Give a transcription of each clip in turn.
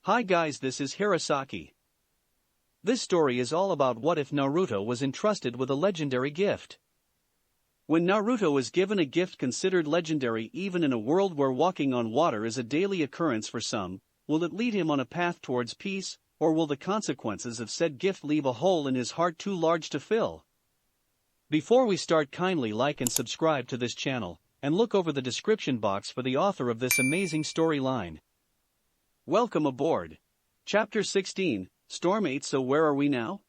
Hi guys, this is Hirosaki. This story is all about what if Naruto was entrusted with a legendary gift. When Naruto is given a gift considered legendary even in a world where walking on water is a daily occurrence for some, will it lead him on a path towards peace, or will the consequences of said gift leave a hole in his heart too large to fill? Before we start, kindly like and subscribe to this channel, and look over the description box for the author of this amazing storyline. Welcome aboard. Chapter 16, Storm 8. So where are we now?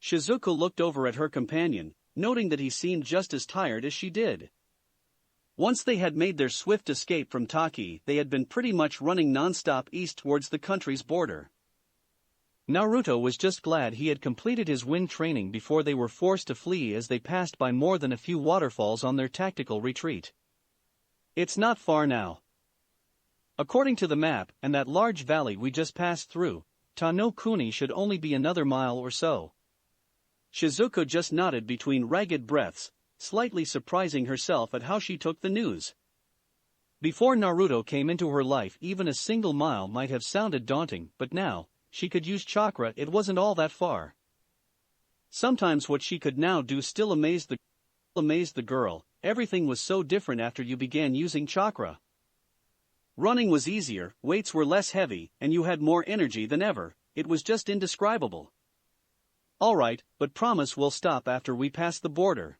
Shizuku looked over at her companion, noting that he seemed just as tired as she did. Once they had made their swift escape from Taki, they had been pretty much running non-stop east towards the country's border. Naruto was just glad he had completed his wind training before they were forced to flee as they passed by more than a few waterfalls on their tactical retreat. It's not far now. According to the map and that large valley we just passed through, Tano Kuni should only be another mile or so. Shizuku just nodded between ragged breaths, slightly surprising herself at how she took the news. Before Naruto came into her life, even a single mile might have sounded daunting, but now, she could use chakra, it wasn't all that far. Sometimes what she could now do still amazed the girl. Everything was so different after you began using chakra. Running was easier, weights were less heavy, and you had more energy than ever. It was just indescribable. Alright, but promise we'll stop after we pass the border.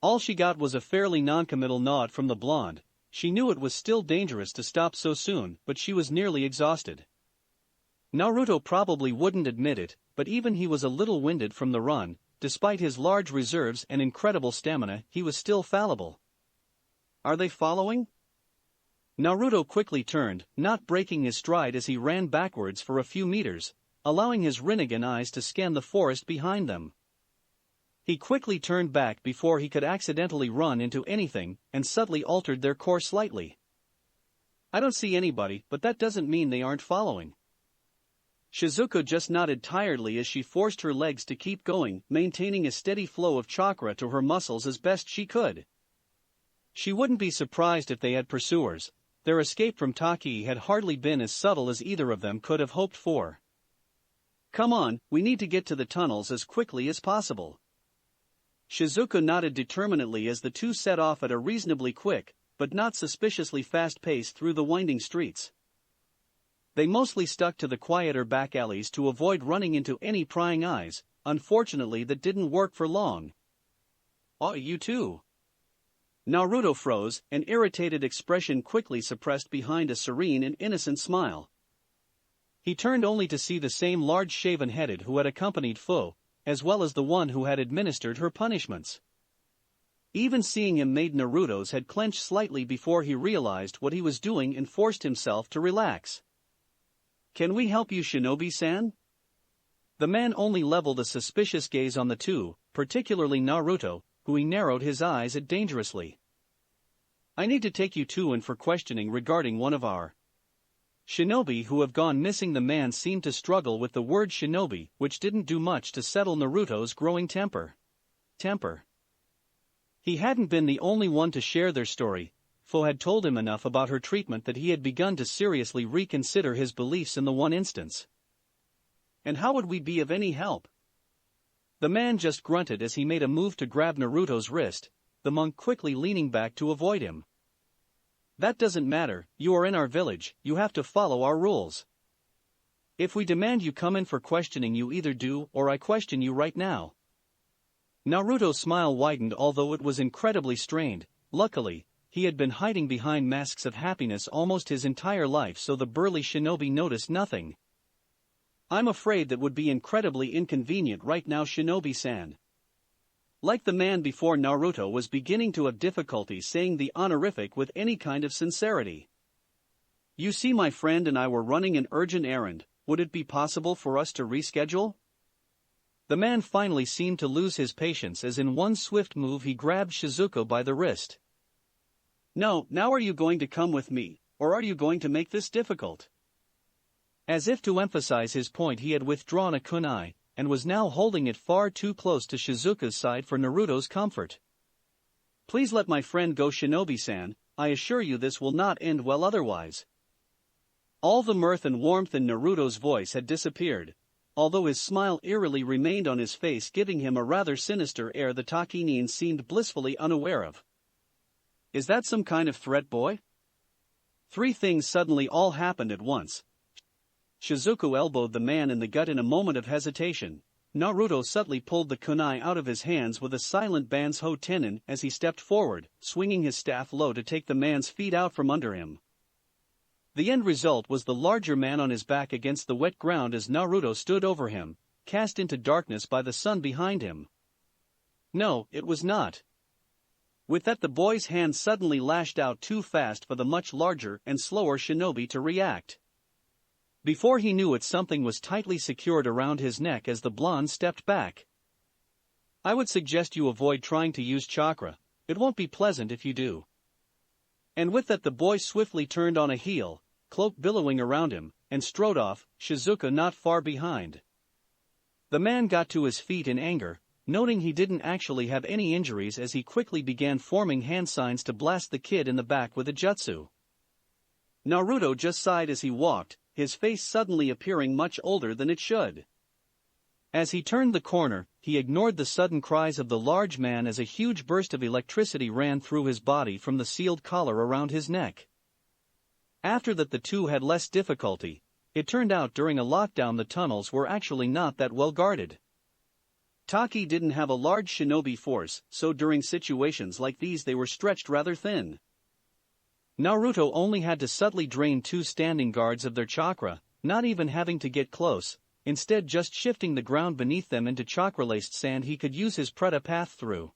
All she got was a fairly non-committal nod from the blonde. She knew it was still dangerous to stop so soon, but she was nearly exhausted. Naruto probably wouldn't admit it, but even he was a little winded from the run. Despite his large reserves and incredible stamina, he was still fallible. Are they following? Naruto quickly turned, not breaking his stride as he ran backwards for a few meters, allowing his Rinnegan eyes to scan the forest behind them. He quickly turned back before he could accidentally run into anything, and subtly altered their course slightly. I don't see anybody, but that doesn't mean they aren't following. Shizuku just nodded tiredly as she forced her legs to keep going, maintaining a steady flow of chakra to her muscles as best she could. She wouldn't be surprised if they had pursuers. Their escape from Taki had hardly been as subtle as either of them could have hoped for. Come on, we need to get to the tunnels as quickly as possible. Shizuku nodded determinedly as the two set off at a reasonably quick, but not suspiciously fast pace through the winding streets. They mostly stuck to the quieter back alleys to avoid running into any prying eyes. Unfortunately, that didn't work for long. Oh, you too. Naruto froze, an irritated expression quickly suppressed behind a serene and innocent smile. He turned only to see the same large shaven-headed who had accompanied Fu, as well as the one who had administered her punishments. Even seeing him made Naruto's head clench slightly before he realized what he was doing and forced himself to relax. Can we help you, Shinobi-san? The man only leveled a suspicious gaze on the two, particularly Naruto, who he narrowed his eyes at dangerously. I need to take you two in for questioning regarding one of our shinobi who have gone missing. The man seemed to struggle with the word shinobi, which didn't do much to settle Naruto's growing temper. He hadn't been the only one to share their story. Fu had told him enough about her treatment that he had begun to seriously reconsider his beliefs in the one instance. And how would we be of any help? The man just grunted as he made a move to grab Naruto's wrist, the monk quickly leaning back to avoid him. That doesn't matter, you are in our village, you have to follow our rules. If we demand you come in for questioning, you either do or I question you right now. Naruto's smile widened, although it was incredibly strained. Luckily, he had been hiding behind masks of happiness almost his entire life, so the burly shinobi noticed nothing. I'm afraid that would be incredibly inconvenient right now, Shinobi-san. Like the man before, Naruto was beginning to have difficulty saying the honorific with any kind of sincerity. You see, my friend and I were running an urgent errand. Would it be possible for us to reschedule? The man finally seemed to lose his patience as in one swift move he grabbed Shizuku by the wrist. No, now are you going to come with me, or are you going to make this difficult? As if to emphasize his point, he had withdrawn a kunai, and was now holding it far too close to Shizuka's side for Naruto's comfort. Please let my friend go, Shinobi-san, I assure you this will not end well otherwise. All the mirth and warmth in Naruto's voice had disappeared, although his smile eerily remained on his face, giving him a rather sinister air the Taki seemed blissfully unaware of. Is that some kind of threat, boy? Three things suddenly all happened at once. Shizuku elbowed the man in the gut in a moment of hesitation. Naruto subtly pulled the kunai out of his hands with a silent banzai tenon as he stepped forward, swinging his staff low to take the man's feet out from under him. The end result was the larger man on his back against the wet ground as Naruto stood over him, cast into darkness by the sun behind him. No, it was not. With that, the boy's hand suddenly lashed out too fast for the much larger and slower shinobi to react. Before he knew it, something was tightly secured around his neck as the blonde stepped back. I would suggest you avoid trying to use chakra. It won't be pleasant if you do. And with that, the boy swiftly turned on a heel, cloak billowing around him, and strode off, Shizuka not far behind. The man got to his feet in anger, noting he didn't actually have any injuries, as he quickly began forming hand signs to blast the kid in the back with a jutsu. Naruto just sighed as he walked, his face suddenly appearing much older than it should. As he turned the corner, he ignored the sudden cries of the large man as a huge burst of electricity ran through his body from the sealed collar around his neck. After that, the two had less difficulty. It turned out during a lockdown the tunnels were actually not that well guarded. Taki didn't have a large shinobi force, so during situations like these they were stretched rather thin. Naruto only had to subtly drain two standing guards of their chakra, not even having to get close, instead just shifting the ground beneath them into chakra-laced sand he could use his preta path through.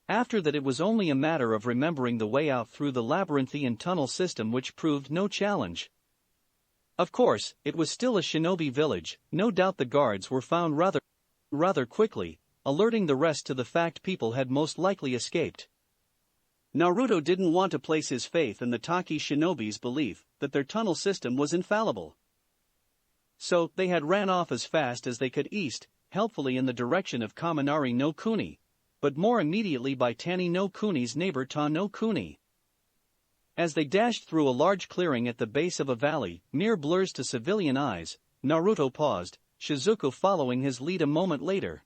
After that, it was only a matter of remembering the way out through the labyrinthian tunnel system, which proved no challenge. Of course, it was still a shinobi village. No doubt the guards were found rather quickly, alerting the rest to the fact people had most likely escaped. Naruto didn't want to place his faith in the Taki shinobi's belief that their tunnel system was infallible. So, they had ran off as fast as they could east, helpfully in the direction of Kaminari no Kuni, but more immediately by Tano Kuni's neighbor Tano Kuni. As they dashed through a large clearing at the base of a valley, mere blurs to civilian eyes, Naruto paused, Shizuku following his lead a moment later.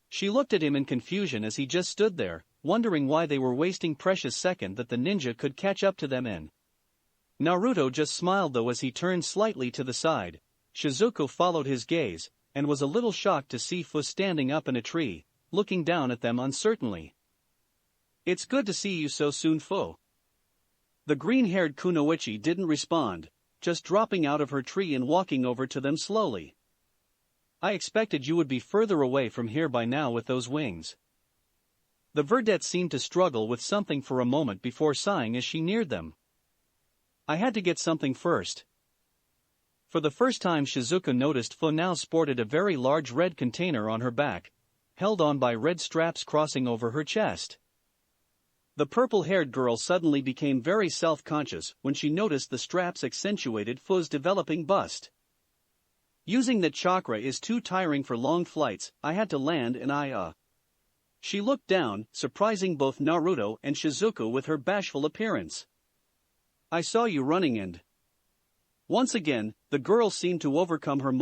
She looked at him in confusion as he just stood there, wondering why they were wasting precious second that the ninja could catch up to them in. Naruto just smiled though as he turned slightly to the side. Shizuku followed his gaze, and was a little shocked to see Fu standing up in a tree, looking down at them uncertainly. It's good to see you so soon, Fu. The green-haired kunoichi didn't respond, just dropping out of her tree and walking over to them slowly. I expected you would be further away from here by now with those wings. The verdette seemed to struggle with something for a moment before sighing as she neared them. I had to get something first. For the first time, Shizuka noticed Fu now sported a very large red container on her back, held on by red straps crossing over her chest. The purple-haired girl suddenly became very self-conscious when she noticed the straps accentuated Fu's developing bust. Using that chakra is too tiring for long flights. I had to land and She looked down, surprising both Naruto and Shizuku with her bashful appearance. I saw you running and... Once again, the girl seemed to overcome her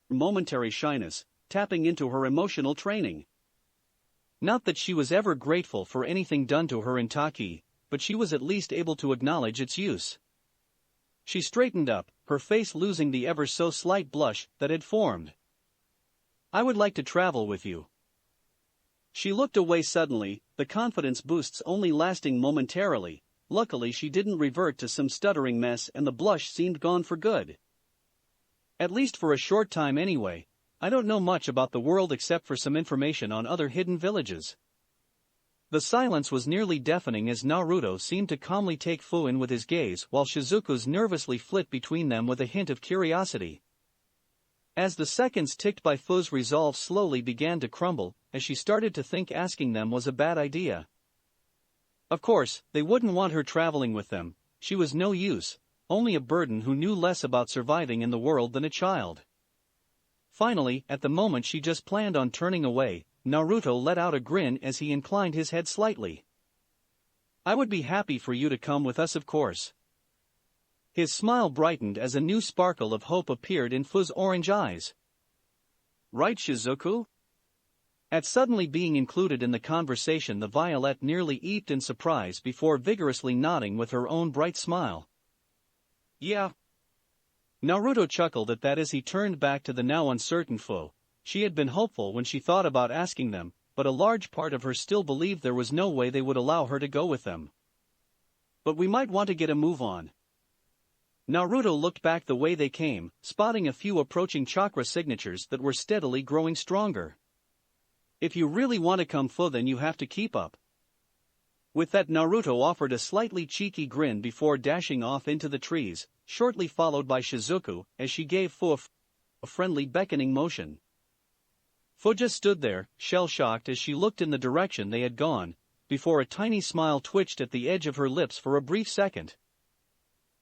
momentary shyness, tapping into her emotional training. Not that she was ever grateful for anything done to her in Taki, but she was at least able to acknowledge its use. She straightened up, her face losing the ever so slight blush that had formed. I would like to travel with you. She looked away suddenly, the confidence boosts only lasting momentarily. Luckily she didn't revert to some stuttering mess and the blush seemed gone for good. At least for a short time anyway. I don't know much about the world except for some information on other hidden villages. The silence was nearly deafening as Naruto seemed to calmly take Fu in with his gaze while Shizuku's nervously flit between them with a hint of curiosity. As the seconds ticked by, Fu's resolve slowly began to crumble, as she started to think asking them was a bad idea. Of course, they wouldn't want her traveling with them. She was no use, only a burden who knew less about surviving in the world than a child. Finally, at the moment she just planned on turning away, Naruto let out a grin as he inclined his head slightly. I would be happy for you to come with us, of course. His smile brightened as a new sparkle of hope appeared in Fu's orange eyes. Right, Shizuku? At suddenly being included in the conversation, the Violet nearly eeped in surprise before vigorously nodding with her own bright smile. Yeah. Naruto chuckled at that as he turned back to the now uncertain Fu. She had been hopeful when she thought about asking them, but a large part of her still believed there was no way they would allow her to go with them. But we might want to get a move on. Naruto looked back the way they came, spotting a few approaching chakra signatures that were steadily growing stronger. If you really want to come Fu, then you have to keep up. With that, Naruto offered a slightly cheeky grin before dashing off into the trees, shortly followed by Shizuku, as she gave Fu a friendly beckoning motion. Fu just stood there, shell-shocked as she looked in the direction they had gone, before a tiny smile twitched at the edge of her lips for a brief second.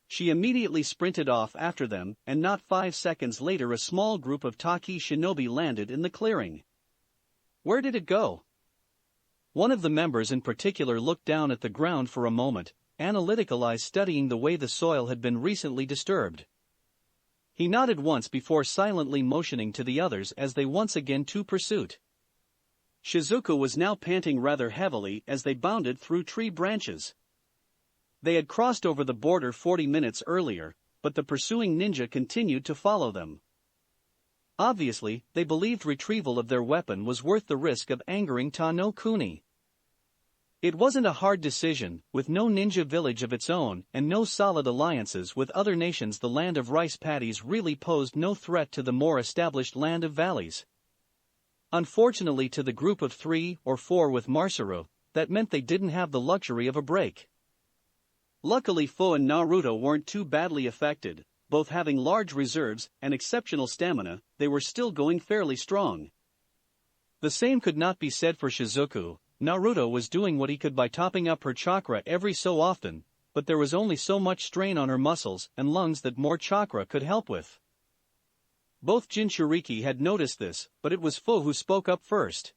She immediately sprinted off after them, and not 5 seconds later a small group of Taki shinobi landed in the clearing. Where did it go? One of the members in particular looked down at the ground for a moment, analytical eyes studying the way the soil had been recently disturbed. He nodded once before silently motioning to the others as they once again took pursuit. Shizuku was now panting rather heavily as they bounded through tree branches. They had crossed over the border 40 minutes earlier, but the pursuing ninja continued to follow them. Obviously, they believed retrieval of their weapon was worth the risk of angering Tano Kuni. It wasn't a hard decision. With no ninja village of its own and no solid alliances with other nations, the land of rice paddies really posed no threat to the more established land of valleys. Unfortunately, to the group of 3 or 4 with Masaru, that meant they didn't have the luxury of a break. Luckily, Fu and Naruto weren't too badly affected. Both having large reserves and exceptional stamina, they were still going fairly strong. The same could not be said for Shizuku. Naruto was doing what he could by topping up her chakra every so often, but there was only so much strain on her muscles and lungs that more chakra could help with. Both Jinchuriki had noticed this, but it was Fu who spoke up first.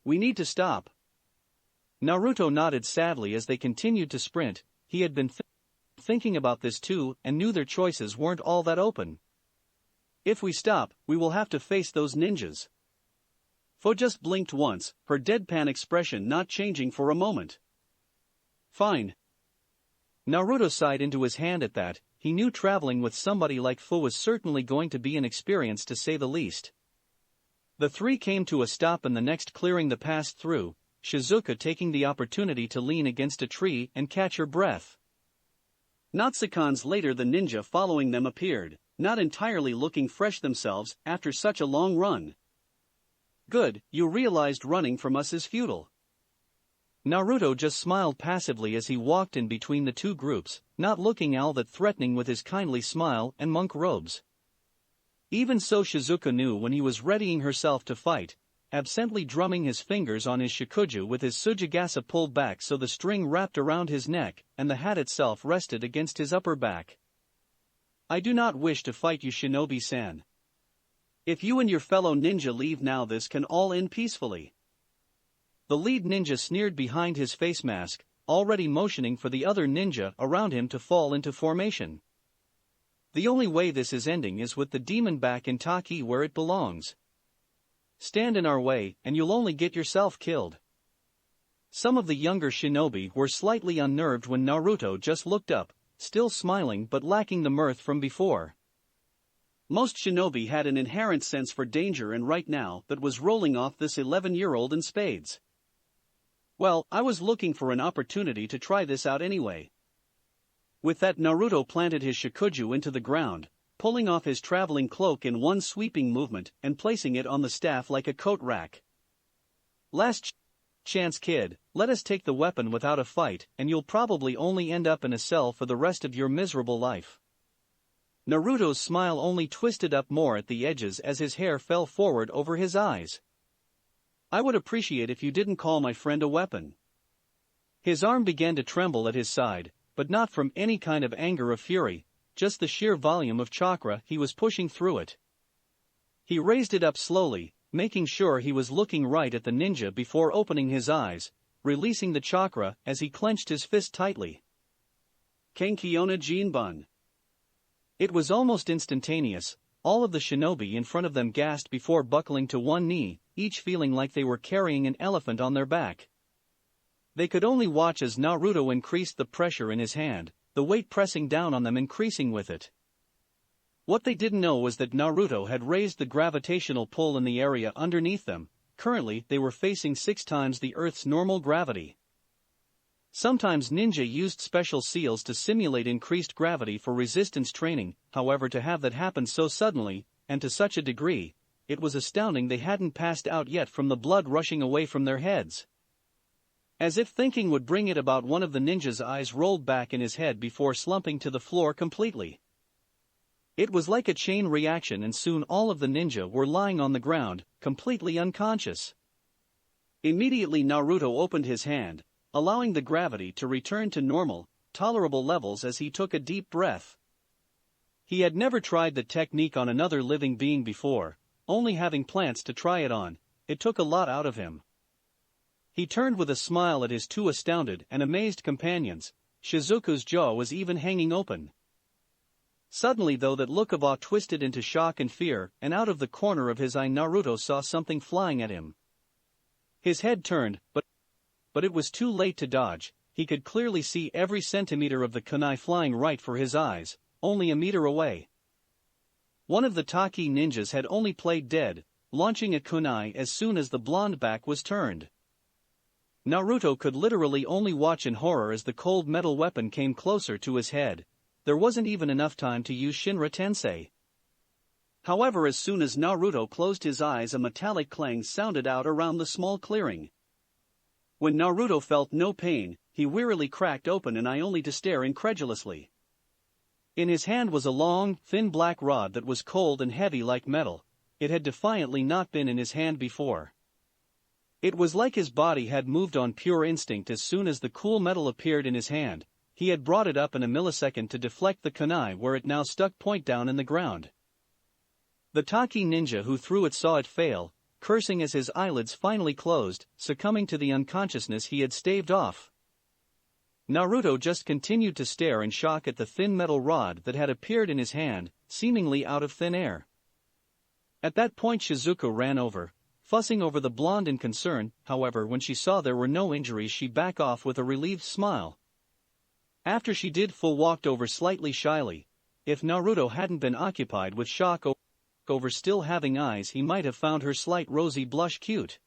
We need to stop. Naruto nodded sadly as they continued to sprint. He had been thinking about this too, and knew their choices weren't all that open. If we stop, we will have to face those ninjas. Fu just blinked once, her deadpan expression not changing for a moment. Fine. Naruto sighed into his hand at that. He knew traveling with somebody like Fu was certainly going to be an experience to say the least. The 3 came to a stop in the next clearing they passed through, Shizuka taking the opportunity to lean against a tree and catch her breath. Not seconds later, the ninja following them appeared, not entirely looking fresh themselves after such a long run. Good, you realized running from us is futile. Naruto just smiled passively as he walked in between the 2 groups, not looking all that threatening with his kindly smile and monk robes. Even so, Shizuka knew when he was readying herself to fight, absently drumming his fingers on his shikuju with his sujigasa pulled back so the string wrapped around his neck and the hat itself rested against his upper back. I do not wish to fight you, Shinobi-san. If you and your fellow ninja leave now, this can all end peacefully. The lead ninja sneered behind his face mask, already motioning for the other ninja around him to fall into formation. The only way this is ending is with the demon back in Taki where it belongs. Stand in our way, and you'll only get yourself killed. Some of the younger shinobi were slightly unnerved when Naruto just looked up, still smiling but lacking the mirth from before. Most shinobi had an inherent sense for danger, and right now that was rolling off this 11-year-old in spades. Well, I was looking for an opportunity to try this out anyway. With that, Naruto planted his shikuju into the ground, pulling off his traveling cloak in one sweeping movement and placing it on the staff like a coat rack. Last chance, kid, let us take the weapon without a fight, and you'll probably only end up in a cell for the rest of your miserable life. Naruto's smile only twisted up more at the edges as his hair fell forward over his eyes. I would appreciate if you didn't call my friend a weapon. His arm began to tremble at his side, but not from any kind of anger or fury, just the sheer volume of chakra he was pushing through it. He raised it up slowly, making sure he was looking right at the ninja before opening his eyes, releasing the chakra as he clenched his fist tightly. Kenkiona Jinbun. It was almost instantaneous. All of the shinobi in front of them gasped before buckling to one knee, each feeling like they were carrying an elephant on their back. They could only watch as Naruto increased the pressure in his hand, the weight pressing down on them increasing with it. What they didn't know was that Naruto had raised the gravitational pull in the area underneath them. Currently, they were facing 6 times the Earth's normal gravity. Sometimes ninja used special seals to simulate increased gravity for resistance training, however to have that happen so suddenly, and to such a degree, it was astounding they hadn't passed out yet from the blood rushing away from their heads. As if thinking would bring it about, one of the ninja's eyes rolled back in his head before slumping to the floor completely. It was like a chain reaction, and soon all of the ninja were lying on the ground, completely unconscious. Immediately Naruto opened his hand, allowing the gravity to return to normal, tolerable levels as he took a deep breath. He had never tried the technique on another living being before, only having plants to try it on. It took a lot out of him. He turned with a smile at his 2 astounded and amazed companions. Shizuku's jaw was even hanging open. Suddenly though, that look of awe twisted into shock and fear, and out of the corner of his eye Naruto saw something flying at him. His head turned, but it was too late to dodge. He could clearly see every centimeter of the kunai flying right for his eyes, only a meter away. One of the Taki ninjas had only played dead, launching a kunai as soon as the blonde back was turned. Naruto could literally only watch in horror as the cold metal weapon came closer to his head. There wasn't even enough time to use Shinra Tensei. However, as soon as Naruto closed his eyes, a metallic clang sounded out around the small clearing. When Naruto felt no pain, he wearily cracked open an eye only to stare incredulously. In his hand was a long, thin black rod that was cold and heavy like metal. It had defiantly not been in his hand before. It was like his body had moved on pure instinct. As soon as the cool metal appeared in his hand, he had brought it up in a millisecond to deflect the kunai where it now stuck point down in the ground. The Taki ninja who threw it saw it fail, cursing as his eyelids finally closed, succumbing to the unconsciousness he had staved off. Naruto just continued to stare in shock at the thin metal rod that had appeared in his hand, seemingly out of thin air. At that point Shizuku ran over, fussing over the blonde in concern. However, when she saw there were no injuries, she backed off with a relieved smile. After she did, walked over slightly shyly. If Naruto hadn't been occupied with shock over still having eyes, he might have found her slight rosy blush cute.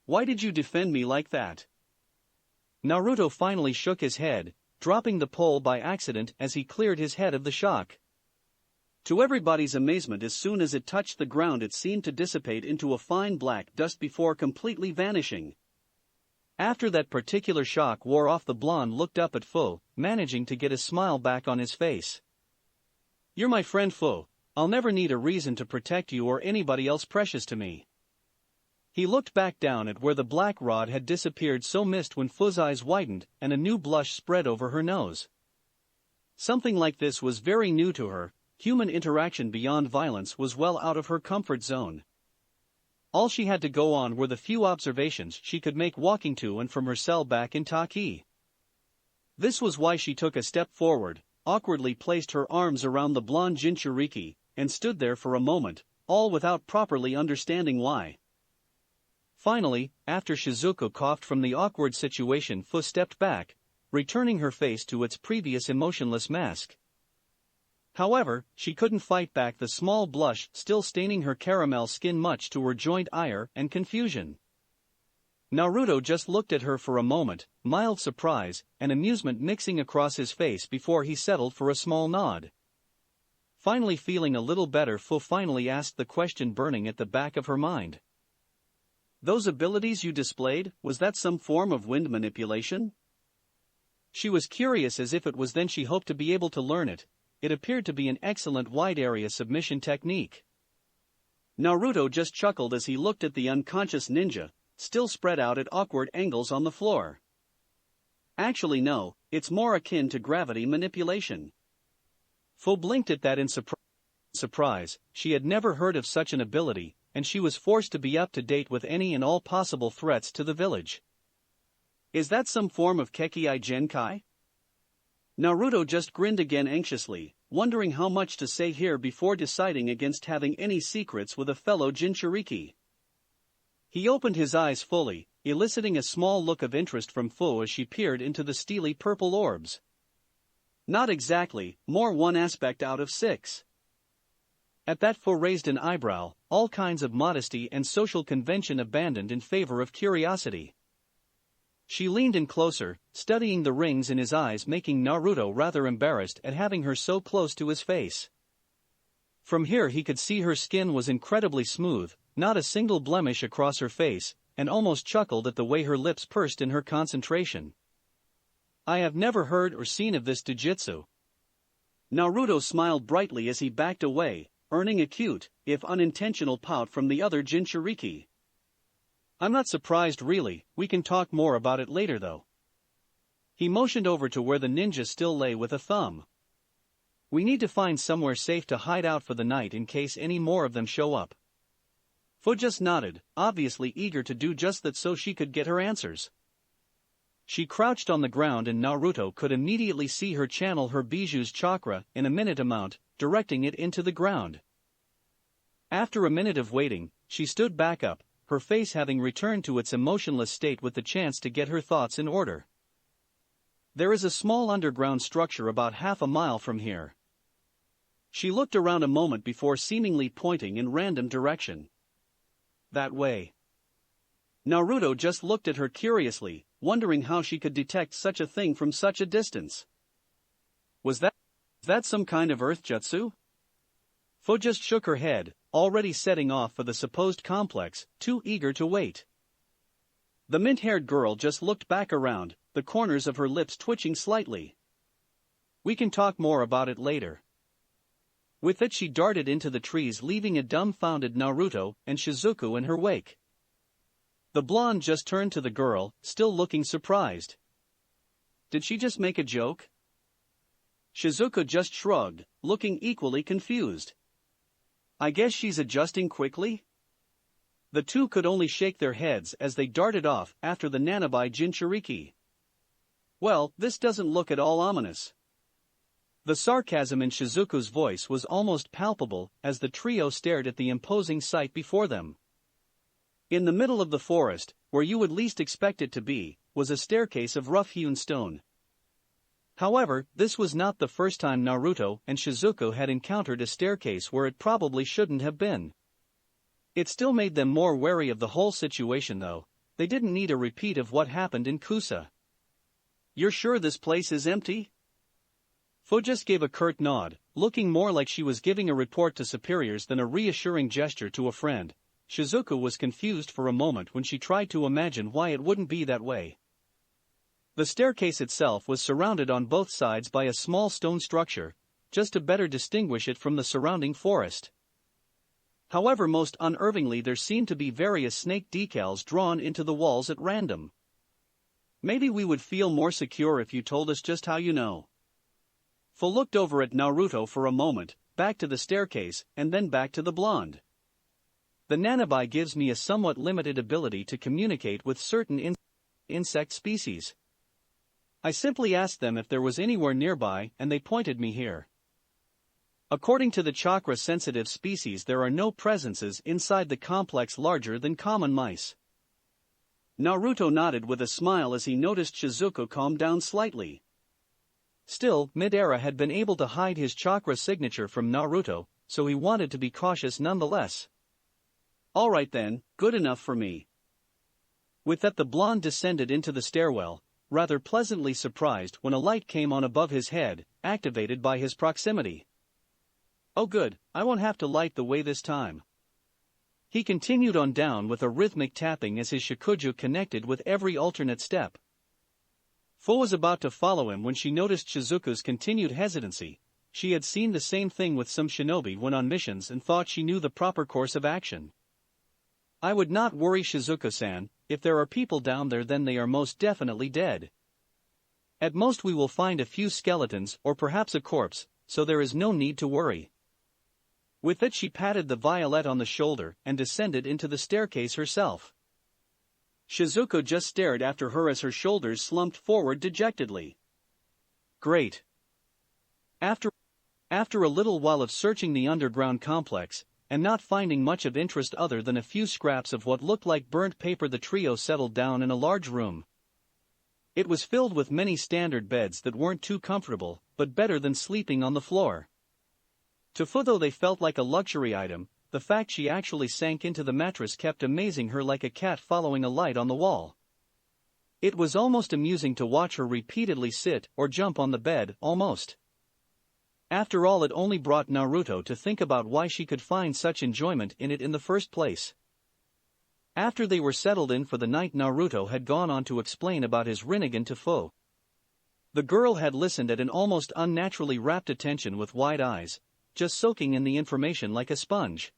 "Why did you defend me like that?" Naruto finally shook his head, dropping the pole by accident as he cleared his head of the shock. To everybody's amazement, as soon as it touched the ground, it seemed to dissipate into a fine black dust before completely vanishing. After that particular shock wore off, the blonde looked up at Fu, managing to get a smile back on his face. "You're my friend, Fu. I'll never need a reason to protect you or anybody else precious to me." He looked back down at where the black rod had disappeared, so missed when Fu's eyes widened and a new blush spread over her nose. Something like this was very new to her. Human interaction beyond violence was well out of her comfort zone. All she had to go on were the few observations she could make walking to and from her cell back in Taki. This was why she took a step forward, awkwardly placed her arms around the blonde Jinchuriki, and stood there for a moment, all without properly understanding why. Finally, after Shizuku coughed from the awkward situation, Fu stepped back, returning her face to its previous emotionless mask. However, she couldn't fight back the small blush still staining her caramel skin, much to her joint ire and confusion. Naruto just looked at her for a moment, mild surprise and amusement mixing across his face before he settled for a small nod. Finally feeling a little better, Fu finally asked the question burning at the back of her mind. "Those abilities you displayed, was that some form of wind manipulation?" She was curious, as if it was then she hoped to be able to learn it. It appeared to be an excellent wide-area submission technique. Naruto just chuckled as he looked at the unconscious ninja, still spread out at awkward angles on the floor. "Actually no, it's more akin to gravity manipulation." Fu blinked at that in surprise. She had never heard of such an ability, and she was forced to be up to date with any and all possible threats to the village. "Is that some form of Kekei Genkai?" Naruto just grinned again anxiously, wondering how much to say here before deciding against having any secrets with a fellow Jinchuriki. He opened his eyes fully, eliciting a small look of interest from Fu as she peered into the steely purple orbs. Not exactly, more 1 aspect out of 6. At that Fu raised an eyebrow, all kinds of modesty and social convention abandoned in favor of curiosity. She leaned in closer, studying the rings in his eyes, making Naruto rather embarrassed at having her so close to his face. From here he could see her skin was incredibly smooth, not a single blemish across her face, and almost chuckled at the way her lips pursed in her concentration. I have never heard or seen of this jujutsu. Naruto smiled brightly as he backed away, earning a cute, if unintentional pout from the other Jinchuriki. I'm not surprised really, we can talk more about it later though. He motioned over to where the ninja still lay with a thumb. We need to find somewhere safe to hide out for the night in case any more of them show up. Fu just nodded, obviously eager to do just that so she could get her answers. She crouched on the ground and Naruto could immediately see her channel her Bijuu's chakra in a minute amount, directing it into the ground. After a minute of waiting, she stood back up, her face having returned to its emotionless state with the chance to get her thoughts in order. There is a small underground structure about half a mile from here. She looked around a moment before seemingly pointing in random direction. That way. Naruto just looked at her curiously, wondering how she could detect such a thing from such a distance. Was that some kind of earth jutsu? Fu just shook her head, already setting off for the supposed complex, too eager to wait. The mint-haired girl just looked back around, the corners of her lips twitching slightly. We can talk more about it later. With it she darted into the trees, leaving a dumbfounded Naruto and Shizuku in her wake. The blonde just turned to the girl, still looking surprised. Did she just make a joke? Shizuku just shrugged, looking equally confused. I guess she's adjusting quickly? The two could only shake their heads as they darted off after the Nanabi Jinchuriki. Well, this doesn't look at all ominous. The sarcasm in Shizuku's voice was almost palpable as the trio stared at the imposing sight before them. In the middle of the forest, where you would least expect it to be, was a staircase of rough-hewn stone. However, this was not the first time Naruto and Shizuku had encountered a staircase where it probably shouldn't have been. It still made them more wary of the whole situation though. They didn't need a repeat of what happened in Kusa. You're sure this place is empty? Fu just gave a curt nod, looking more like she was giving a report to superiors than a reassuring gesture to a friend. Shizuku was confused for a moment when she tried to imagine why it wouldn't be that way. The staircase itself was surrounded on both sides by a small stone structure, just to better distinguish it from the surrounding forest. However, most unnervingly there seemed to be various snake decals drawn into the walls at random. Maybe we would feel more secure if you told us just how you know. Fu looked over at Naruto for a moment, back to the staircase, and then back to the blonde. The Nanabi gives me a somewhat limited ability to communicate with certain insect species. I simply asked them if there was anywhere nearby and they pointed me here. According to the chakra-sensitive species there are no presences inside the complex larger than common mice. Naruto nodded with a smile as he noticed Shizuku calm down slightly. Still, Mid-Era had been able to hide his chakra signature from Naruto, so he wanted to be cautious nonetheless. Alright then, good enough for me. With that the blonde descended into the stairwell, rather pleasantly surprised when a light came on above his head, activated by his proximity. Oh good, I won't have to light the way this time. He continued on down with a rhythmic tapping as his shikuju connected with every alternate step. Fu was about to follow him when she noticed Shizuku's continued hesitancy. She had seen the same thing with some shinobi when on missions and thought she knew the proper course of action. I would not worry, Shizuku-san, if there are people down there then they are most definitely dead. At most we will find a few skeletons or perhaps a corpse, so there is no need to worry. With it she patted the violet on the shoulder and descended into the staircase herself. Shizuku just stared after her as her shoulders slumped forward dejectedly. Great. After, after a little while of searching the underground complex, and not finding much of interest other than a few scraps of what looked like burnt paper, the trio settled down in a large room. It was filled with many standard beds that weren't too comfortable, but better than sleeping on the floor. To Fu, though they felt like a luxury item, the fact she actually sank into the mattress kept amazing her, like a cat following a light on the wall. It was almost amusing to watch her repeatedly sit or jump on the bed, almost. After all, it only brought Naruto to think about why she could find such enjoyment in it in the first place. After they were settled in for the night, Naruto had gone on to explain about his Rinnegan to Fu. The girl had listened at an almost unnaturally rapt attention with wide eyes, just soaking in the information like a sponge.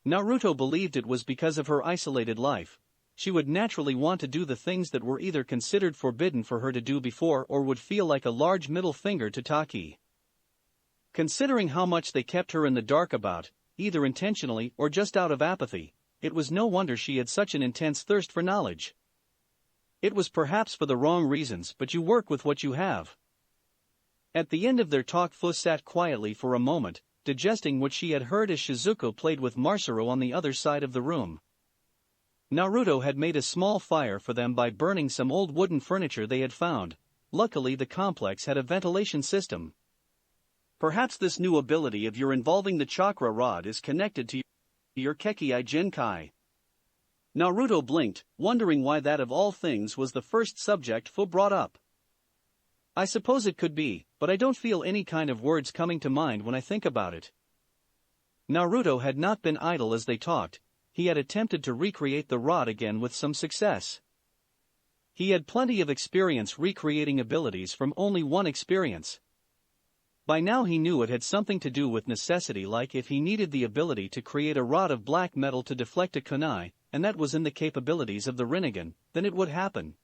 Naruto believed it was because of her isolated life. She would naturally want to do the things that were either considered forbidden for her to do before or would feel like a large middle finger to Taki. Considering how much they kept her in the dark about, either intentionally or just out of apathy, it was no wonder she had such an intense thirst for knowledge. It was perhaps for the wrong reasons, but you work with what you have. At the end of their talk, Fu sat quietly for a moment, digesting what she had heard as Shizuko played with Masaru on the other side of the room. Naruto had made a small fire for them by burning some old wooden furniture they had found. Luckily, the complex had a ventilation system. Perhaps this new ability of your involving the chakra rod is connected to your Kekkai Genkai. Naruto blinked, wondering why that of all things was the first subject Fu brought up. I suppose it could be, but I don't feel any kind of words coming to mind when I think about it. Naruto had not been idle as they talked. He had attempted to recreate the rod again with some success. He had plenty of experience recreating abilities from only one experience. By now he knew it had something to do with necessity, like if he needed the ability to create a rod of black metal to deflect a kunai, and that was in the capabilities of the Rinnegan, then it would happen.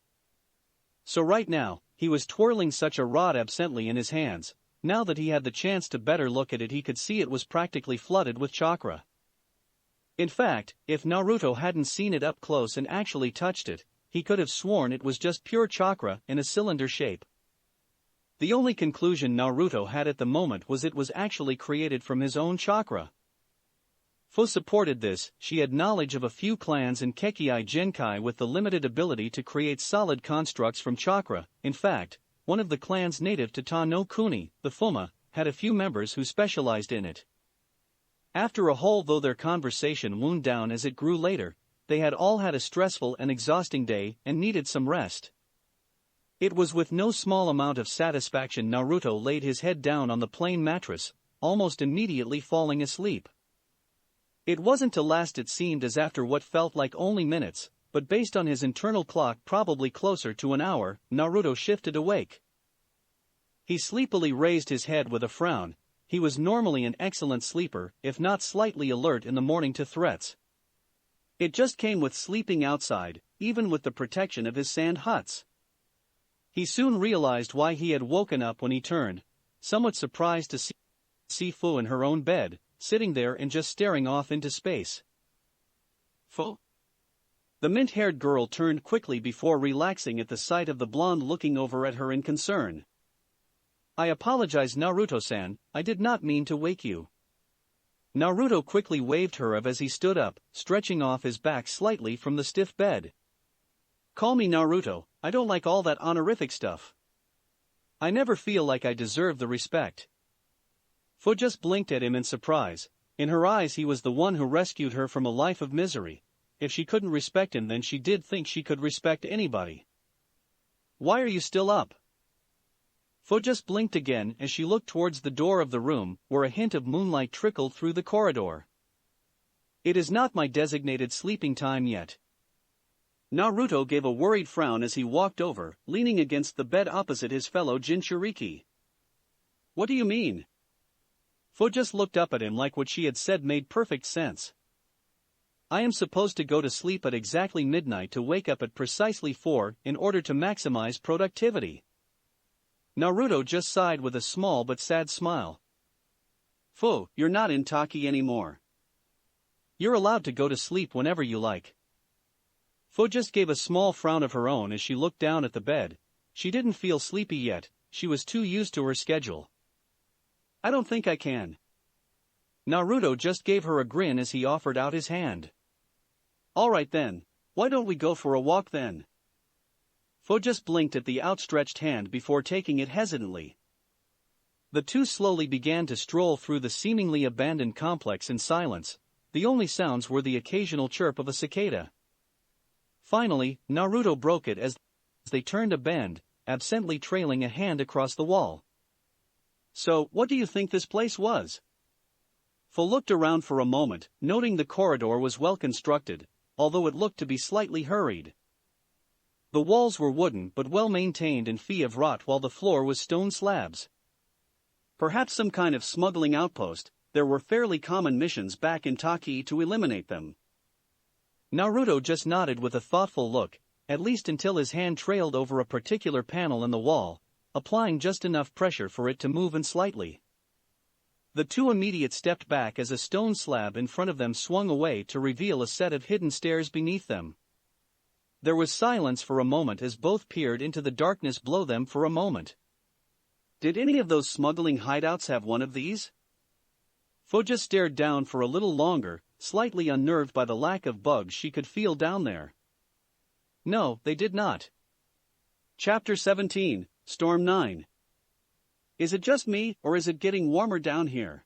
So right now, he was twirling such a rod absently in his hands. Now that he had the chance to better look at it, he could see it was practically flooded with chakra. In fact, if Naruto hadn't seen it up close and actually touched it, he could have sworn it was just pure chakra in a cylinder shape. The only conclusion Naruto had at the moment was it was actually created from his own chakra. Fu supported this. She had knowledge of a few clans in Kekkai Genkai with the limited ability to create solid constructs from chakra. In fact, one of the clans native to Tano Kuni, the Fuma, had a few members who specialized in it. After a whole, though their conversation wound down as it grew later, they had all had a stressful and exhausting day and needed some rest. It was with no small amount of satisfaction Naruto laid his head down on the plain mattress, almost immediately falling asleep. It wasn't to last, it seemed, as after what felt like only minutes, but based on his internal clock probably closer to an hour, Naruto shifted awake. He sleepily raised his head with a frown. He was normally an excellent sleeper, if not slightly alert in the morning to threats. It just came with sleeping outside, even with the protection of his sand huts. He soon realized why he had woken up when he turned, somewhat surprised to see Fu in her own bed, sitting there and just staring off into space. Fu? The mint-haired girl turned quickly before relaxing at the sight of the blonde looking over at her in concern. I apologize, Naruto-san, I did not mean to wake you. Naruto quickly waved her off as he stood up, stretching off his back slightly from the stiff bed. Call me Naruto, I don't like all that honorific stuff. I never feel like I deserve the respect. Fu just blinked at him in surprise. In her eyes he was the one who rescued her from a life of misery. If she couldn't respect him, then she did think she could respect anybody. Why are you still up? Fu just blinked again as she looked towards the door of the room, where a hint of moonlight trickled through the corridor. It is not my designated sleeping time yet. Naruto gave a worried frown as he walked over, leaning against the bed opposite his fellow Jinchuriki. What do you mean? Fu just looked up at him like what she had said made perfect sense. I am supposed to go to sleep at exactly midnight to wake up at precisely 4 in order to maximize productivity. Naruto just sighed with a small but sad smile. Fu, you're not in Taki anymore. You're allowed to go to sleep whenever you like. Fu just gave a small frown of her own as she looked down at the bed. She didn't feel sleepy yet, she was too used to her schedule. I don't think I can. Naruto just gave her a grin as he offered out his hand. Alright then, why don't we go for a walk then? Fu just blinked at the outstretched hand before taking it hesitantly. The two slowly began to stroll through the seemingly abandoned complex in silence. The only sounds were the occasional chirp of a cicada. Finally, Naruto broke it as they turned a bend, absently trailing a hand across the wall. So, what do you think this place was? Fu looked around for a moment, noting the corridor was well constructed, although it looked to be slightly hurried. The walls were wooden but well maintained and free of rot while the floor was stone slabs. Perhaps some kind of smuggling outpost. There were fairly common missions back in Taki to eliminate them. Naruto just nodded with a thoughtful look, at least until his hand trailed over a particular panel in the wall, applying just enough pressure for it to move in slightly. The two immediately stepped back as a stone slab in front of them swung away to reveal a set of hidden stairs beneath them. There was silence for a moment as both peered into the darkness below them for a moment. Did any of those smuggling hideouts have one of these? Fu just stared down for a little longer, slightly unnerved by the lack of bugs she could feel down there. No, they did not. Chapter 17, Storm 9. Is it just me, or is it getting warmer down here?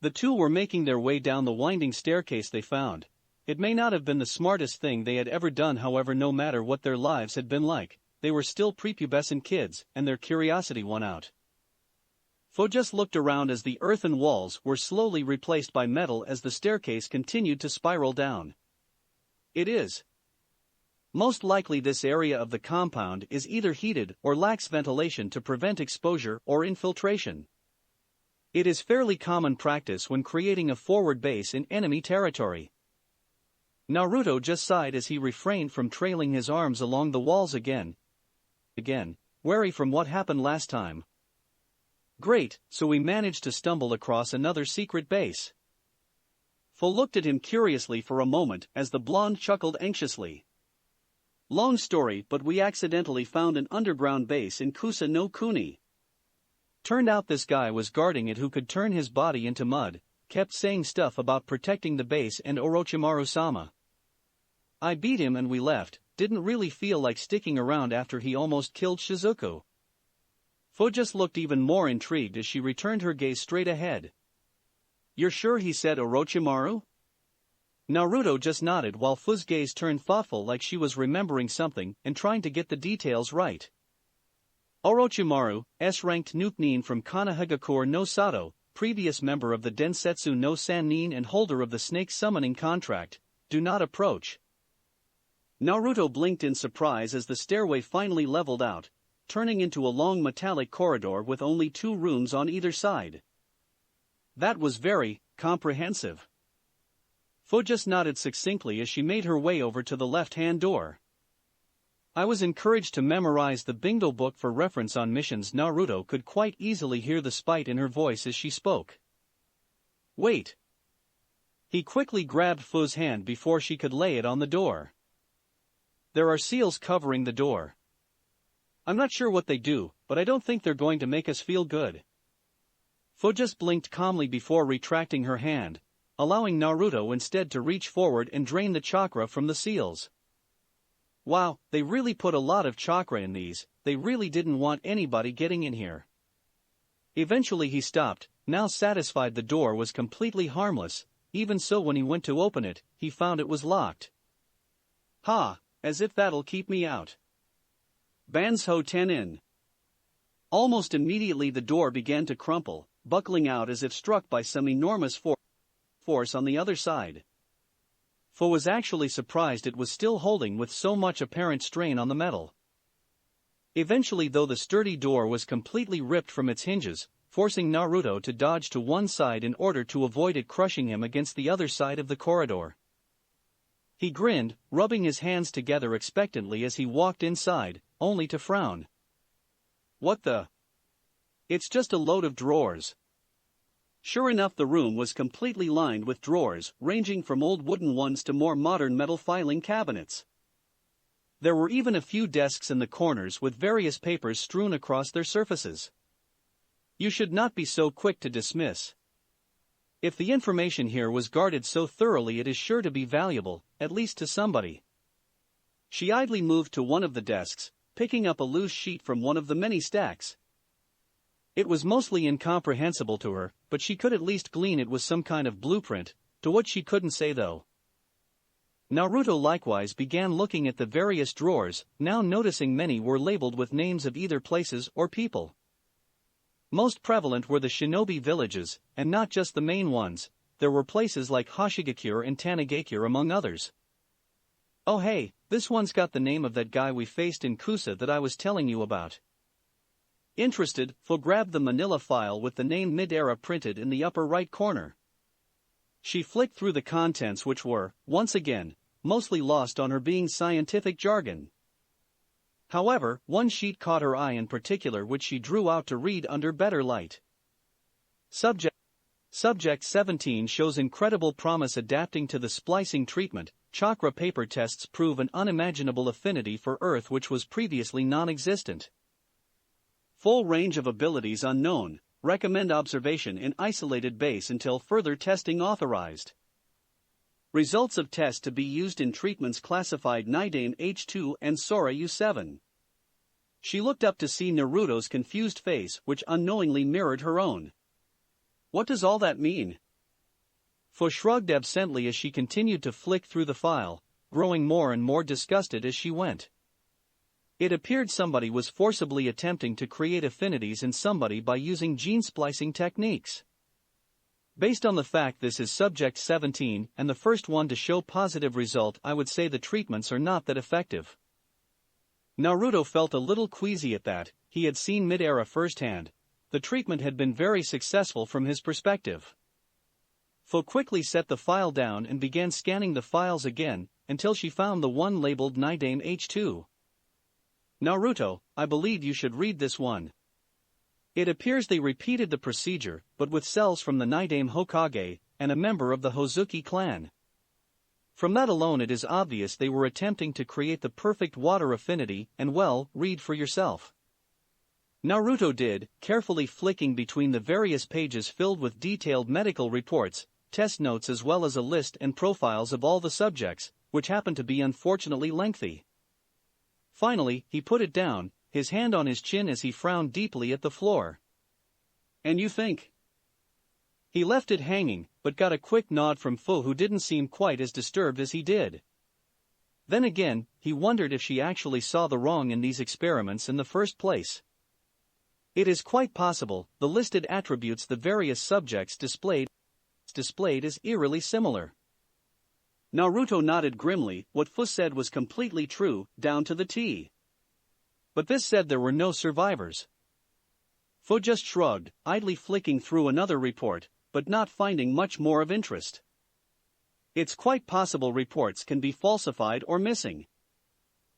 The two were making their way down the winding staircase they found. It may not have been the smartest thing they had ever done, however, no matter what their lives had been like, they were still prepubescent kids, and their curiosity won out. Fu just looked around as the earthen walls were slowly replaced by metal as the staircase continued to spiral down. It is. Most likely this area of the compound is either heated or lacks ventilation to prevent exposure or infiltration. It is fairly common practice when creating a forward base in enemy territory. Naruto just sighed as he refrained from trailing his arms along the walls again, wary from what happened last time. Great, so we managed to stumble across another secret base. Fu looked at him curiously for a moment as the blonde chuckled anxiously. Long story, but we accidentally found an underground base in Tano Kuni. Turned out this guy was guarding it who could turn his body into mud, kept saying stuff about protecting the base and Orochimaru-sama. I beat him and we left, didn't really feel like sticking around after he almost killed Shizuku. Fu just looked even more intrigued as she returned her gaze straight ahead. You're sure he said Orochimaru? Naruto just nodded while Fu's gaze turned thoughtful like she was remembering something and trying to get the details right. Orochimaru, S-ranked Nukenin from Konohagakure no Sato, previous member of the Densetsu no Sannin and holder of the snake summoning contract, do not approach. Naruto blinked in surprise as the stairway finally leveled out, turning into a long metallic corridor with only 2 rooms on either side. That was very comprehensive. Fu just nodded succinctly as she made her way over to the left-hand door. I was encouraged to memorize the bingo book for reference on missions. Naruto could quite easily hear the spite in her voice as she spoke. Wait. He quickly grabbed Fu's hand before she could lay it on the door. There are seals covering the door. I'm not sure what they do, but I don't think they're going to make us feel good. Fu just blinked calmly before retracting her hand, allowing Naruto instead to reach forward and drain the chakra from the seals. Wow, they really put a lot of chakra in these, they really didn't want anybody getting in here. Eventually he stopped, now satisfied the door was completely harmless, even so when he went to open it, he found it was locked. Ha, as if that'll keep me out. Banzhou Tenin. Almost immediately the door began to crumple, buckling out as if struck by some enormous force on the other side. Fu was actually surprised it was still holding with so much apparent strain on the metal. Eventually though the sturdy door was completely ripped from its hinges, forcing Naruto to dodge to one side in order to avoid it crushing him against the other side of the corridor. He grinned, rubbing his hands together expectantly as he walked inside, only to frown. What the? It's just a load of drawers. Sure enough, the room was completely lined with drawers, ranging from old wooden ones to more modern metal filing cabinets. There were even a few desks in the corners with various papers strewn across their surfaces. You should not be so quick to dismiss. If the information here was guarded so thoroughly, it is sure to be valuable, at least to somebody. She idly moved to one of the desks, picking up a loose sheet from one of the many stacks. It was mostly incomprehensible to her, but she could at least glean it was some kind of blueprint, to what she couldn't say though. Naruto likewise began looking at the various drawers, now noticing many were labeled with names of either places or people. Most prevalent were the shinobi villages, and not just the main ones. There were places like Hoshigakure and Tanigakure among others. Oh hey, this one's got the name of that guy we faced in Kusa that I was telling you about. Interested, Fu grabbed the manila file with the name mid-era printed in the upper right corner. She flicked through the contents, which were, once again, mostly lost on her being scientific jargon. However, one sheet caught her eye in particular, which she drew out to read under better light. Subject 17 shows incredible promise adapting to the splicing treatment. Chakra paper tests prove an unimaginable affinity for Earth which was previously non-existent. Full range of abilities unknown. Recommend observation in isolated base until further testing authorized. Results of test to be used in treatments classified Nidane H2 and Sora U7. She looked up to see Naruto's confused face, which unknowingly mirrored her own. What does all that mean? Fu shrugged absently as she continued to flick through the file, growing more and more disgusted as she went. It appeared somebody was forcibly attempting to create affinities in somebody by using gene splicing techniques. Based on the fact this is subject 17 and the first one to show positive result, I would say the treatments are not that effective. Naruto felt a little queasy at that. He had seen mid-era firsthand. The treatment had been very successful from his perspective. Fu quickly set the file down and began scanning the files again, until she found the one labeled Nidane H2. Naruto, I believe you should read this one. It appears they repeated the procedure, but with cells from the Nidame Hokage, and a member of the Hozuki clan. From that alone it is obvious they were attempting to create the perfect water affinity, and well, read for yourself. Naruto did, carefully flicking between the various pages filled with detailed medical reports, test notes as well as a list and profiles of all the subjects, which happened to be unfortunately lengthy. Finally, he put it down, his hand on his chin as he frowned deeply at the floor. And you think? He left it hanging, but got a quick nod from Fu, who didn't seem quite as disturbed as he did. Then again, he wondered if she actually saw the wrong in these experiments in the first place. It is quite possible the listed attributes the various subjects displayed is eerily similar. Naruto nodded grimly. What Fu said was completely true, down to the T. But this said there were no survivors. Fu just shrugged, idly flicking through another report, but not finding much more of interest. It's quite possible reports can be falsified or missing.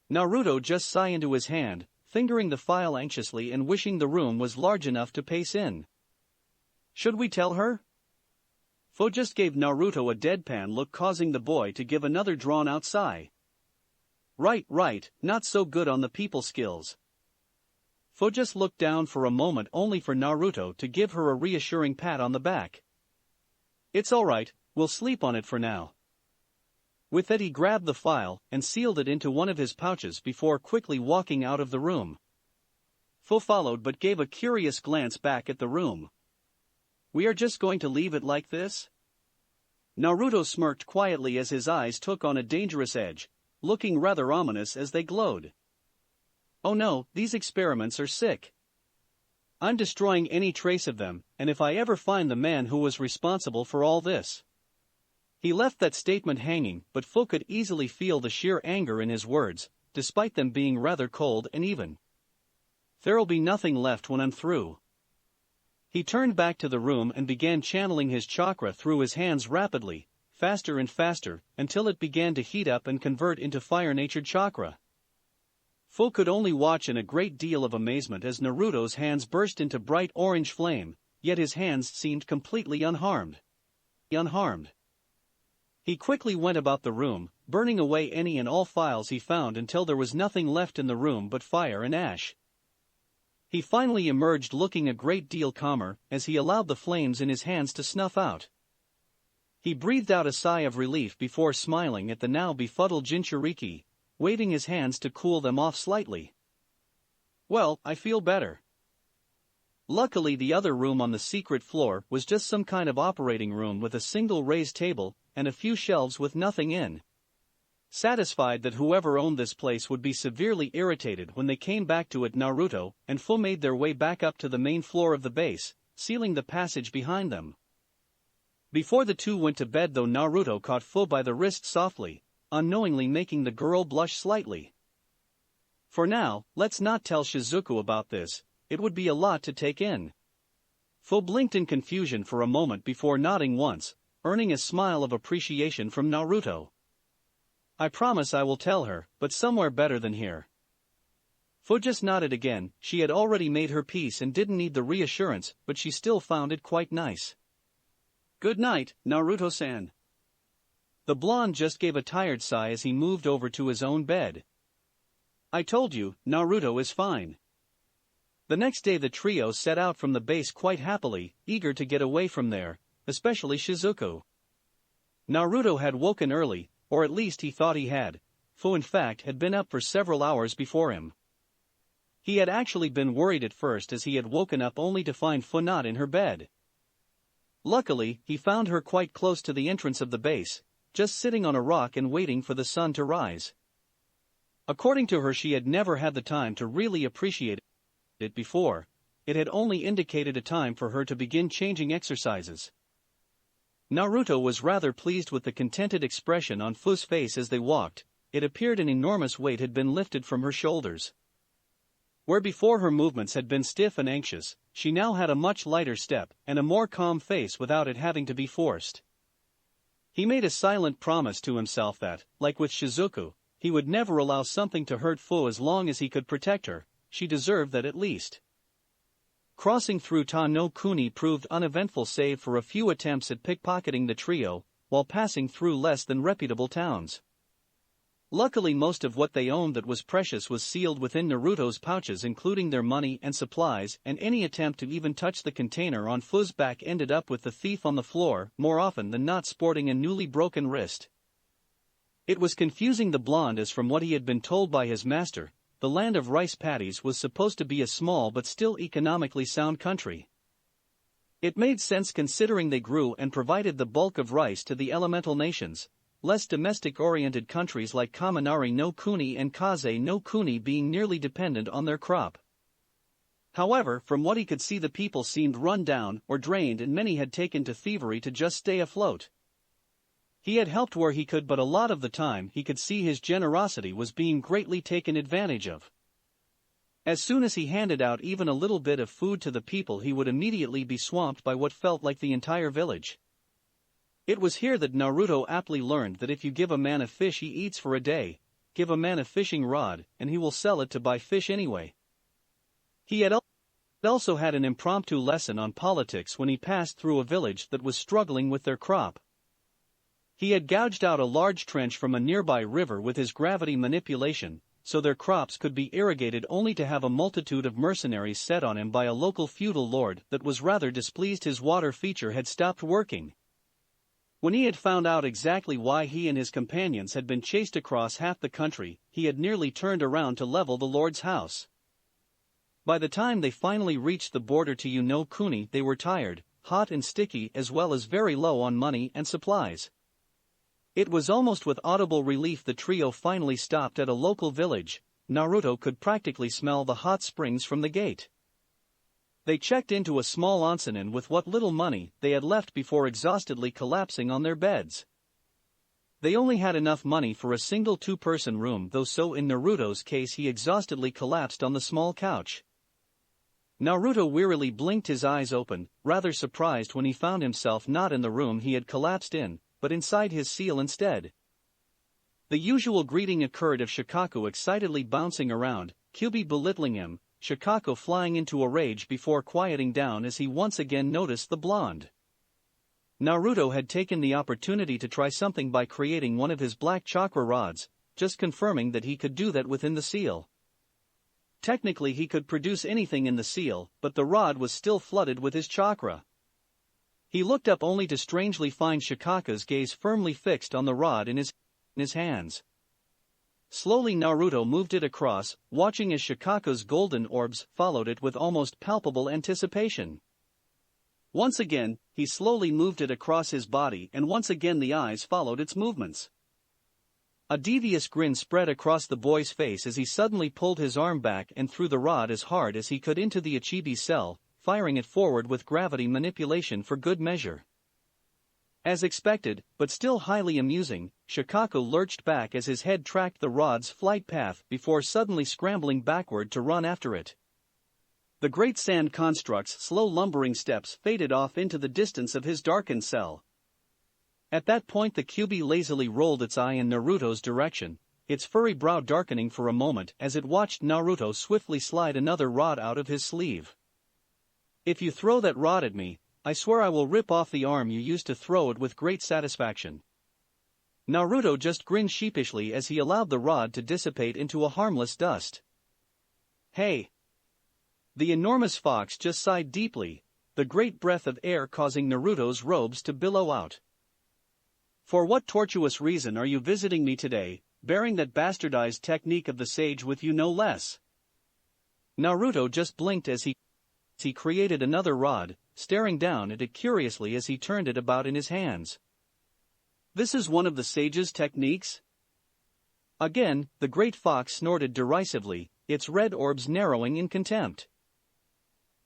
Naruto just sighed into his hand, fingering the file anxiously and wishing the room was large enough to pace in. Should we tell her? Fu just gave Naruto a deadpan look, causing the boy to give another drawn-out sigh. Right, not so good on the people skills. Fu just looked down for a moment only for Naruto to give her a reassuring pat on the back. It's alright, we'll sleep on it for now. With that he grabbed the file and sealed it into one of his pouches before quickly walking out of the room. Fu followed but gave a curious glance back at the room. We are just going to leave it like this? Naruto smirked quietly as his eyes took on a dangerous edge, looking rather ominous as they glowed. Oh no, these experiments are sick. I'm destroying any trace of them, and if I ever find the man who was responsible for all this. He left that statement hanging, but Fu could easily feel the sheer anger in his words, despite them being rather cold and even. There'll be nothing left when I'm through. He turned back to the room and began channeling his chakra through his hands rapidly, faster and faster, until it began to heat up and convert into fire-natured chakra. Fu could only watch in a great deal of amazement as Naruto's hands burst into bright orange flame, yet his hands seemed completely unharmed. He quickly went about the room, burning away any and all files he found until there was nothing left in the room but fire and ash. He finally emerged looking a great deal calmer as he allowed the flames in his hands to snuff out. He breathed out a sigh of relief before smiling at the now befuddled Jinchuriki, waving his hands to cool them off slightly. "Well, I feel better." Luckily, the other room on the secret floor was just some kind of operating room with a single raised table and a few shelves with nothing in. Satisfied that whoever owned this place would be severely irritated when they came back to it, Naruto and Fu made their way back up to the main floor of the base, sealing the passage behind them. Before the two went to bed though, Naruto caught Fu by the wrist softly, unknowingly making the girl blush slightly. "For now, let's not tell Shizuku about this, it would be a lot to take in." Fu blinked in confusion for a moment before nodding once, earning a smile of appreciation from Naruto. "I promise I will tell her, but somewhere better than here." Fu just nodded again. She had already made her peace and didn't need the reassurance, but she still found it quite nice. "Good night, Naruto-san." The blonde just gave a tired sigh as he moved over to his own bed. "I told you, Naruto is fine." The next day the trio set out from the base quite happily, eager to get away from there, especially Shizuku. Naruto had woken early, or at least he thought he had. Fu in fact had been up for several hours before him. He had actually been worried at first as he had woken up only to find Fu not in her bed. Luckily, he found her quite close to the entrance of the base, just sitting on a rock and waiting for the sun to rise. According to her, she had never had the time to really appreciate it before. It had only indicated a time for her to begin changing exercises. Naruto was rather pleased with the contented expression on Fu's face as they walked. It appeared an enormous weight had been lifted from her shoulders. Where before her movements had been stiff and anxious, she now had a much lighter step and a more calm face without it having to be forced. He made a silent promise to himself that, like with Shizuku, he would never allow something to hurt Fu as long as he could protect her. She deserved that at least. Crossing through Tano Kuni proved uneventful save for a few attempts at pickpocketing the trio, while passing through less than reputable towns. Luckily most of what they owned that was precious was sealed within Naruto's pouches, including their money and supplies, and any attempt to even touch the container on Fu's back ended up with the thief on the floor, more often than not sporting a newly broken wrist. It was confusing the blonde as from what he had been told by his master, the land of rice paddies was supposed to be a small but still economically sound country. It made sense considering they grew and provided the bulk of rice to the elemental nations, less domestic-oriented countries like Kaminari no Kuni and Kaze no Kuni being nearly dependent on their crop. However, from what he could see, the people seemed run down or drained, and many had taken to thievery to just stay afloat. He had helped where he could, but a lot of the time he could see his generosity was being greatly taken advantage of. As soon as he handed out even a little bit of food to the people, he would immediately be swamped by what felt like the entire village. It was here that Naruto aptly learned that if you give a man a fish he eats for a day, give a man a fishing rod and he will sell it to buy fish anyway. He had also had an impromptu lesson on politics when he passed through a village that was struggling with their crop. He had gouged out a large trench from a nearby river with his gravity manipulation, so their crops could be irrigated, only to have a multitude of mercenaries set on him by a local feudal lord that was rather displeased his water feature had stopped working. When he had found out exactly why he and his companions had been chased across half the country, he had nearly turned around to level the lord's house. By the time they finally reached the border to Uno Kuni, they were tired, hot and sticky, as well as very low on money and supplies. It was almost with audible relief the trio finally stopped at a local village. Naruto could practically smell the hot springs from the gate. They checked into a small onsen with what little money they had left before exhaustedly collapsing on their beds. They only had enough money for a single two-person room, though, so in Naruto's case he exhaustedly collapsed on the small couch. Naruto wearily blinked his eyes open, rather surprised when he found himself not in the room he had collapsed in, but inside his seal instead. The usual greeting occurred of Shikaku excitedly bouncing around, Kyubi belittling him, Shikaku flying into a rage before quieting down as he once again noticed the blonde. Naruto had taken the opportunity to try something by creating one of his black chakra rods, just confirming that he could do that within the seal. Technically he could produce anything in the seal, but the rod was still flooded with his chakra. He looked up only to strangely find Shikaka's gaze firmly fixed on the rod in his hands. Slowly Naruto moved it across, watching as Shikaka's golden orbs followed it with almost palpable anticipation. Once again, he slowly moved it across his body and once again the eyes followed its movements. A devious grin spread across the boy's face as he suddenly pulled his arm back and threw the rod as hard as he could into the Ichibi cell, firing it forward with gravity manipulation for good measure. As expected, but still highly amusing, Shikaka lurched back as his head tracked the rod's flight path before suddenly scrambling backward to run after it. The great sand construct's slow lumbering steps faded off into the distance of his darkened cell. At that point the Kyuubi lazily rolled its eye in Naruto's direction, its furry brow darkening for a moment as it watched Naruto swiftly slide another rod out of his sleeve. "If you throw that rod at me, I swear I will rip off the arm you used to throw it with great satisfaction." Naruto just grinned sheepishly as he allowed the rod to dissipate into a harmless dust. "Hey!" The enormous fox just sighed deeply, the great breath of air causing Naruto's robes to billow out. "For what tortuous reason are you visiting me today, bearing that bastardized technique of the sage with you no less?" Naruto just blinked as he created another rod, staring down at it curiously as he turned it about in his hands. "This is one of the sage's techniques?" Again, the great fox snorted derisively, its red orbs narrowing in contempt.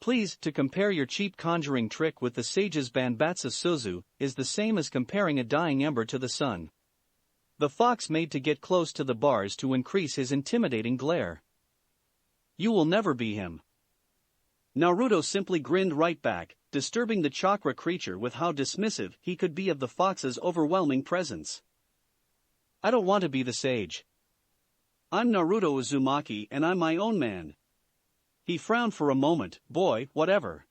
"Please, to compare your cheap conjuring trick with the sage's Banbatsu Suzu is the same as comparing a dying ember to the sun." The fox made to get close to the bars to increase his intimidating glare. "You will never be him." Naruto simply grinned right back, disturbing the chakra creature with how dismissive he could be of the fox's overwhelming presence. "I don't want to be the sage. I'm Naruto Uzumaki and I'm my own man." He frowned for a moment. "Boy, whatever."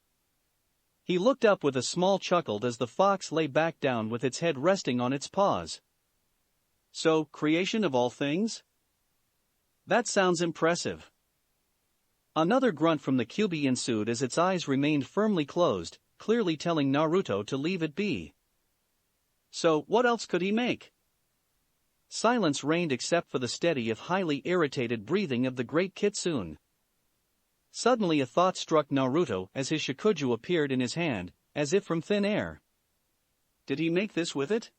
He looked up with a small chuckle as the fox lay back down with its head resting on its paws. "So, creation of all things? That sounds impressive." Another grunt from the Kyuubi ensued as its eyes remained firmly closed, clearly telling Naruto to leave it be. So, what else could he make? Silence reigned except for the steady if highly irritated breathing of the great kitsune. Suddenly a thought struck Naruto as his shikuju appeared in his hand, as if from thin air. Did he make this with it?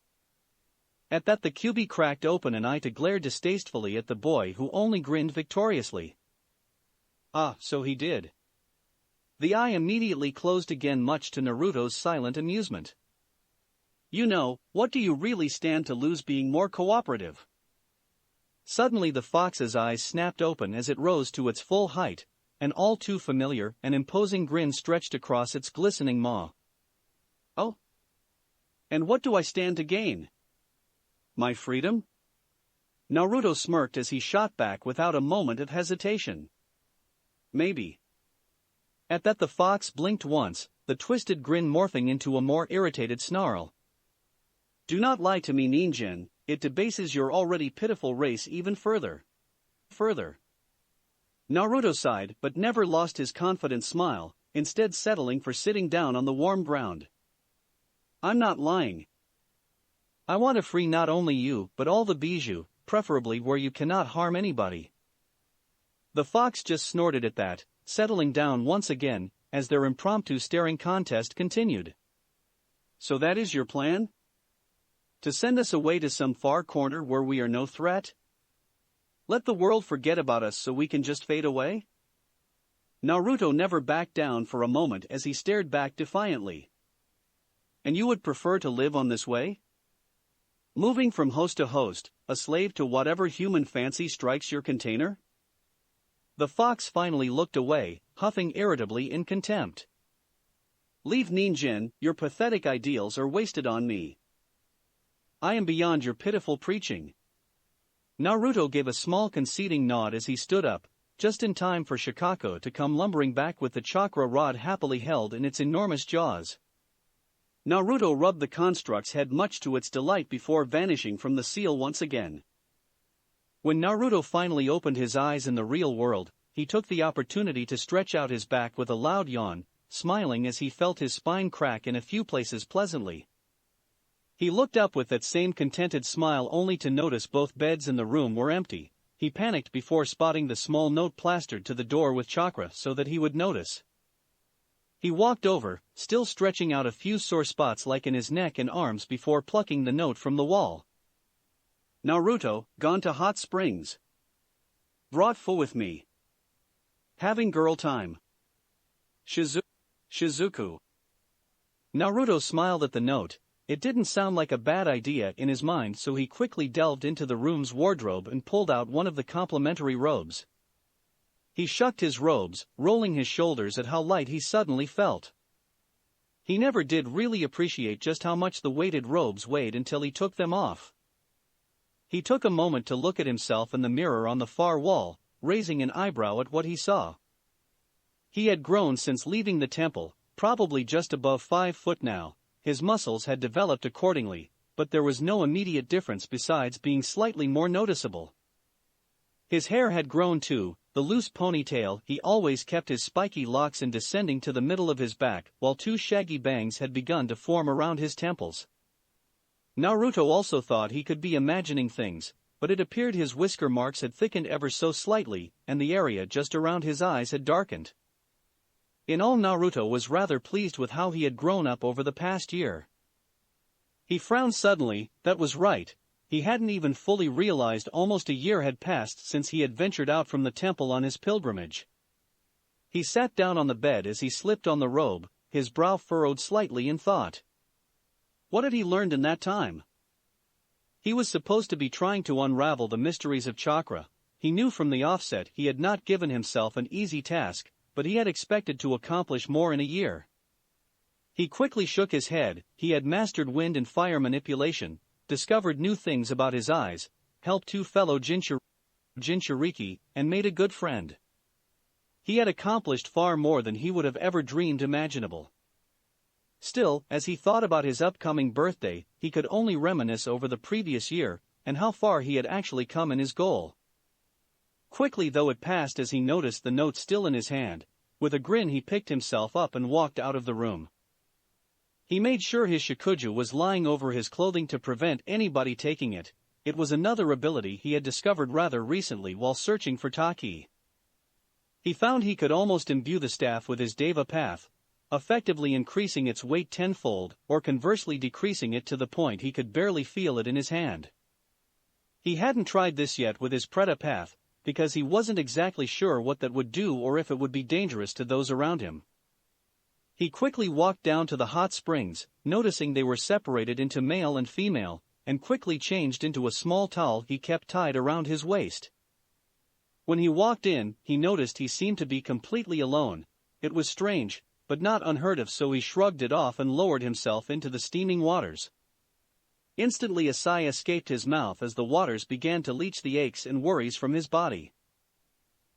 At that the Kyuubi cracked open an eye to glare distastefully at the boy who only grinned victoriously. Ah, so he did. The eye immediately closed again much to Naruto's silent amusement. You know, what do you really stand to lose being more cooperative? Suddenly the fox's eyes snapped open as it rose to its full height, an all too familiar and imposing grin stretched across its glistening maw. Oh? And what do I stand to gain? My freedom? Naruto smirked as he shot back without a moment of hesitation. Maybe. At that the fox blinked once, the twisted grin morphing into a more irritated snarl. Do not lie to me, Ninjin, it debases your already pitiful race even further. Naruto sighed but never lost his confident smile, instead settling for sitting down on the warm ground. I'm not lying. I want to free not only you but all the bijou, preferably where you cannot harm anybody. The fox just snorted at that, settling down once again, as their impromptu staring contest continued. So that is your plan? To send us away to some far corner where we are no threat? Let the world forget about us so we can just fade away? Naruto never backed down for a moment as he stared back defiantly. And you would prefer to live on this way? Moving from host to host, a slave to whatever human fancy strikes your container? The fox finally looked away, huffing irritably in contempt. Leave Ninjin, your pathetic ideals are wasted on me. I am beyond your pitiful preaching. Naruto gave a small conceding nod as he stood up, just in time for Shikako to come lumbering back with the chakra rod happily held in its enormous jaws. Naruto rubbed the construct's head much to its delight before vanishing from the seal once again. When Naruto finally opened his eyes in the real world, he took the opportunity to stretch out his back with a loud yawn, smiling as he felt his spine crack in a few places pleasantly. He looked up with that same contented smile only to notice both beds in the room were empty. He panicked before spotting the small note plastered to the door with chakra so that he would notice. He walked over, still stretching out a few sore spots like in his neck and arms before plucking the note from the wall. Naruto, gone to hot springs. Brought full with me. Having girl time. Shizuku. Naruto smiled at the note. It didn't sound like a bad idea in his mind, so he quickly delved into the room's wardrobe and pulled out one of the complimentary robes. He shucked his robes, rolling his shoulders at how light he suddenly felt. He never did really appreciate just how much the weighted robes weighed until he took them off. He took a moment to look at himself in the mirror on the far wall, raising an eyebrow at what he saw. He had grown since leaving the temple, probably just above 5 foot now. His muscles had developed accordingly, but there was no immediate difference besides being slightly more noticeable. His hair had grown too, the loose ponytail. He always kept his spiky locks in descending to the middle of his back, while 2 shaggy bangs had begun to form around his temples. Naruto also thought he could be imagining things, but it appeared his whisker marks had thickened ever so slightly, and the area just around his eyes had darkened. In all, Naruto was rather pleased with how he had grown up over the past year. He frowned suddenly. That was right. He hadn't even fully realized almost a year had passed since he had ventured out from the temple on his pilgrimage. He sat down on the bed as he slipped on the robe, his brow furrowed slightly in thought. What had he learned in that time? He was supposed to be trying to unravel the mysteries of chakra. He knew from the offset he had not given himself an easy task, but he had expected to accomplish more in a year. He quickly shook his head. He had mastered wind and fire manipulation, discovered new things about his eyes, helped 2 fellow Jinchuriki, and made a good friend. He had accomplished far more than he would have ever dreamed imaginable. Still, as he thought about his upcoming birthday, he could only reminisce over the previous year, and how far he had actually come in his goal. Quickly though it passed as he noticed the note still in his hand. With a grin he picked himself up and walked out of the room. He made sure his shikuju was lying over his clothing to prevent anybody taking it. It was another ability he had discovered rather recently while searching for Taki. He found he could almost imbue the staff with his deva path, effectively increasing its weight tenfold, or conversely decreasing it to the point he could barely feel it in his hand. He hadn't tried this yet with his preta path, because he wasn't exactly sure what that would do or if it would be dangerous to those around him. He quickly walked down to the hot springs, noticing they were separated into male and female, and quickly changed into a small towel he kept tied around his waist. When he walked in, he noticed he seemed to be completely alone. It was strange, but not unheard of, so he shrugged it off and lowered himself into the steaming waters. Instantly a sigh escaped his mouth as the waters began to leach the aches and worries from his body.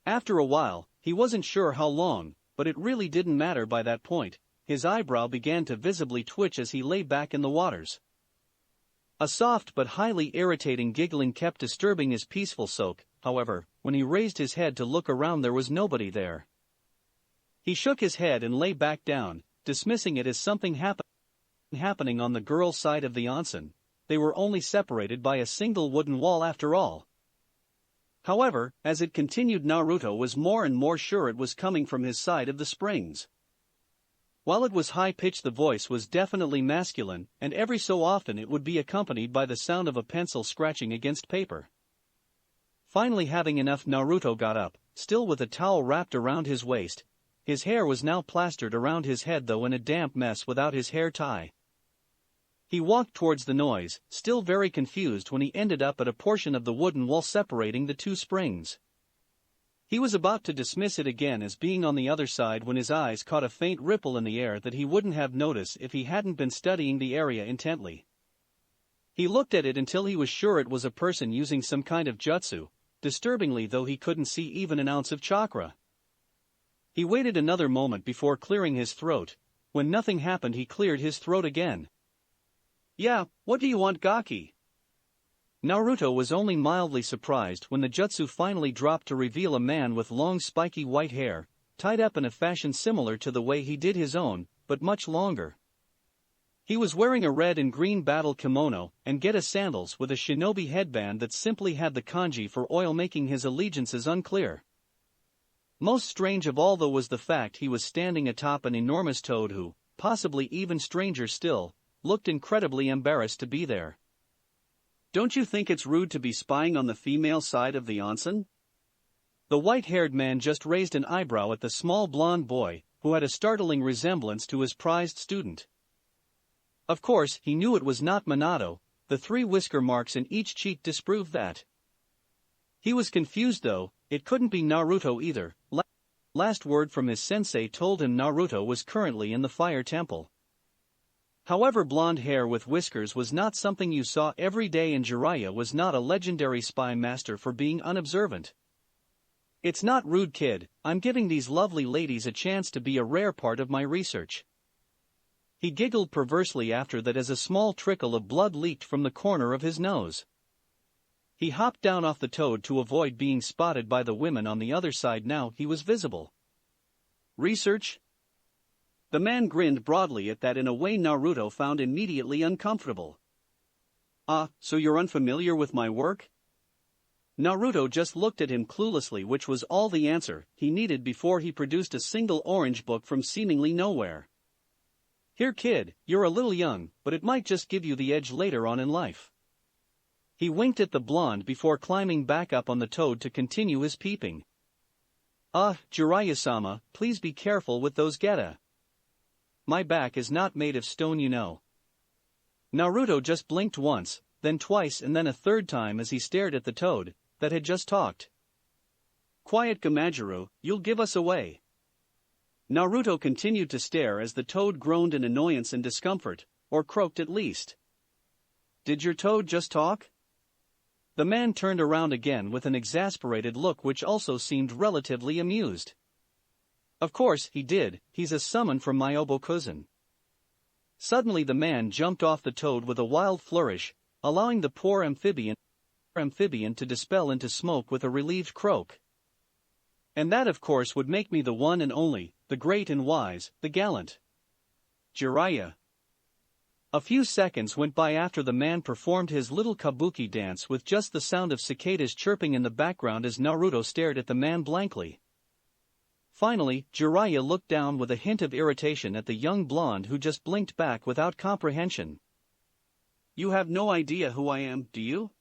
After a while, he wasn't sure how long, but it really didn't matter by that point. His eyebrow began to visibly twitch as he lay back in the waters. A soft but highly irritating giggling kept disturbing his peaceful soak. However, when he raised his head to look around, there was nobody there. He shook his head and lay back down, dismissing it as something happening on the girl's side of the onsen. They were only separated by a single wooden wall after all. However, as it continued, Naruto was more and more sure it was coming from his side of the springs. While it was high-pitched, the voice was definitely masculine, and every so often it would be accompanied by the sound of a pencil scratching against paper. Finally having enough, Naruto got up, still with a towel wrapped around his waist. His hair was now plastered around his head, though in a damp mess without his hair tie. He walked towards the noise, still very confused, when he ended up at a portion of the wooden wall separating the 2 springs. He was about to dismiss it again as being on the other side when his eyes caught a faint ripple in the air that he wouldn't have noticed if he hadn't been studying the area intently. He looked at it until he was sure it was a person using some kind of jutsu. Disturbingly though, he couldn't see even an ounce of chakra. He waited another moment before clearing his throat. When nothing happened, he cleared his throat again. "Yeah, what do you want, Gaki?" Naruto was only mildly surprised when the jutsu finally dropped to reveal a man with long spiky white hair, tied up in a fashion similar to the way he did his own, but much longer. He was wearing a red and green battle kimono and Geta sandals with a shinobi headband that simply had the kanji for oil, making his allegiances unclear. Most strange of all though was the fact he was standing atop an enormous toad who, possibly even stranger still, looked incredibly embarrassed to be there. "Don't you think it's rude to be spying on the female side of the onsen?" The white-haired man just raised an eyebrow at the small blonde boy, who had a startling resemblance to his prized student. Of course, he knew it was not Minato. The 3 whisker marks in each cheek disproved that. He was confused though, it couldn't be Naruto either. Last word from his sensei told him Naruto was currently in the fire temple. However, blonde hair with whiskers was not something you saw every day, and Jiraiya was not a legendary spy master for being unobservant. "It's not rude, kid, I'm giving these lovely ladies a chance to be a rare part of my research." He giggled perversely after that as a small trickle of blood leaked from the corner of his nose. He hopped down off the toad to avoid being spotted by the women on the other side. Now he was visible. "Research?" The man grinned broadly at that in a way Naruto found immediately uncomfortable. "Ah, so you're unfamiliar with my work?" Naruto just looked at him cluelessly, which was all the answer he needed before he produced a single orange book from seemingly nowhere. "Here kid, you're a little young, but it might just give you the edge later on in life." He winked at the blonde before climbing back up on the toad to continue his peeping. Jiraiya-sama, please be careful with those geta. My back is not made of stone, you know." Naruto just blinked once, then twice and then a third time as he stared at the toad that had just talked. "Quiet Gamajiro, you'll give us away." Naruto continued to stare as the toad groaned in annoyance and discomfort, or croaked at least. "Did your toad just talk?" The man turned around again with an exasperated look which also seemed relatively amused. "Of course he did, he's a summon from my Obokuzen." Suddenly the man jumped off the toad with a wild flourish, allowing the poor amphibian to dispel into smoke with a relieved croak. "And that of course would make me the one and only, the great and wise, the gallant Jiraiya." A few seconds went by after the man performed his little kabuki dance with just the sound of cicadas chirping in the background as Naruto stared at the man blankly. Finally, Jiraiya looked down with a hint of irritation at the young blonde who just blinked back without comprehension. "You have no idea who I am, do you?"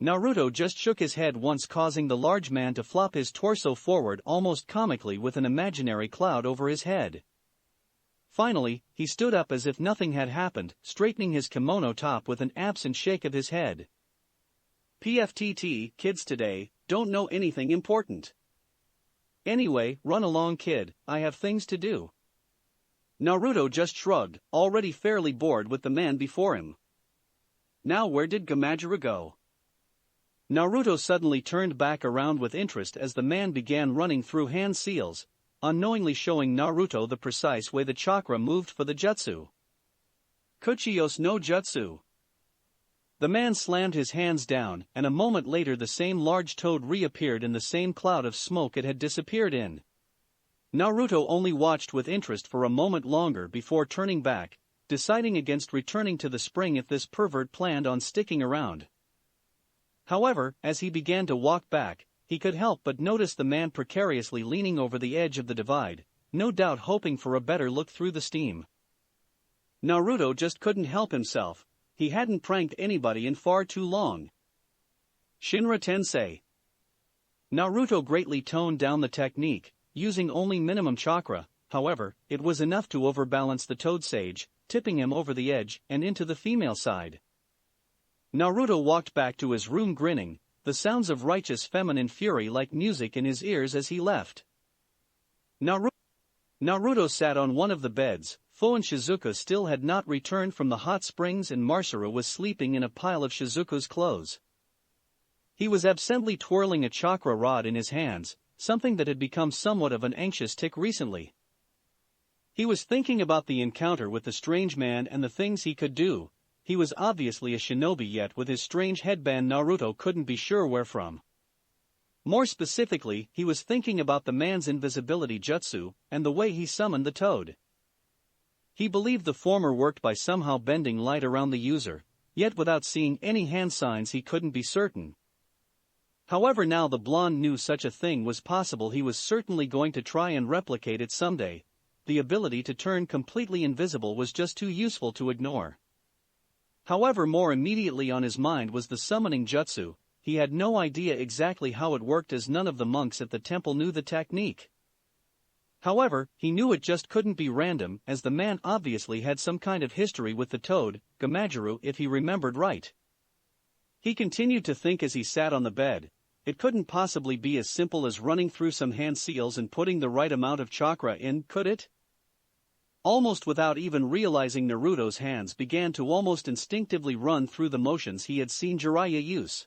Naruto just shook his head once, causing the large man to flop his torso forward almost comically with an imaginary cloud over his head. Finally, he stood up as if nothing had happened, straightening his kimono top with an absent shake of his head. "PFTT, kids today, don't know anything important. Anyway, run along kid, I have things to do." Naruto just shrugged, already fairly bored with the man before him. Now where did Gamajiro go? Naruto suddenly turned back around with interest as the man began running through hand seals, unknowingly showing Naruto the precise way the chakra moved for the jutsu. "Kuchiyos no jutsu." The man slammed his hands down, and a moment later the same large toad reappeared in the same cloud of smoke it had disappeared in. Naruto only watched with interest for a moment longer before turning back, deciding against returning to the spring if this pervert planned on sticking around. However, as he began to walk back, he could help but notice the man precariously leaning over the edge of the divide, no doubt hoping for a better look through the steam. Naruto just couldn't help himself. He hadn't pranked anybody in far too long. Shinra Tensei. Naruto greatly toned down the technique, using only minimum chakra. However, it was enough to overbalance the toad sage, tipping him over the edge and into the female side. Naruto walked back to his room grinning, the sounds of righteous feminine fury like music in his ears as he left. Naruto sat on one of the beds. Fo and Shizuka still had not returned from the hot springs and Marsura was sleeping in a pile of Shizuka's clothes. He was absently twirling a chakra rod in his hands, something that had become somewhat of an anxious tic recently. He was thinking about the encounter with the strange man and the things he could do. he was obviously a shinobi, yet with his strange headband Naruto couldn't be sure where from. More specifically, he was thinking about the man's invisibility jutsu, and the way he summoned the toad. He believed the former worked by somehow bending light around the user, yet without seeing any hand signs he couldn't be certain. However, now the blonde knew such a thing was possible, he was certainly going to try and replicate it someday. The ability to turn completely invisible was just too useful to ignore. However, more immediately on his mind was the summoning jutsu. He had no idea exactly how it worked, as none of the monks at the temple knew the technique. However, he knew it just couldn't be random, as the man obviously had some kind of history with the toad, Gamajiro, if he remembered right. He continued to think as he sat on the bed. It couldn't possibly be as simple as running through some hand seals and putting the right amount of chakra in, could it? Almost without even realizing, Naruto's hands began to almost instinctively run through the motions he had seen Jiraiya use.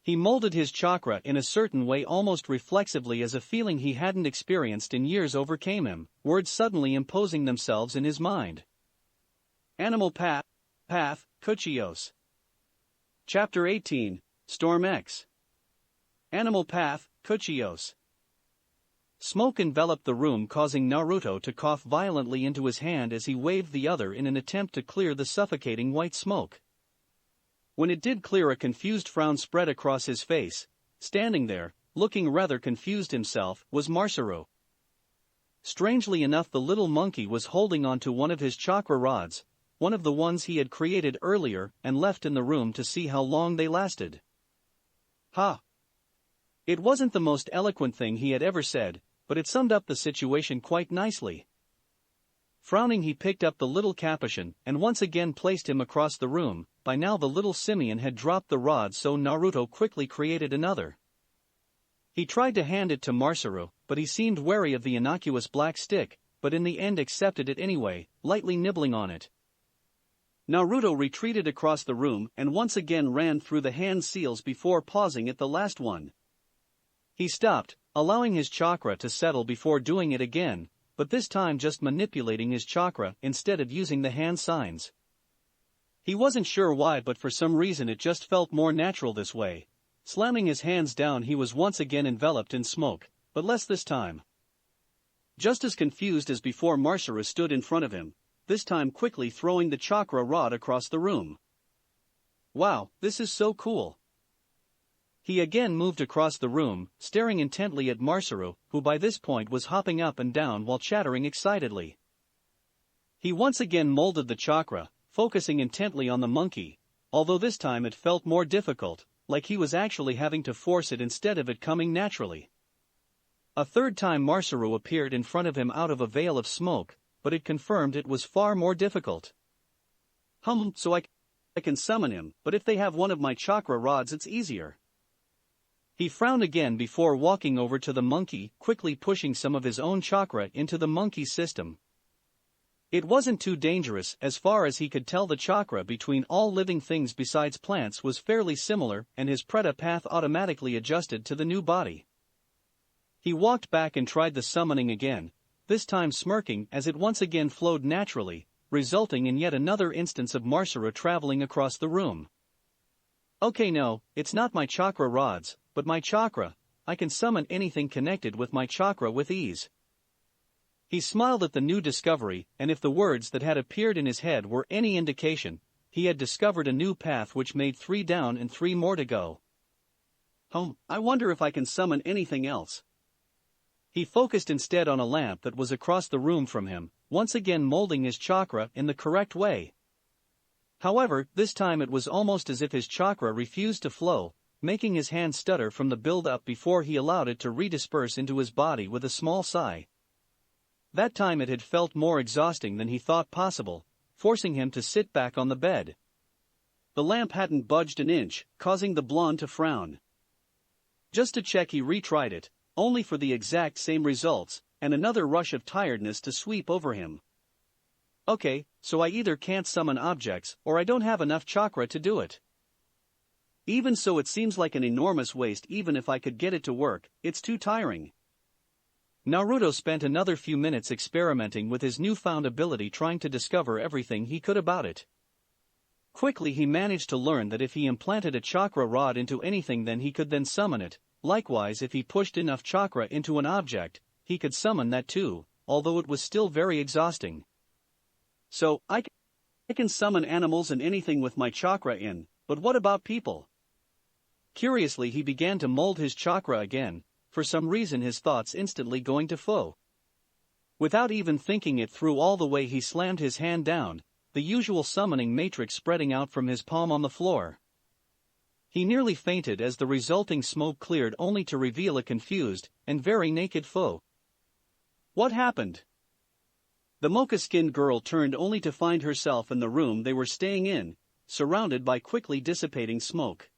He molded his chakra in a certain way almost reflexively, as a feeling he hadn't experienced in years overcame him, words suddenly imposing themselves in his mind. Animal Path, Kuchios. Chapter 18, Storm X. Animal Path, Kuchios. Smoke enveloped the room, causing Naruto to cough violently into his hand as he waved the other in an attempt to clear the suffocating white smoke. When it did clear, a confused frown spread across his face. Standing there, looking rather confused himself, was Masaru. Strangely enough, the little monkey was holding onto one of his chakra rods, one of the ones he had created earlier and left in the room to see how long they lasted. Ha! It wasn't the most eloquent thing he had ever said, but it summed up the situation quite nicely. Frowning, he picked up the little capuchin and once again placed him across the room. By now the little simian had dropped the rod, so Naruto quickly created another. He tried to hand it to Masaru, but he seemed wary of the innocuous black stick, but in the end accepted it anyway, lightly nibbling on it. Naruto retreated across the room and once again ran through the hand seals before pausing at the last one. He stopped, allowing his chakra to settle before doing it again, but this time just manipulating his chakra instead of using the hand signs. He wasn't sure why, but for some reason it just felt more natural this way. Slamming his hands down, he was once again enveloped in smoke, but less this time. Just as confused as before, Masaru stood in front of him, this time quickly throwing the chakra rod across the room. Wow, this is so cool. He again moved across the room, staring intently at Masaru, who by this point was hopping up and down while chattering excitedly. He once again molded the chakra, focusing intently on the monkey, although this time it felt more difficult, like he was actually having to force it instead of it coming naturally. A third time Masaru appeared in front of him out of a veil of smoke, but it confirmed it was far more difficult. So I can summon him, but if they have one of my chakra rods it's easier. He frowned again before walking over to the monkey, quickly pushing some of his own chakra into the monkey's system. It wasn't too dangerous, as far as he could tell. The chakra between all living things besides plants was fairly similar, and his preta path automatically adjusted to the new body. He walked back and tried the summoning again, this time smirking as it once again flowed naturally, resulting in yet another instance of Masaru traveling across the room. Okay, no, it's not my chakra rods, but my chakra. I can summon anything connected with my chakra with ease. He smiled at the new discovery, and if the words that had appeared in his head were any indication, he had discovered a new path which made 3 down and 3 more to go. I wonder if I can summon anything else. He focused instead on a lamp that was across the room from him, once again molding his chakra in the correct way. However, this time it was almost as if his chakra refused to flow, making his hand stutter from the build-up before he allowed it to redisperse into his body with a small sigh. That time it had felt more exhausting than he thought possible, forcing him to sit back on the bed. The lamp hadn't budged an inch, causing the blonde to frown. Just to check, he retried it, only for the exact same results, and another rush of tiredness to sweep over him. Okay, so I either can't summon objects or I don't have enough chakra to do it. Even so, it seems like an enormous waste. Even if I could get it to work, it's too tiring. Naruto spent another few minutes experimenting with his newfound ability, trying to discover everything he could about it. Quickly he managed to learn that if he implanted a chakra rod into anything then he could then summon it, likewise if he pushed enough chakra into an object, he could summon that too, although it was still very exhausting. So, I can summon animals and anything with my chakra in, but what about people? Curiously he began to mold his chakra again, for some reason his thoughts instantly going to Fo. Without even thinking it through all the way he slammed his hand down, the usual summoning matrix spreading out from his palm on the floor. He nearly fainted as the resulting smoke cleared only to reveal a confused and very naked Fo. What happened? The mocha-skinned girl turned only to find herself in the room they were staying in, surrounded by quickly dissipating smoke.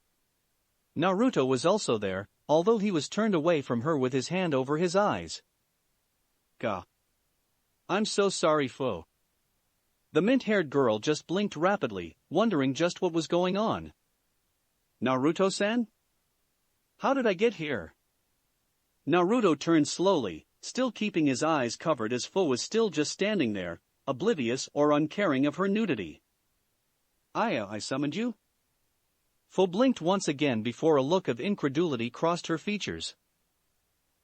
Naruto was also there, although he was turned away from her with his hand over his eyes. Gah. I'm so sorry, Fo. The mint-haired girl just blinked rapidly, wondering just what was going on. Naruto-san? How did I get here? Naruto turned slowly, still keeping his eyes covered as Fo was still just standing there, oblivious or uncaring of her nudity. I summoned you? Fo blinked once again before a look of incredulity crossed her features.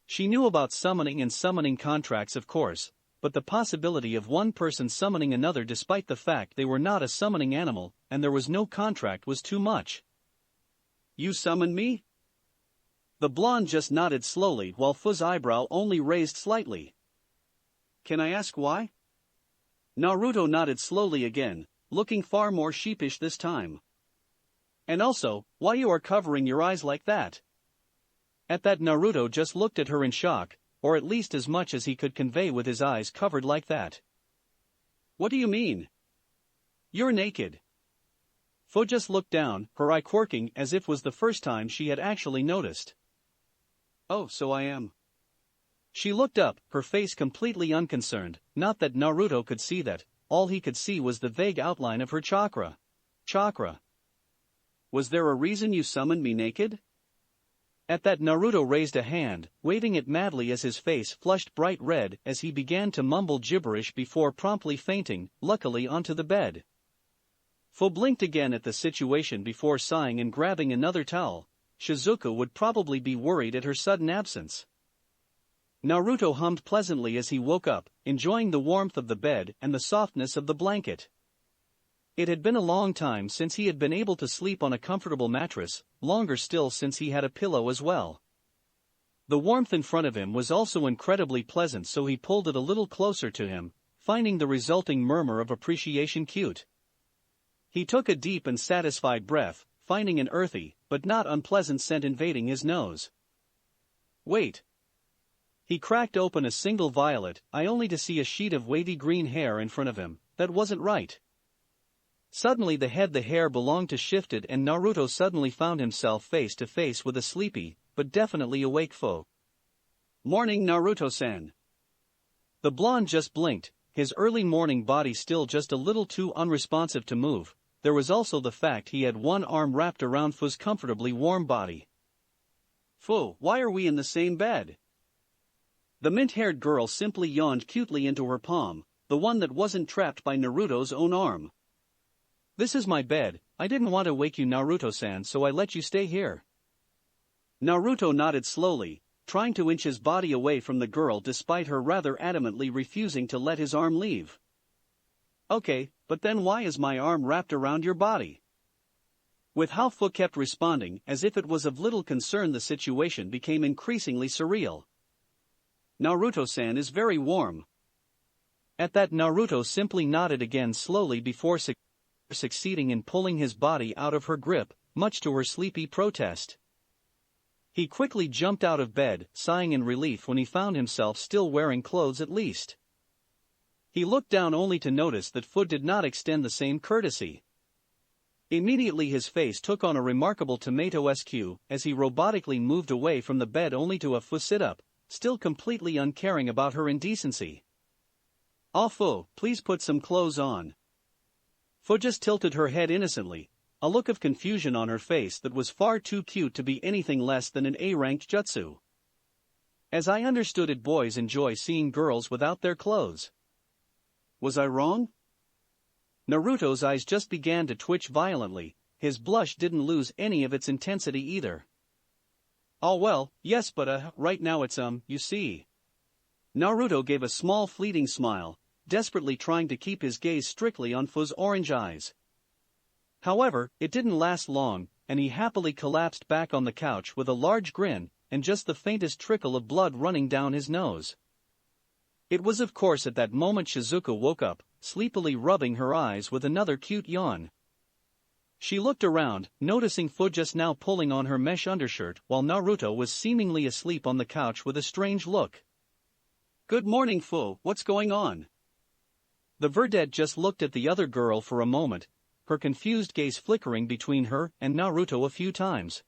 She knew about summoning and summoning contracts of course, but the possibility of one person summoning another despite the fact they were not a summoning animal and there was no contract was too much. You summoned me? The blonde just nodded slowly while Fo's eyebrow only raised slightly. Can I ask why? Naruto nodded slowly again, looking far more sheepish this time. And also, why you are covering your eyes like that? At that Naruto just looked at her in shock, or at least as much as he could convey with his eyes covered like that. What do you mean? You're naked. Fo just looked down, her eye quirking as if was the first time she had actually noticed. Oh, so I am. She looked up, her face completely unconcerned, not that Naruto could see that, all he could see was the vague outline of her chakra. Chakra. Was there a reason you summoned me naked? At that Naruto raised a hand, waving it madly as his face flushed bright red as he began to mumble gibberish before promptly fainting, luckily onto the bed. Fo blinked again at the situation before sighing and grabbing another towel. Shizuka would probably be worried at her sudden absence. Naruto hummed pleasantly as he woke up, enjoying the warmth of the bed and the softness of the blanket. It had been a long time since he had been able to sleep on a comfortable mattress, longer still since he had a pillow as well. The warmth in front of him was also incredibly pleasant, so he pulled it a little closer to him, finding the resulting murmur of appreciation cute. He took a deep and satisfied breath, finding an earthy, but not unpleasant scent invading his nose. Wait. He cracked open a single violet, only to see a sheet of wavy green hair in front of him. That wasn't right. Suddenly the hair belonged to shifted and Naruto suddenly found himself face to face with a sleepy, but definitely awake Fo. Morning, Naruto-san. The blonde just blinked, his early morning body still just a little too unresponsive to move. There was also the fact he had one arm wrapped around Fo's comfortably warm body. Fo, why are we in the same bed? The mint-haired girl simply yawned cutely into her palm, the one that wasn't trapped by Naruto's own arm. This is my bed, I didn't want to wake you Naruto-san, so I let you stay here. Naruto nodded slowly, trying to inch his body away from the girl despite her rather adamantly refusing to let his arm leave. Okay, but then why is my arm wrapped around your body? With how Fo kept responding as if it was of little concern, the situation became increasingly surreal. Naruto-san is very warm. At that Naruto simply nodded again slowly before succeeding in pulling his body out of her grip, much to her sleepy protest. He quickly jumped out of bed, sighing in relief when he found himself still wearing clothes at least. He looked down only to notice that Fo did not extend the same courtesy. Immediately his face took on a remarkable tomato SQ as he robotically moved away from the bed only to have Fo sit up, still completely uncaring about her indecency. Ah Fo, please put some clothes on. Fo just tilted her head innocently, a look of confusion on her face that was far too cute to be anything less than an A-ranked jutsu. As I understood it, boys enjoy seeing girls without their clothes. Was I wrong? Naruto's eyes just began to twitch violently, his blush didn't lose any of its intensity either. "Oh well, yes but right now it's you see." Naruto gave a small fleeting smile, desperately trying to keep his gaze strictly on Fu's orange eyes. However, it didn't last long, and he happily collapsed back on the couch with a large grin, and just the faintest trickle of blood running down his nose. It was of course at that moment Shizuku woke up, sleepily rubbing her eyes with another cute yawn. She looked around, noticing Fu just now pulling on her mesh undershirt while Naruto was seemingly asleep on the couch with a strange look. "Good morning Fu, what's going on?" The verdette just looked at the other girl for a moment, her confused gaze flickering between her and Naruto a few times.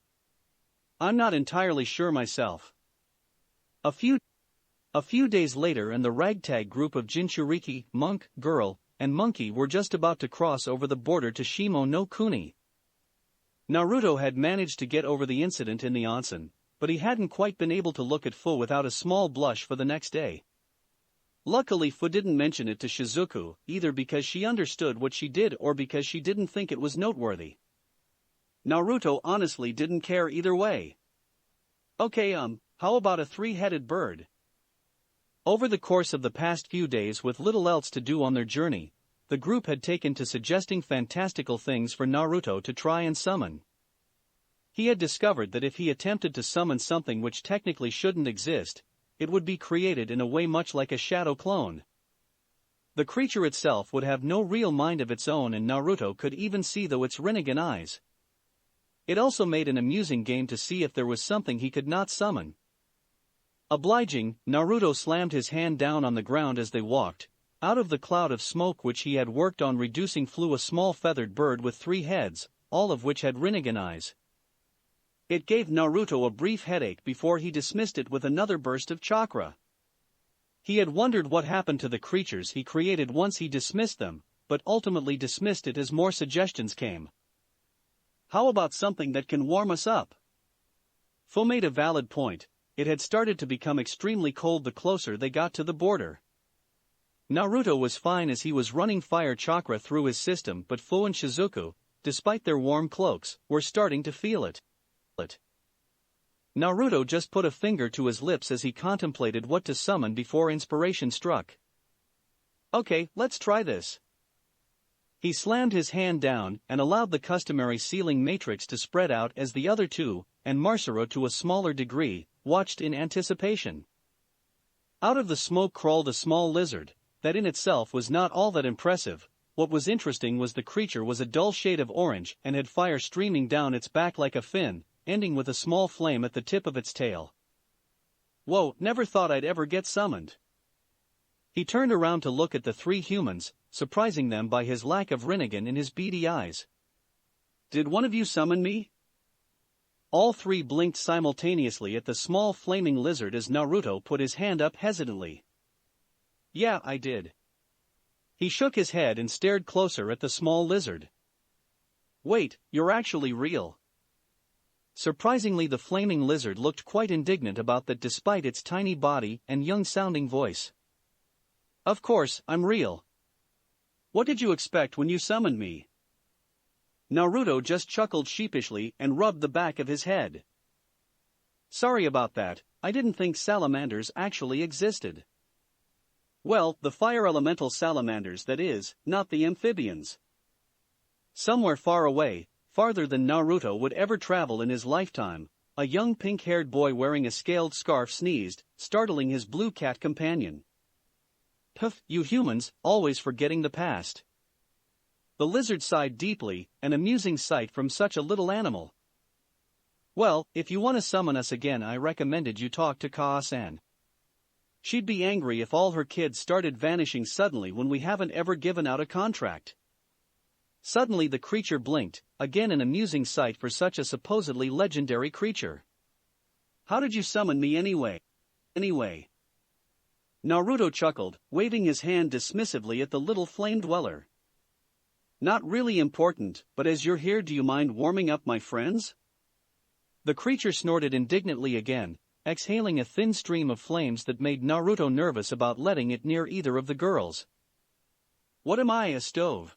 "I'm not entirely sure myself." A few days later and the ragtag group of Jinchuriki, monk, girl, and monkey were just about to cross over the border to Shimo no Kuni. Naruto had managed to get over the incident in the onsen, but he hadn't quite been able to look at Fu without a small blush for the next day. Luckily Fu didn't mention it to Shizuku, either because she understood what she did or because she didn't think it was noteworthy. Naruto honestly didn't care either way. "Okay, how about a three-headed bird?" Over the course of the past few days with little else to do on their journey, the group had taken to suggesting fantastical things for Naruto to try and summon. He had discovered that if he attempted to summon something which technically shouldn't exist, it would be created in a way much like a shadow clone. The creature itself would have no real mind of its own and Naruto could even see through its Rinnegan eyes. It also made an amusing game to see if there was something he could not summon. Obliging, Naruto slammed his hand down on the ground as they walked, out of the cloud of smoke which he had worked on reducing flew a small feathered bird with 3 heads, all of which had Rinnegan eyes. It gave Naruto a brief headache before he dismissed it with another burst of chakra. He had wondered what happened to the creatures he created once he dismissed them, but ultimately dismissed it as more suggestions came. "How about something that can warm us up?" Fu made a valid point. It had started to become extremely cold the closer they got to the border. Naruto was fine as he was running fire chakra through his system, but Fu and Shizuku, despite their warm cloaks, were starting to feel it. Naruto just put a finger to his lips as he contemplated what to summon before inspiration struck. "Okay, let's try this." He slammed his hand down and allowed the customary sealing matrix to spread out as the other two, and Marsuro to a smaller degree, watched in anticipation. Out of the smoke crawled a small lizard, that in itself was not all that impressive. What was interesting was the creature was a dull shade of orange and had fire streaming down its back like a fin, ending with a small flame at the tip of its tail. "Whoa, never thought I'd ever get summoned." He turned around to look at the 3 humans, surprising them by his lack of Rinnegan in his beady eyes. "Did one of you summon me?" All 3 blinked simultaneously at the small flaming lizard as Naruto put his hand up hesitantly. "Yeah, I did." He shook his head and stared closer at the small lizard. "Wait, you're actually real." Surprisingly, the flaming lizard looked quite indignant about that despite its tiny body and young-sounding voice. "Of course, I'm real. What did you expect when you summoned me?" Naruto just chuckled sheepishly and rubbed the back of his head. "Sorry about that, I didn't think salamanders actually existed." "Well, the fire elemental salamanders that is, not the amphibians." Somewhere far away, farther than Naruto would ever travel in his lifetime, a young pink-haired boy wearing a scaled scarf sneezed, startling his blue cat companion. "Puff, you humans, always forgetting the past." The lizard sighed deeply, an amusing sight from such a little animal. "Well, if you want to summon us again, I recommended you talk to Kaa-san. She'd be angry if all her kids started vanishing suddenly when we haven't ever given out a contract." Suddenly the creature blinked, again an amusing sight for such a supposedly legendary creature. "How did you summon me anyway?" Naruto chuckled, waving his hand dismissively at the little flame dweller. "Not really important, but as you're here, do you mind warming up my friends?" The creature snorted indignantly again, exhaling a thin stream of flames that made Naruto nervous about letting it near either of the girls. "What am I, a stove?"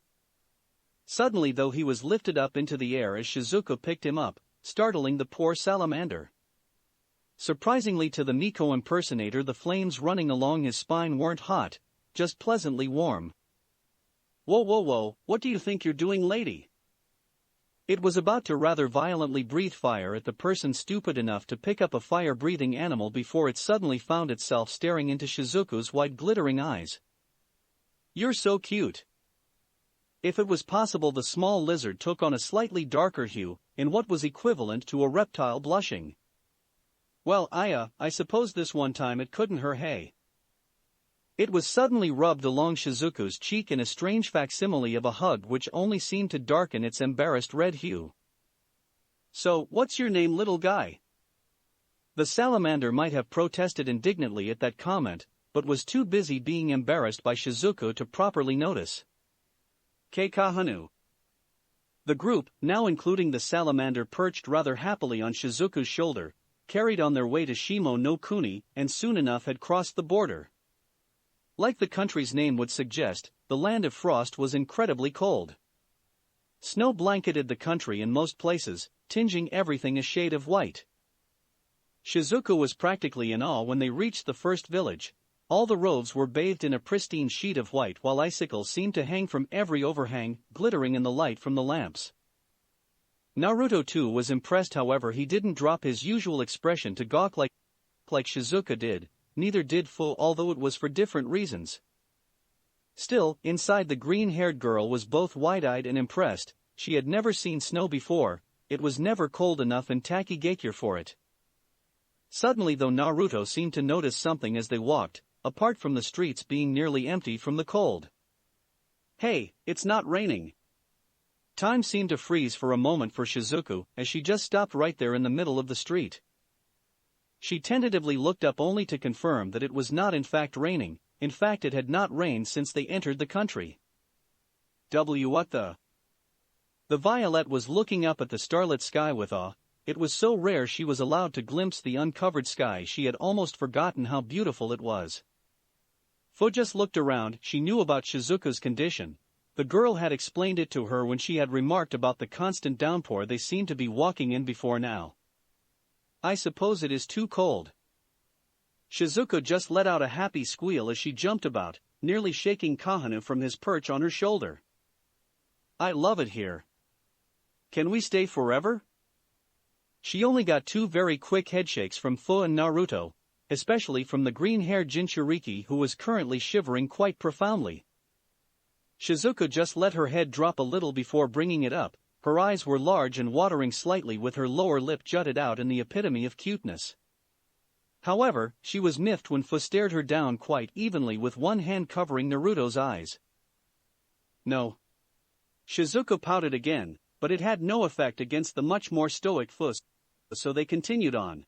Suddenly though he was lifted up into the air as Shizuku picked him up, startling the poor salamander. Surprisingly to the Miko impersonator, the flames running along his spine weren't hot, just pleasantly warm. "Whoa whoa whoa, what do you think you're doing, lady?" It was about to rather violently breathe fire at the person stupid enough to pick up a fire-breathing animal before it suddenly found itself staring into Shizuku's wide glittering eyes. "You're so cute." If it was possible, the small lizard took on a slightly darker hue, in what was equivalent to a reptile blushing. "Well, I suppose this one time it couldn't hurt, hey?" It was suddenly rubbed along Shizuku's cheek in a strange facsimile of a hug which only seemed to darken its embarrassed red hue. "So, what's your name, little guy?" The salamander might have protested indignantly at that comment, but was too busy being embarrassed by Shizuku to properly notice. Kahanu. The group, now including the salamander perched rather happily on Shizuku's shoulder, carried on their way to Shimo no Kuni and soon enough had crossed the border. Like the country's name would suggest, the land of frost was incredibly cold. Snow blanketed the country in most places, tinging everything a shade of white. Shizuku was practically in awe when they reached the first village. All the roads were bathed in a pristine sheet of white while icicles seemed to hang from every overhang, glittering in the light from the lamps. Naruto too was impressed, however he didn't drop his usual expression to gawk like Shizuka did, neither did Fu, although it was for different reasons. Still, inside the green-haired girl was both wide-eyed and impressed. She had never seen snow before, it was never cold enough in Taki for it. Suddenly though Naruto seemed to notice something as they walked, apart from the streets being nearly empty from the cold. "Hey, it's not raining." Time seemed to freeze for a moment for Shizuku as she just stopped right there in the middle of the street. She tentatively looked up only to confirm that it was not in fact raining. In fact it had not rained since they entered the country. What the? The Violet was looking up at the starlit sky with awe. It was so rare she was allowed to glimpse the uncovered sky she had almost forgotten how beautiful it was. Fu just looked around. She knew about Shizuku's condition. The girl had explained it to her when she had remarked about the constant downpour they seemed to be walking in before now. "I suppose it is too cold." Shizuku just let out a happy squeal as she jumped about, nearly shaking Kahanu from his perch on her shoulder. "I love it here. Can we stay forever?" She only got two very quick headshakes from Fu and Naruto, especially from the green-haired Jinchuriki who was currently shivering quite profoundly. Shizuku just let her head drop a little before bringing it up. Her eyes were large and watering slightly with her lower lip jutted out in the epitome of cuteness. However, she was miffed when Fu stared her down quite evenly with one hand covering Naruto's eyes. "No." Shizuku pouted again, but it had no effect against the much more stoic Fu, so they continued on.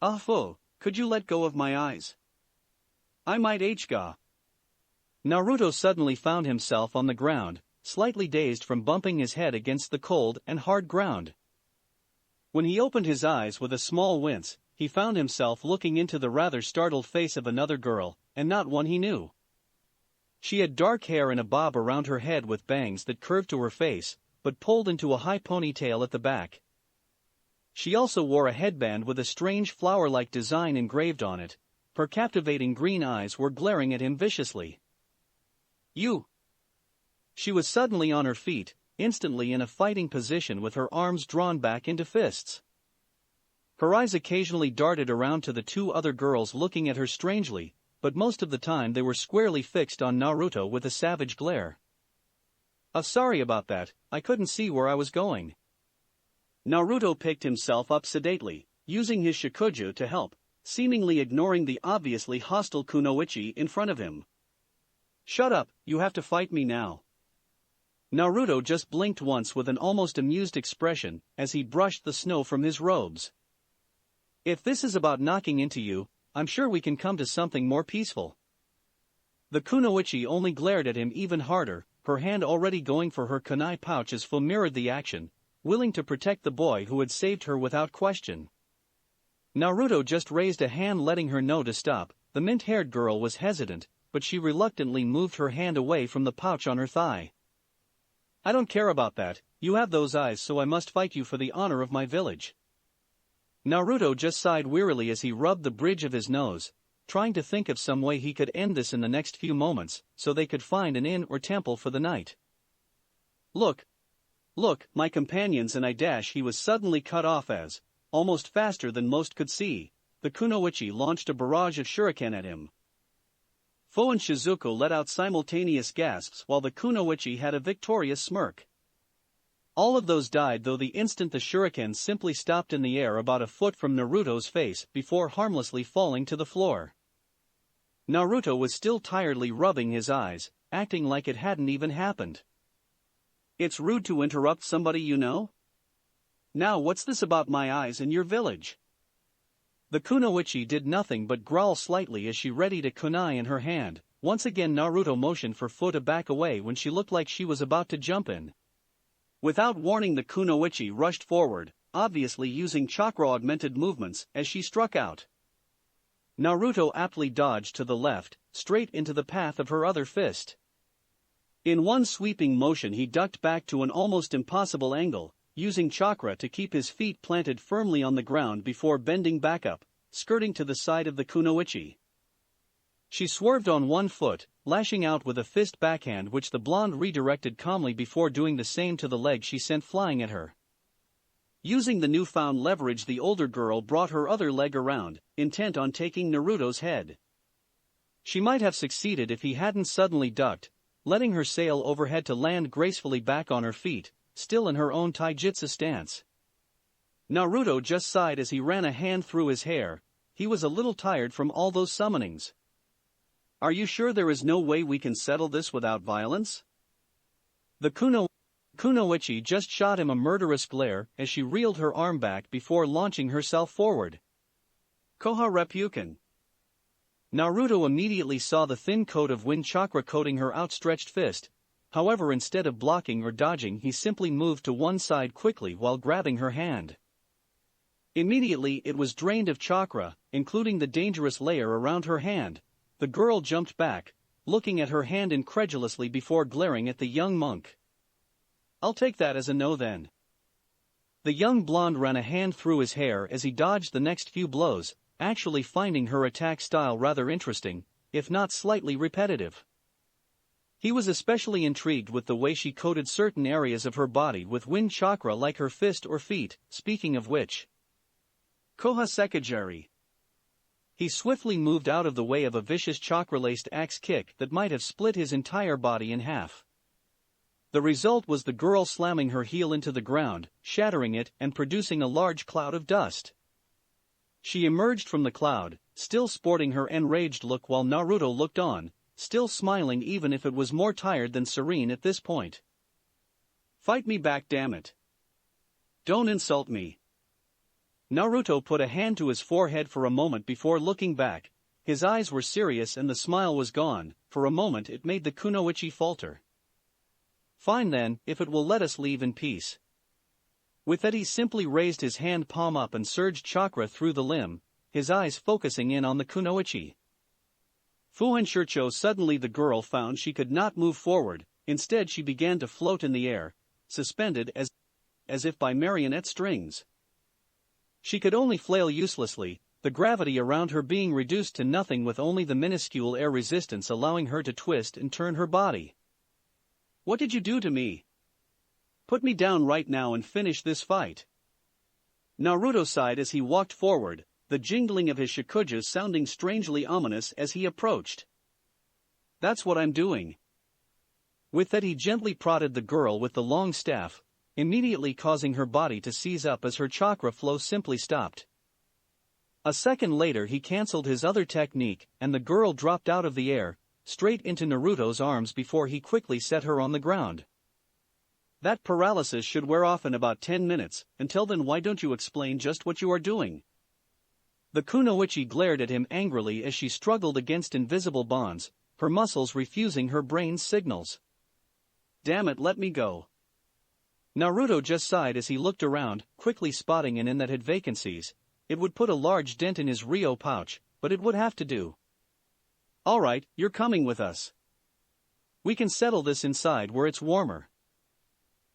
"Ah Fu, could you let go of my eyes? I might hga." Naruto suddenly found himself on the ground, slightly dazed from bumping his head against the cold and hard ground. When he opened his eyes with a small wince, he found himself looking into the rather startled face of another girl, and not one he knew. She had dark hair in a bob around her head with bangs that curved to her face, but pulled into a high ponytail at the back. She also wore a headband with a strange flower-like design engraved on it. Her captivating green eyes were glaring at him viciously. "You!" She was suddenly on her feet, instantly in a fighting position with her arms drawn back into fists. Her eyes occasionally darted around to the two other girls looking at her strangely, but most of the time they were squarely fixed on Naruto with a savage glare. Sorry about that, I couldn't see where I was going." Naruto picked himself up sedately, using his shikuju to help, seemingly ignoring the obviously hostile kunoichi in front of him. "Shut up, you have to fight me now." Naruto just blinked once with an almost amused expression as he brushed the snow from his robes. "If this is about knocking into you, I'm sure we can come to something more peaceful." The kunoichi only glared at him even harder, her hand already going for her kunai pouch as Fu mirrored the action, willing to protect the boy who had saved her without question. Naruto just raised a hand letting her know to stop. The mint-haired girl was hesitant, but she reluctantly moved her hand away from the pouch on her thigh. I don't care about that, you have those eyes so I must fight you for the honor of my village. Naruto just sighed wearily as he rubbed the bridge of his nose, trying to think of some way he could end this in the next few moments, so they could find an inn or temple for the night. Look, my companions and I dash. He was suddenly cut off as, almost faster than most could see, the kunoichi launched a barrage of shuriken at him. Fo and Shizuko let out simultaneous gasps while the kunoichi had a victorious smirk. All of those died, though the instant the shuriken simply stopped in the air about a foot from Naruto's face before harmlessly falling to the floor. Naruto was still tiredly rubbing his eyes, acting like it hadn't even happened. It's rude to interrupt somebody you know? Now what's this about my eyes and your village? The kunoichi did nothing but growl slightly as she readied a kunai in her hand. Once again Naruto motioned for Fu to back away when she looked like she was about to jump in. Without warning, the kunoichi rushed forward, obviously using chakra-augmented movements as she struck out. Naruto aptly dodged to the left, straight into the path of her other fist. In one sweeping motion he ducked back to an almost impossible angle, using chakra to keep his feet planted firmly on the ground before bending back up, skirting to the side of the kunoichi. She swerved on one foot, lashing out with a fist backhand which the blonde redirected calmly before doing the same to the leg she sent flying at her. Using the newfound leverage, the older girl brought her other leg around, intent on taking Naruto's head. She might have succeeded if he hadn't suddenly ducked, letting her sail overhead to land gracefully back on her feet, still in her own taijutsu stance. Naruto just sighed as he ran a hand through his hair. He was a little tired from all those summonings. Are you sure there is no way we can settle this without violence? The kunoichi just shot him a murderous glare as she reeled her arm back before launching herself forward. Koha Reppuken. Naruto immediately saw the thin coat of wind chakra coating her outstretched fist. However, instead of blocking or dodging, he simply moved to one side quickly while grabbing her hand. Immediately it was drained of chakra, including the dangerous layer around her hand. The girl jumped back, looking at her hand incredulously before glaring at the young monk. I'll take that as a no then. The young blonde ran a hand through his hair as he dodged the next few blows, actually finding her attack style rather interesting, if not slightly repetitive. He was especially intrigued with the way she coated certain areas of her body with wind chakra like her fist or feet, speaking of which. Koha Sekigeri. He swiftly moved out of the way of a vicious chakra-laced axe kick that might have split his entire body in half. The result was the girl slamming her heel into the ground, shattering it and producing a large cloud of dust. She emerged from the cloud, still sporting her enraged look while Naruto looked on, still smiling even if it was more tired than serene at this point. Fight me back, damn it. Don't insult me. Naruto put a hand to his forehead for a moment before looking back. His eyes were serious and the smile was gone. For a moment it made the kunoichi falter. Fine then, if it will let us leave in peace. With that he simply raised his hand palm up and surged chakra through the limb, his eyes focusing in on the kunoichi. Fuhenshircho. Suddenly the girl found she could not move forward. Instead she began to float in the air, suspended as if by marionette strings. She could only flail uselessly, the gravity around her being reduced to nothing with only the minuscule air resistance allowing her to twist and turn her body. What did you do to me? Put me down right now and finish this fight. Naruto sighed as he walked forward, the jingling of his shakujas sounding strangely ominous as he approached. That's what I'm doing. With that he gently prodded the girl with the long staff, immediately causing her body to seize up as her chakra flow simply stopped. A second later he cancelled his other technique and the girl dropped out of the air, straight into Naruto's arms before he quickly set her on the ground. That paralysis should wear off in about 10 minutes, until then why don't you explain just what you are doing? The kunoichi glared at him angrily as she struggled against invisible bonds, her muscles refusing her brain's signals. Damn it, let me go. Naruto just sighed as he looked around, quickly spotting an inn that had vacancies. It would put a large dent in his Ryo pouch, but it would have to do. Alright, you're coming with us. We can settle this inside where it's warmer.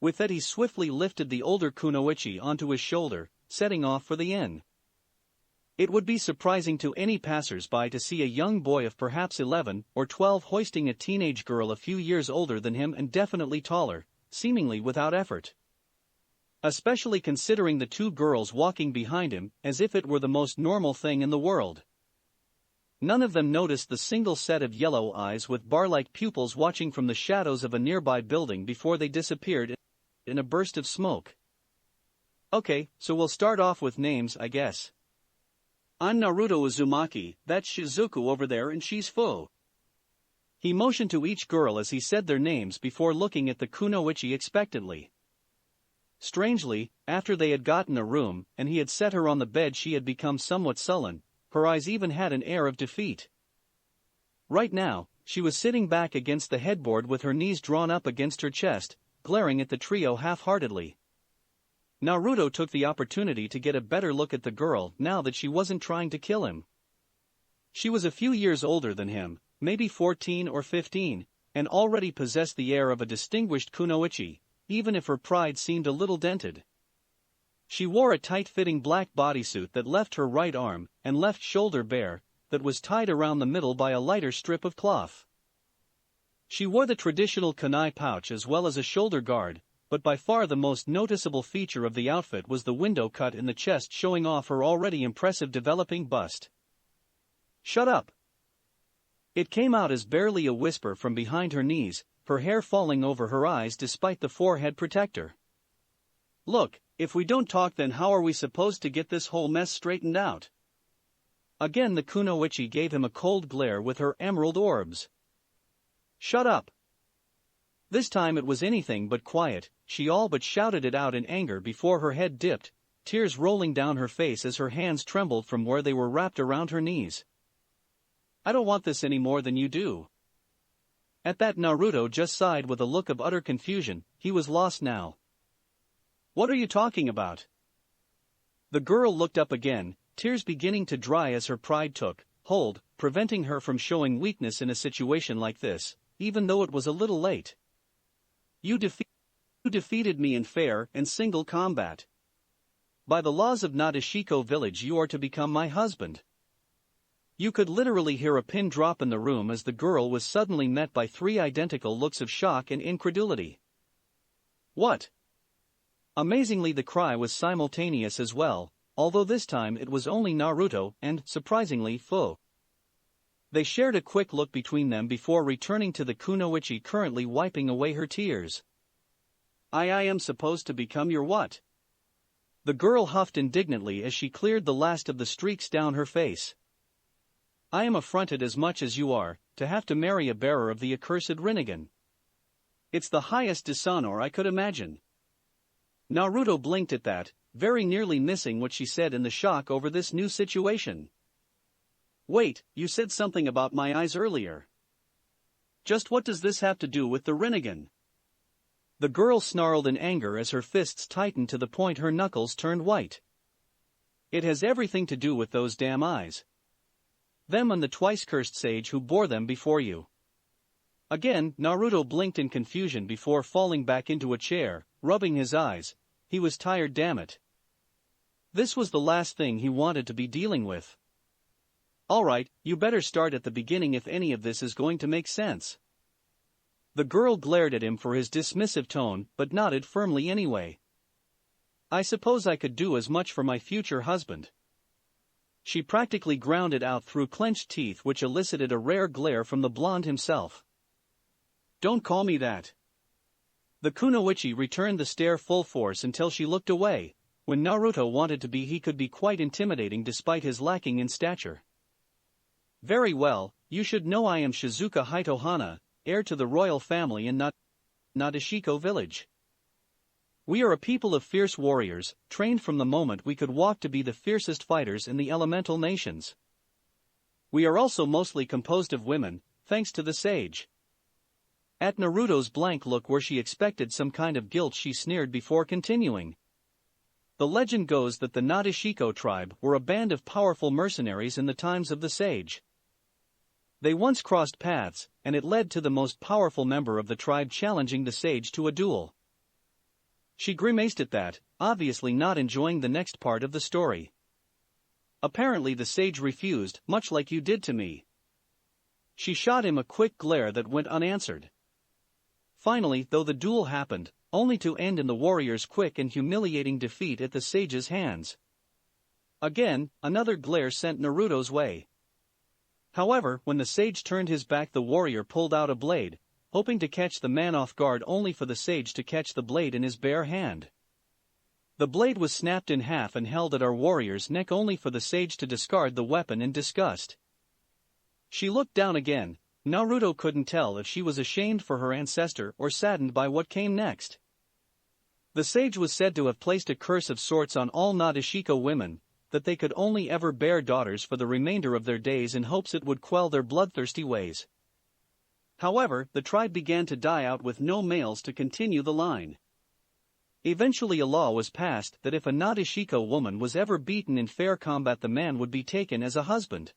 With that he swiftly lifted the older kunoichi onto his shoulder, setting off for the inn. It would be surprising to any passers-by to see a young boy of perhaps 11 or 12 hoisting a teenage girl a few years older than him and definitely taller, seemingly without effort. Especially considering the two girls walking behind him as if it were the most normal thing in the world. None of them noticed the single set of yellow eyes with bar-like pupils watching from the shadows of a nearby building before they disappeared in a burst of smoke. Okay, so we'll start off with names, I guess. I'm Naruto Uzumaki, that's Shizuku over there and she's Fu. He motioned to each girl as he said their names before looking at the kunoichi expectantly. Strangely, after they had gotten a room and he had set her on the bed, she had become somewhat sullen, her eyes even had an air of defeat. Right now, she was sitting back against the headboard with her knees drawn up against her chest, glaring at the trio half-heartedly. Naruto took the opportunity to get a better look at the girl now that she wasn't trying to kill him. She was a few years older than him, maybe 14 or 15, and already possessed the air of a distinguished kunoichi, even if her pride seemed a little dented. She wore a tight-fitting black bodysuit that left her right arm and left shoulder bare, that was tied around the middle by a lighter strip of cloth. She wore the traditional kunai pouch as well as a shoulder guard, but by far the most noticeable feature of the outfit was the window cut in the chest showing off her already impressive developing bust. "Shut up!" It came out as barely a whisper from behind her knees, her hair falling over her eyes despite the forehead protector. "Look, if we don't talk then how are we supposed to get this whole mess straightened out?" Again the kunoichi gave him a cold glare with her emerald orbs. "Shut up!" This time it was anything but quiet, she all but shouted it out in anger before her head dipped, tears rolling down her face as her hands trembled from where they were wrapped around her knees. "I don't want this any more than you do." At that Naruto just sighed with a look of utter confusion, he was lost now. "What are you talking about?" The girl looked up again, tears beginning to dry as her pride took hold, preventing her from showing weakness in a situation like this, even though it was a little late. You defeated me in fair and single combat. By the laws of Nadeshiko village you are to become my husband." You could literally hear a pin drop in the room as the girl was suddenly met by three identical looks of shock and incredulity. "What?" Amazingly the cry was simultaneous as well, although this time it was only Naruto and, surprisingly, Fu. They shared a quick look between them before returning to the kunoichi currently wiping away her tears. I am supposed to become your what?" The girl huffed indignantly as she cleared the last of the streaks down her face. "I am affronted as much as you are, to have to marry a bearer of the accursed Rinnegan. It's the highest dishonor I could imagine." Naruto blinked at that, very nearly missing what she said in the shock over this new situation. "Wait, you said something about my eyes earlier. Just what does this have to do with the Rinnegan?" The girl snarled in anger as her fists tightened to the point her knuckles turned white. "It has everything to do with those damn eyes. Them and the twice-cursed sage who bore them before you." Again, Naruto blinked in confusion before falling back into a chair, rubbing his eyes. He was tired, damn it. This was the last thing he wanted to be dealing with. "Alright, you better start at the beginning if any of this is going to make sense." The girl glared at him for his dismissive tone but nodded firmly anyway. "I suppose I could do as much for my future husband." She practically ground it out through clenched teeth which elicited a rare glare from the blonde himself. "Don't call me that." The kunoichi returned the stare full force until she looked away. When Naruto wanted to be he could be quite intimidating despite his lacking in stature. "Very well, you should know I am Shizuka Hitohana, heir to the royal family in Nadeshiko village. We are a people of fierce warriors, trained from the moment we could walk to be the fiercest fighters in the elemental nations. We are also mostly composed of women, thanks to the sage." At Naruto's blank look where she expected some kind of guilt she sneered before continuing. "The legend goes that the Nadeshiko tribe were a band of powerful mercenaries in the times of the sage. They once crossed paths, and it led to the most powerful member of the tribe challenging the sage to a duel. She grimaced at that, obviously not enjoying the next part of the story. Apparently the sage refused, much like you did to me. She shot him a quick glare that went unanswered. Finally, though, the duel happened, only to end in the warrior's quick and humiliating defeat at the sage's hands. Again, another glare sent Naruto's way. However, when the sage turned his back, the warrior pulled out a blade, hoping to catch the man off guard, only for the sage to catch the blade in his bare hand. The blade was snapped in half and held at our warrior's neck, only for the sage to discard the weapon in disgust. She looked down again. Naruto couldn't tell if she was ashamed for her ancestor or saddened by what came next. The sage was said to have placed a curse of sorts on all Nadeshiko women, that they could only ever bear daughters for the remainder of their days in hopes it would quell their bloodthirsty ways. However, the tribe began to die out with no males to continue the line. Eventually a law was passed that if a Nadeshiko woman was ever beaten in fair combat, the man would be taken as a husband.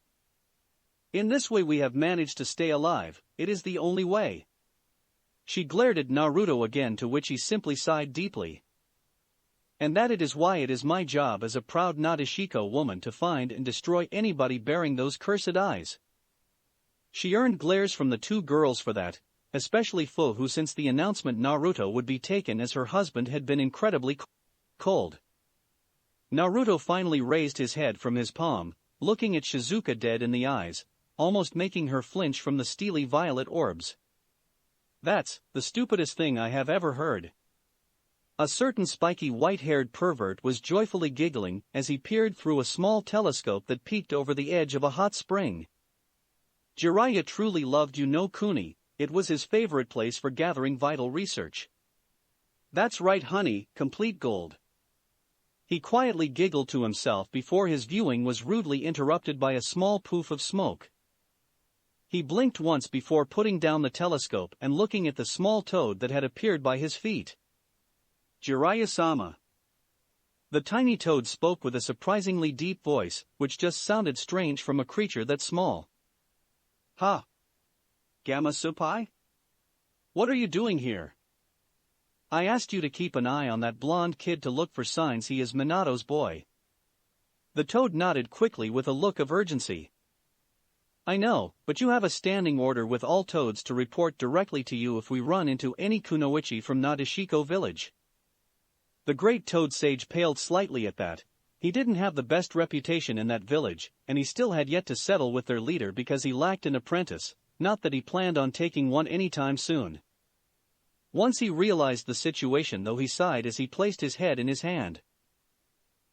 In this way we have managed to stay alive, it is the only way. She glared at Naruto again, to which he simply sighed deeply. And that it is why it is my job as a proud Nadeshiko woman to find and destroy anybody bearing those cursed eyes. She earned glares from the two girls for that, especially Fu, who since the announcement Naruto would be taken as her husband had been incredibly cold. Naruto finally raised his head from his palm, looking at Shizuka dead in the eyes, almost making her flinch from the steely violet orbs. That's the stupidest thing I have ever heard. A certain spiky white-haired pervert was joyfully giggling as he peered through a small telescope that peeked over the edge of a hot spring. Jiraiya truly loved Tano Kuni, it was his favorite place for gathering vital research. That's right, honey, complete gold. He quietly giggled to himself before his viewing was rudely interrupted by a small poof of smoke. He blinked once before putting down the telescope and looking at the small toad that had appeared by his feet. Jiraiya-sama. The tiny toad spoke with a surprisingly deep voice, which just sounded strange from a creature that small. Ha! Gamma-senpai? What are you doing here? I asked you to keep an eye on that blonde kid to look for signs he is Minato's boy. The toad nodded quickly with a look of urgency. I know, but you have a standing order with all toads to report directly to you if we run into any kunoichi from Nadeshiko village. The great toad sage paled slightly at that. He didn't have the best reputation in that village, and he still had yet to settle with their leader because he lacked an apprentice, not that he planned on taking one anytime soon. Once he realized the situation, though, he sighed as he placed his head in his hand.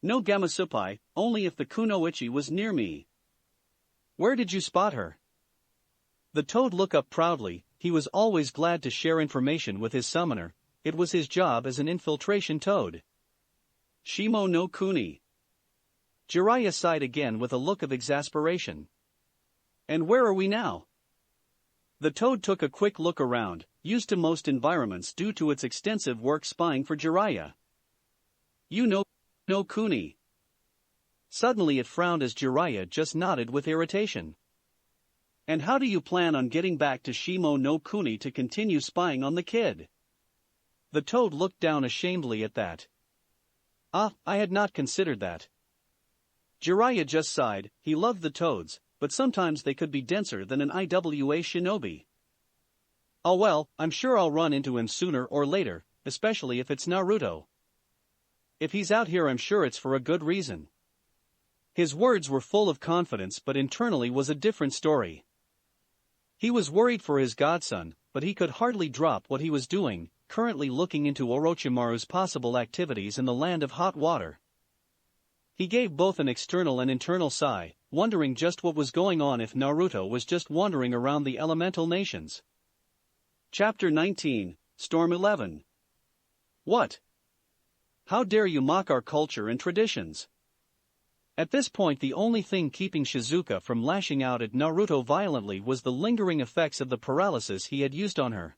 No, Gamma-senpai, only if the kunoichi was near me. Where did you spot her? The toad looked up proudly. He was always glad to share information with his summoner. It was his job as an infiltration toad. Shimo no Kuni. Jiraiya sighed again with a look of exasperation. And where are we now? The toad took a quick look around, used to most environments due to its extensive work spying for Jiraiya. You know, no Kuni. Suddenly it frowned as Jiraiya just nodded with irritation. And how do you plan on getting back to Shimo no Kuni to continue spying on the kid? The toad looked down ashamedly at that. Ah, I had not considered that. Jiraiya just sighed. He loved the toads, but sometimes they could be denser than an IWA shinobi. Oh well, I'm sure I'll run into him sooner or later, especially if it's Naruto. If he's out here, I'm sure it's for a good reason. His words were full of confidence, but internally was a different story. He was worried for his godson, but he could hardly drop what he was doing, currently looking into Orochimaru's possible activities in the land of hot water. He gave both an external and internal sigh, wondering just what was going on if Naruto was just wandering around the elemental nations. Chapter 19, Storm 11. What? How dare you mock our culture and traditions? At this point, the only thing keeping Shizuka from lashing out at Naruto violently was the lingering effects of the paralysis he had used on her.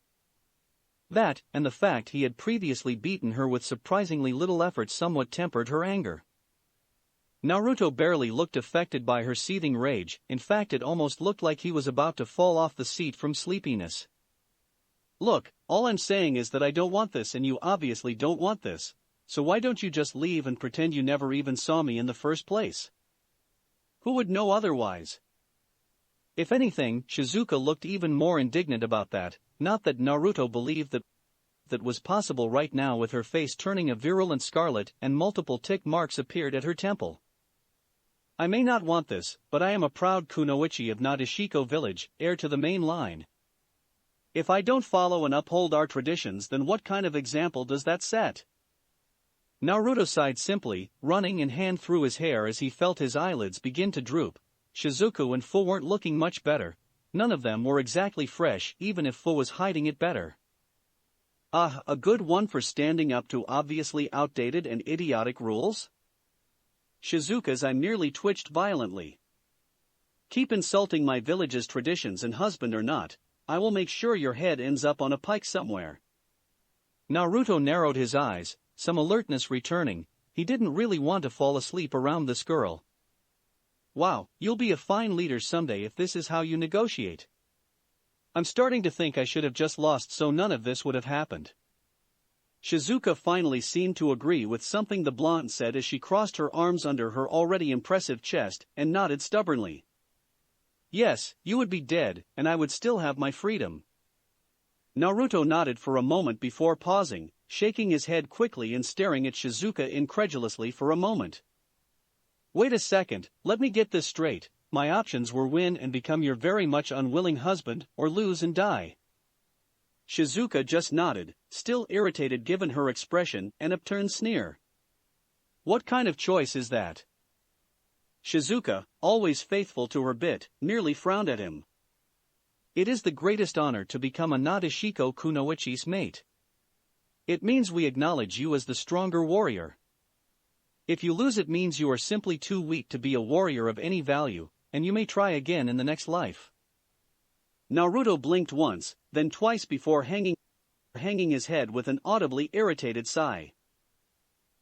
That, and the fact he had previously beaten her with surprisingly little effort, somewhat tempered her anger. Naruto barely looked affected by her seething rage. In fact, it almost looked like he was about to fall off the seat from sleepiness. Look, all I'm saying is that I don't want this and you obviously don't want this, so why don't you just leave and pretend you never even saw me in the first place? Who would know otherwise? If anything, Shizuka looked even more indignant about that, not that Naruto believed that was possible right now with her face turning a virulent scarlet and multiple tick marks appeared at her temple. I may not want this, but I am a proud kunoichi of Nadeshiko village, heir to the main line. If I don't follow and uphold our traditions, then what kind of example does that set? Naruto sighed simply, running a hand through his hair as he felt his eyelids begin to droop. Shizuku and Fu weren't looking much better. None of them were exactly fresh, even if Fu was hiding it better. Ah, a good one for standing up to obviously outdated and idiotic rules? Shizuka's eye nearly twitched violently. Keep insulting my village's traditions and husband or not, I will make sure your head ends up on a pike somewhere. Naruto narrowed his eyes, some alertness returning. He didn't really want to fall asleep around this girl. Wow, you'll be a fine leader someday if this is how you negotiate. I'm starting to think I should have just lost so none of this would have happened. Shizuka finally seemed to agree with something the blonde said as she crossed her arms under her already impressive chest and nodded stubbornly. Yes, you would be dead, and I would still have my freedom. Naruto nodded for a moment before pausing, shaking his head quickly and staring at Shizuka incredulously for a moment. Wait a second, let me get this straight. My options were win and become your very much unwilling husband, or lose and die. Shizuka just nodded, still irritated given her expression and upturned sneer. What kind of choice is that? Shizuka, always faithful to her bit, merely frowned at him. It is the greatest honor to become a Nadeshiko kunoichi's mate. It means we acknowledge you as the stronger warrior. If you lose, it means you are simply too weak to be a warrior of any value, and you may try again in the next life. Naruto blinked once, then twice before hanging his head with an audibly irritated sigh.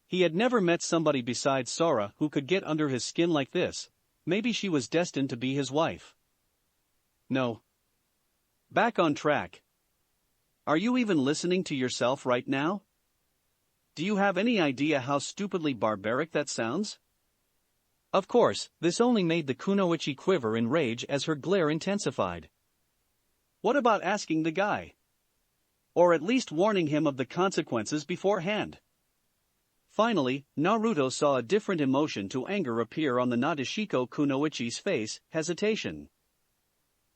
He had never met somebody besides Sora who could get under his skin like this. Maybe she was destined to be his wife. No. Back on track. Are you even listening to yourself right now? Do you have any idea how stupidly barbaric that sounds? Of course, this only made the kunoichi quiver in rage as her glare intensified. What about asking the guy? Or at least warning him of the consequences beforehand? Finally, Naruto saw a different emotion to anger appear on the Nadeshiko kunoichi's face, hesitation.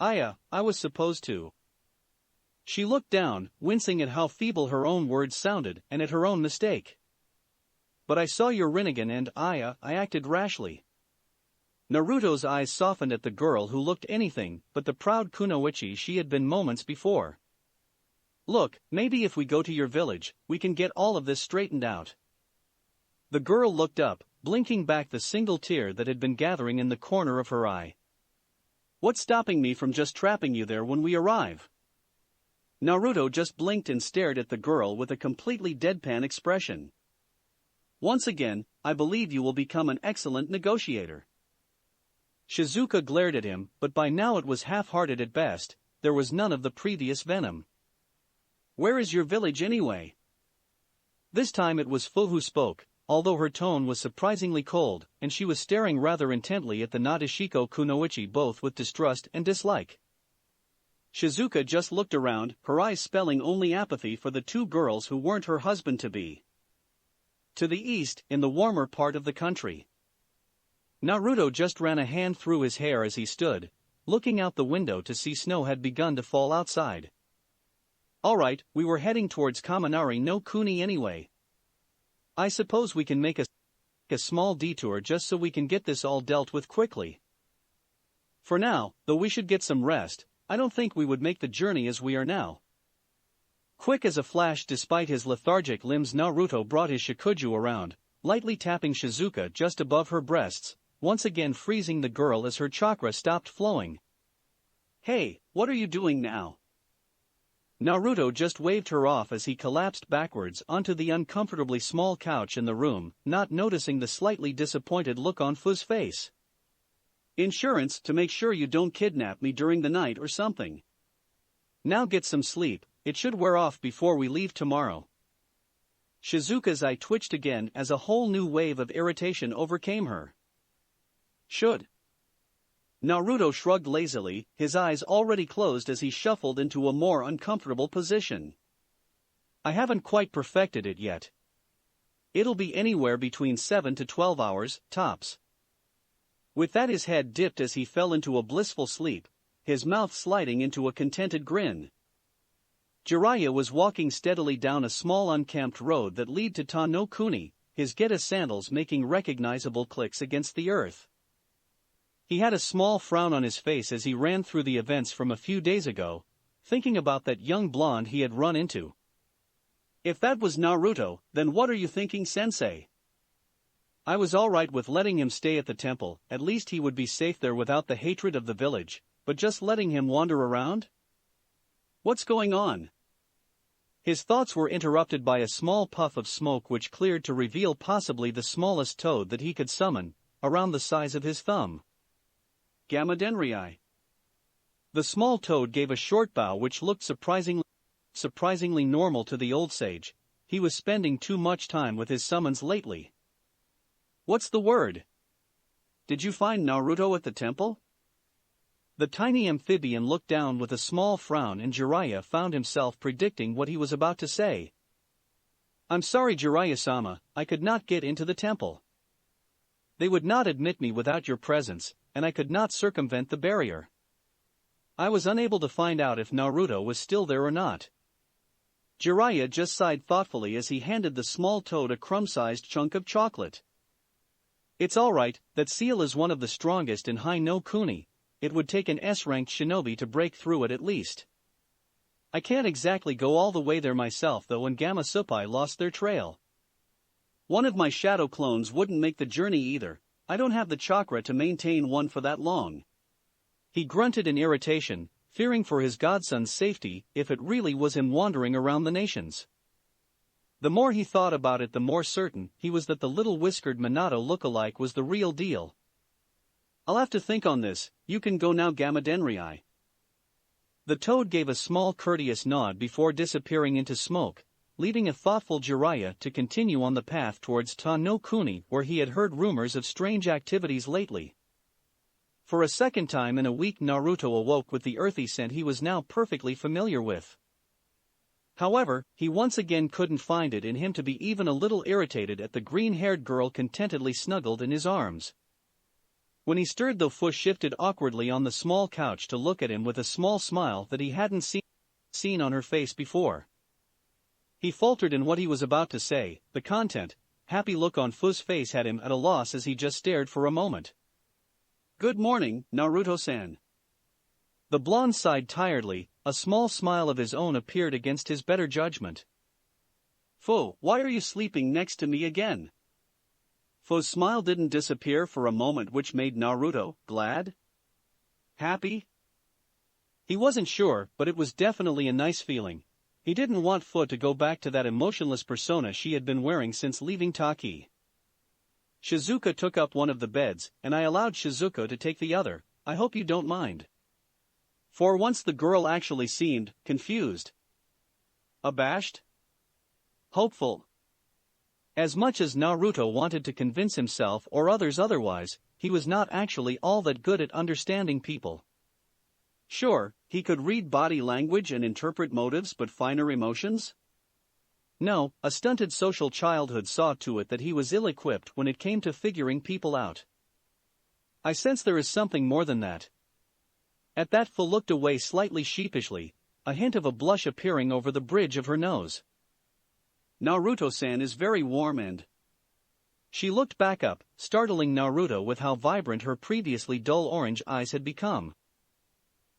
I was supposed to. She looked down, wincing at how feeble her own words sounded and at her own mistake. But I saw your Rinnegan and I acted rashly. Naruto's eyes softened at the girl who looked anything but the proud kunoichi she had been moments before. Look, maybe if we go to your village, we can get all of this straightened out. The girl looked up, blinking back the single tear that had been gathering in the corner of her eye. What's stopping me from just trapping you there when we arrive? Naruto just blinked and stared at the girl with a completely deadpan expression. Once again, I believe you will become an excellent negotiator. Shizuka glared at him, but by now it was half-hearted at best. There was none of the previous venom. Where is your village anyway? This time it was Fu who spoke, although her tone was surprisingly cold, and she was staring rather intently at the Nadeshiko kunoichi both with distrust and dislike. Shizuka just looked around, her eyes spelling only apathy for the two girls who weren't her husband-to-be. To the east, in the warmer part of the country. Naruto just ran a hand through his hair as he stood, looking out the window to see snow had begun to fall outside. Alright, we were heading towards Kaminari no Kuni anyway. I suppose we can make a small detour just so we can get this all dealt with quickly. For now, though we should get some rest, I don't think we would make the journey as we are now. Quick as a flash despite his lethargic limbs, Naruto brought his shikuju around, lightly tapping Shizuka just above her breasts, once again freezing the girl as her chakra stopped flowing. Hey, what are you doing now? Naruto just waved her off as he collapsed backwards onto the uncomfortably small couch in the room, not noticing the slightly disappointed look on Fu's face. Insurance to make sure you don't kidnap me during the night or something. Now get some sleep, it should wear off before we leave tomorrow. Shizuka's eye twitched again as a whole new wave of irritation overcame her. Should? Naruto shrugged lazily, his eyes already closed as he shuffled into a more uncomfortable position. I haven't quite perfected it yet. It'll be anywhere between 7 to 12 hours, tops. With that, his head dipped as he fell into a blissful sleep, his mouth sliding into a contented grin. Jiraiya was walking steadily down a small unkempt road that led to Tano Kuni, his Geta sandals making recognizable clicks against the earth. He had a small frown on his face as he ran through the events from a few days ago, thinking about that young blonde he had run into. If that was Naruto, then what are you thinking, sensei? I was alright with letting him stay at the temple, at least he would be safe there without the hatred of the village, but just letting him wander around? What's going on? His thoughts were interrupted by a small puff of smoke which cleared to reveal possibly the smallest toad that he could summon, around the size of his thumb. Gamma Denryi. The small toad gave a short bow which looked surprisingly normal to the old sage. He was spending too much time with his summons lately. What's the word? Did you find Naruto at the temple? The tiny amphibian looked down with a small frown and Jiraiya found himself predicting what he was about to say. I'm sorry, Jiraiya-sama, I could not get into the temple. They would not admit me without your presence, and I could not circumvent the barrier. I was unable to find out if Naruto was still there or not. Jiraiya just sighed thoughtfully as he handed the small toad a crumb-sized chunk of chocolate. It's alright, that seal is one of the strongest in Tano Kuni. It would take an S-ranked shinobi to break through it at least. I can't exactly go all the way there myself though, and Gamma Suppai lost their trail. One of my shadow clones wouldn't make the journey either. I don't have the chakra to maintain one for that long. He grunted in irritation, fearing for his godson's safety if it really was him wandering around the nations. The more he thought about it, the more certain he was that the little whiskered Minato look-alike was the real deal. I'll have to think on this. You can go now, Gamma Denryi. The toad gave a small courteous nod before disappearing into smoke, leaving a thoughtful Jiraiya to continue on the path towards Tano Kuni, where he had heard rumors of strange activities lately. For a second time in a week, Naruto awoke with the earthy scent he was now perfectly familiar with. However, he once again couldn't find it in him to be even a little irritated at the green-haired girl contentedly snuggled in his arms. When he stirred, the foot shifted awkwardly on the small couch to look at him with a small smile that he hadn't seen on her face before. He faltered in what he was about to say, the content, happy look on Fu's face had him at a loss as he just stared for a moment. Good morning, Naruto-san. The blonde sighed tiredly, a small smile of his own appeared against his better judgment. Fu, why are you sleeping next to me again? Fu's smile didn't disappear for a moment, which made Naruto glad? Happy? He wasn't sure, but it was definitely a nice feeling. He didn't want Fu to go back to that emotionless persona she had been wearing since leaving Taki. Shizuka took up one of the beds, and I allowed Shizuka to take the other. I hope you don't mind. For once the girl actually seemed confused. Abashed? Hopeful. As much as Naruto wanted to convince himself or others otherwise, he was not actually all that good at understanding people. Sure, he could read body language and interpret motives, but finer emotions? No, a stunted social childhood saw to it that he was ill-equipped when it came to figuring people out. I sense there is something more than that. At that, Fu looked away slightly sheepishly, a hint of a blush appearing over the bridge of her nose. Naruto-san is very warm and... She looked back up, startling Naruto with how vibrant her previously dull orange eyes had become.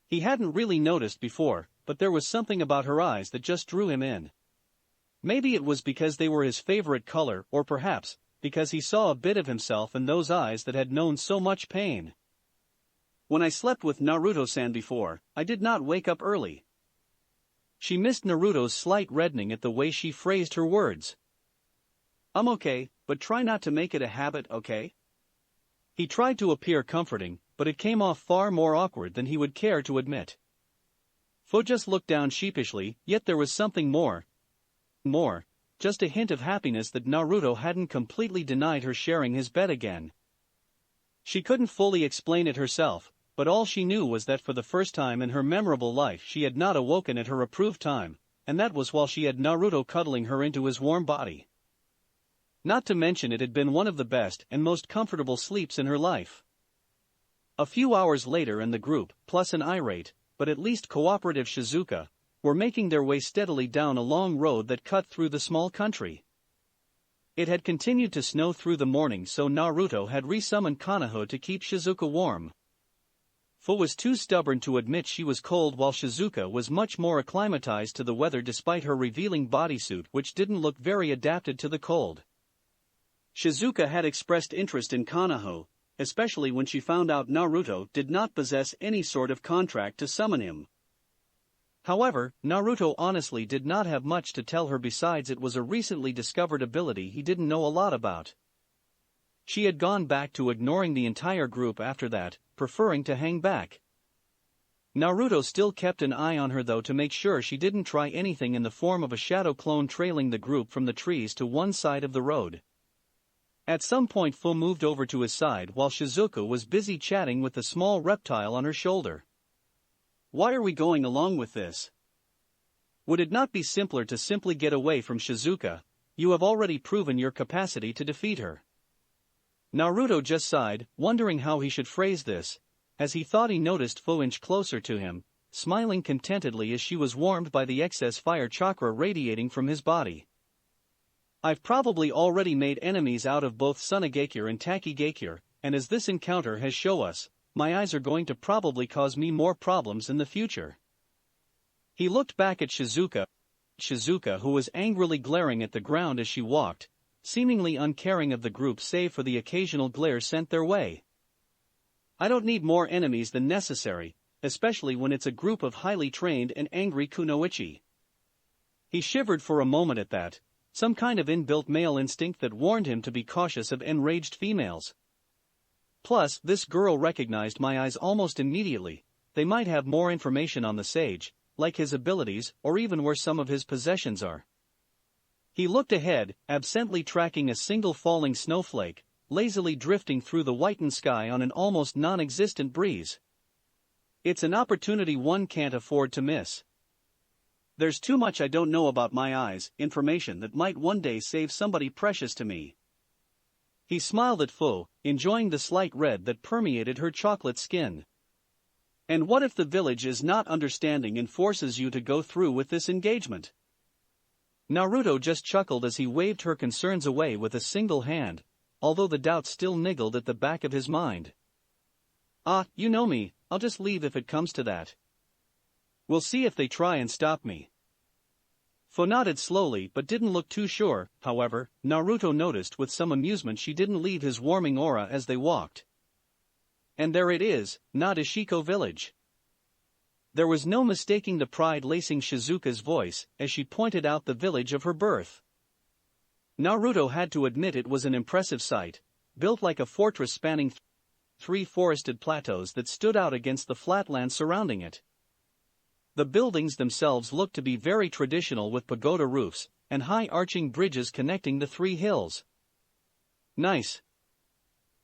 He hadn't really noticed before, but there was something about her eyes that just drew him in. Maybe it was because they were his favorite color, or perhaps because he saw a bit of himself in those eyes that had known so much pain. When I slept with Naruto-san before, I did not wake up early. She missed Naruto's slight reddening at the way she phrased her words. I'm okay, but try not to make it a habit, okay? He tried to appear comforting, but it came off far more awkward than he would care to admit. Fu just looked down sheepishly, yet there was something more. Just a hint of happiness that Naruto hadn't completely denied her sharing his bed again. She couldn't fully explain it herself, but all she knew was that for the first time in her memorable life she had not awoken at her approved time, and that was while she had Naruto cuddling her into his warm body. Not to mention it had been one of the best and most comfortable sleeps in her life. A few hours later and the group, plus an irate, but at least cooperative Shizuka, were making their way steadily down a long road that cut through the small country. It had continued to snow through the morning, so Naruto had resummoned Konoha to keep Shizuka warm. Fu was too stubborn to admit she was cold, while Shizuka was much more acclimatized to the weather despite her revealing bodysuit, which didn't look very adapted to the cold. Shizuka had expressed interest in Konoha, especially when she found out Naruto did not possess any sort of contract to summon him. However, Naruto honestly did not have much to tell her besides it was a recently discovered ability he didn't know a lot about. She had gone back to ignoring the entire group after that, preferring to hang back. Naruto still kept an eye on her though to make sure she didn't try anything in the form of a shadow clone trailing the group from the trees to one side of the road. At some point Fu moved over to his side while Shizuka was busy chatting with the small reptile on her shoulder. "Why are we going along with this? Would it not be simpler to simply get away from Shizuka? You have already proven your capacity to defeat her." Naruto just sighed, wondering how he should phrase this, as he thought he noticed Fu inch closer to him, smiling contentedly as she was warmed by the excess fire chakra radiating from his body. "I've probably already made enemies out of both Sunagakure and Taki, and as this encounter has shown us, my eyes are going to probably cause me more problems in the future." He looked back at Shizuka, who was angrily glaring at the ground as she walked, seemingly uncaring of the group save for the occasional glare sent their way. "I don't need more enemies than necessary, especially when it's a group of highly trained and angry kunoichi." He shivered for a moment at that, some kind of inbuilt male instinct that warned him to be cautious of enraged females. Plus, this girl recognized my eyes almost immediately. They might have more information on the sage, like his abilities or even where some of his possessions are. He looked ahead, absently tracking a single falling snowflake, lazily drifting through the whitened sky on an almost non-existent breeze. It's an opportunity one can't afford to miss. There's too much I don't know about my eyes, information that might one day save somebody precious to me. He smiled at Fu, enjoying the slight red that permeated her chocolate skin. "And what if the village is not understanding and forces you to go through with this engagement?" Naruto just chuckled as he waved her concerns away with a single hand, although the doubt still niggled at the back of his mind. "Ah, you know me, I'll just leave if it comes to that. We'll see if they try and stop me." Fu nodded slowly but didn't look too sure. However, Naruto noticed with some amusement she didn't leave his warming aura as they walked. And there it is, not Ishiko village. There was no mistaking the pride lacing Shizuka's voice as she pointed out the village of her birth. Naruto had to admit it was an impressive sight, built like a fortress spanning three forested plateaus that stood out against the flatland surrounding it. The buildings themselves looked to be very traditional with pagoda roofs and high arching bridges connecting the three hills. "Nice."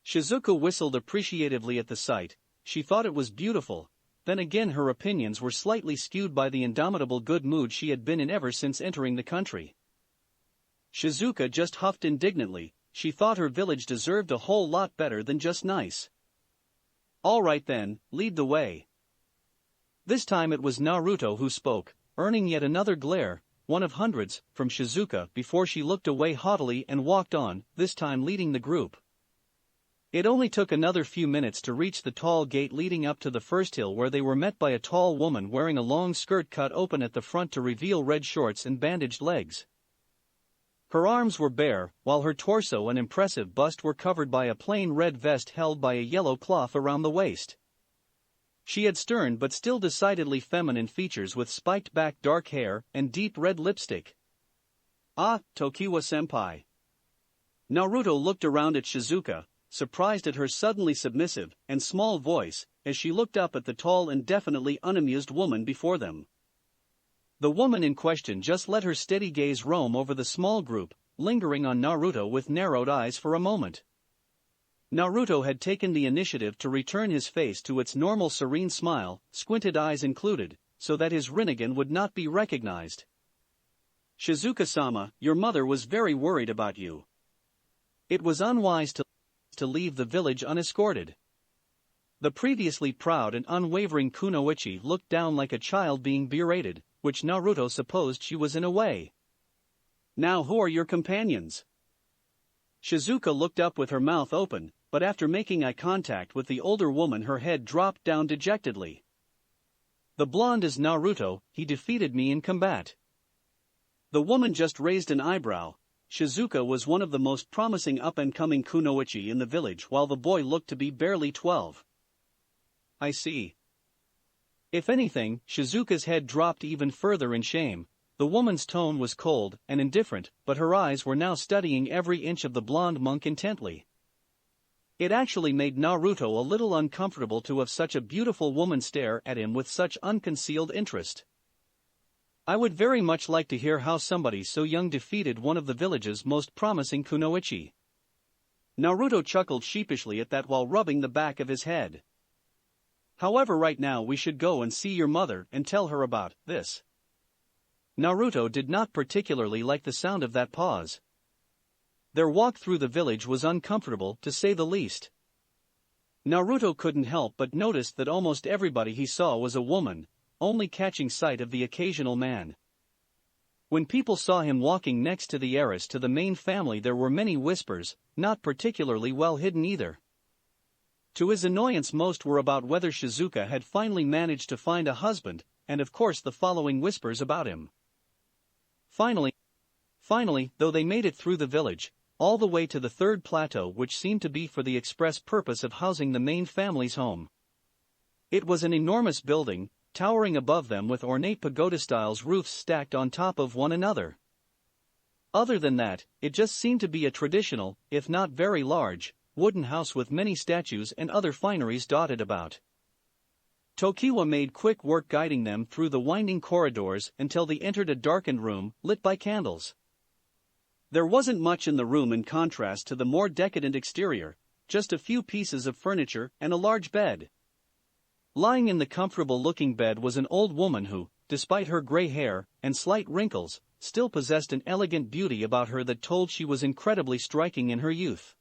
Shizuka whistled appreciatively at the sight. She thought it was beautiful. Then again her opinions were slightly skewed by the indomitable good mood she had been in ever since entering the country. Shizuka just huffed indignantly. She thought her village deserved a whole lot better than just nice. "All right then, lead the way." This time it was Naruto who spoke, earning yet another glare, one of hundreds, from Shizuka before she looked away haughtily and walked on, this time leading the group. It only took another few minutes to reach the tall gate leading up to the first hill, where they were met by a tall woman wearing a long skirt cut open at the front to reveal red shorts and bandaged legs. Her arms were bare, while her torso and impressive bust were covered by a plain red vest held by a yellow cloth around the waist. She had stern but still decidedly feminine features with spiked-back dark hair and deep red lipstick. "Ah, Tokiwa-senpai." Naruto looked around at Shizuka, surprised at her suddenly submissive and small voice, as she looked up at the tall and definitely unamused woman before them. The woman in question just let her steady gaze roam over the small group, lingering on Naruto with narrowed eyes for a moment. Naruto had taken the initiative to return his face to its normal serene smile, squinted eyes included, so that his Rinnegan would not be recognized. "Shizuka-sama, your mother was very worried about you. It was unwise to leave the village unescorted." The previously proud and unwavering Kunoichi looked down like a child being berated, which Naruto supposed she was in a way. "Now who are your companions?" Shizuka looked up with her mouth open, but after making eye contact with the older woman her head dropped down dejectedly. "The blonde is Naruto, he defeated me in combat." The woman just raised an eyebrow. Shizuka was one of the most promising up-and-coming kunoichi in the village while the boy looked to be barely 12. "I see." If anything, Shizuka's head dropped even further in shame. The woman's tone was cold and indifferent, but her eyes were now studying every inch of the blonde monk intently. It actually made Naruto a little uncomfortable to have such a beautiful woman stare at him with such unconcealed interest. I would very much like to hear how somebody so young defeated one of the village's most promising kunoichi. Naruto chuckled sheepishly at that while rubbing the back of his head. "However, right now we should go and see your mother and tell her about this." Naruto did not particularly like the sound of that pause. Their walk through the village was uncomfortable, to say the least. Naruto couldn't help but notice that almost everybody he saw was a woman, only catching sight of the occasional man. When people saw him walking next to the heiress to the main family, there were many whispers, not particularly well hidden either. To his annoyance, most were about whether Shizuka had finally managed to find a husband, and of course the following whispers about him. Finally, though they made it through the village, all the way to the third plateau, which seemed to be for the express purpose of housing the main family's home. It was an enormous building, towering above them with ornate pagoda-style roofs stacked on top of one another. Other than that, it just seemed to be a traditional, if not very large, wooden house with many statues and other fineries dotted about. Tokiwa made quick work guiding them through the winding corridors until they entered a darkened room, lit by candles. There wasn't much in the room in contrast to the more decadent exterior, just a few pieces of furniture and a large bed. Lying in the comfortable-looking bed was an old woman who, despite her gray hair and slight wrinkles, still possessed an elegant beauty about her that told she was incredibly striking in her youth.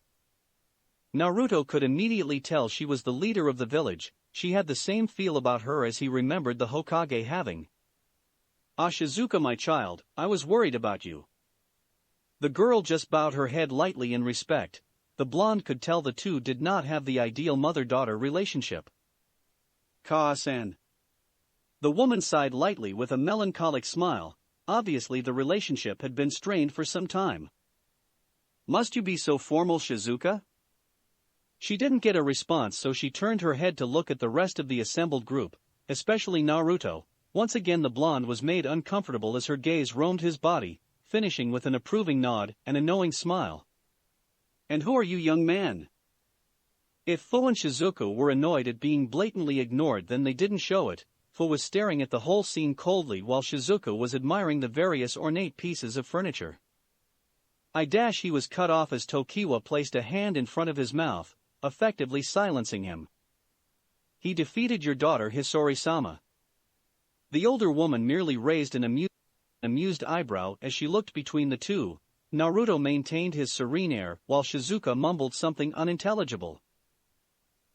Naruto could immediately tell she was the leader of the village. She had the same feel about her as he remembered the Hokage having. "Ah, Shizuka, my child, I was worried about you." The girl just bowed her head lightly in respect. The blonde could tell the two did not have the ideal mother-daughter relationship. "Ka-san." The woman sighed lightly with a melancholic smile. Obviously the relationship had been strained for some time. "Must you be so formal, Shizuka?" She didn't get a response, so she turned her head to look at the rest of the assembled group, especially Naruto. Once again the blonde was made uncomfortable as her gaze roamed his body, finishing with an approving nod and a knowing smile. "And who are you, young man?" If Fu and Shizuka were annoyed at being blatantly ignored, then they didn't show it. Fu was staring at the whole scene coldly while Shizuka was admiring the various ornate pieces of furniture. He was cut off as Tokiwa placed a hand in front of his mouth, effectively silencing him. "He defeated your daughter Hisori-sama." The older woman merely raised an amused eyebrow as she looked between the two. Naruto maintained his serene air while Shizuka mumbled something unintelligible.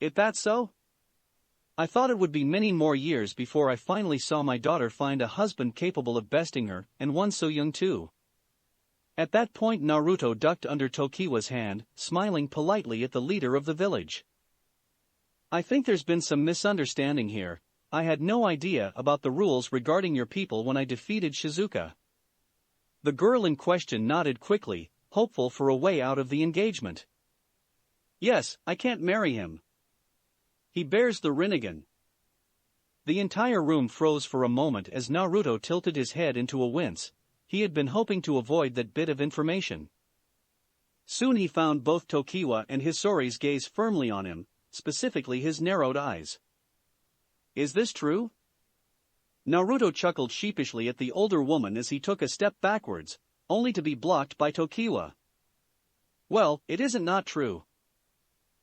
"Is that so? I thought it would be many more years before I finally saw my daughter find a husband capable of besting her, and one so young too." At that point Naruto ducked under Tokiwa's hand, smiling politely at the leader of the village. "I think there's been some misunderstanding here. I had no idea about the rules regarding your people when I defeated Shizuka." The girl in question nodded quickly, hopeful for a way out of the engagement. "Yes, I can't marry him. He bears the Rinnegan." The entire room froze for a moment as Naruto tilted his head into a wince. He had been hoping to avoid that bit of information. Soon he found both Tokiwa and Hisori's gaze firmly on him, specifically his narrowed eyes. "Is this true?" Naruto chuckled sheepishly at the older woman as he took a step backwards, only to be blocked by Tokiwa. Well, it isn't not true.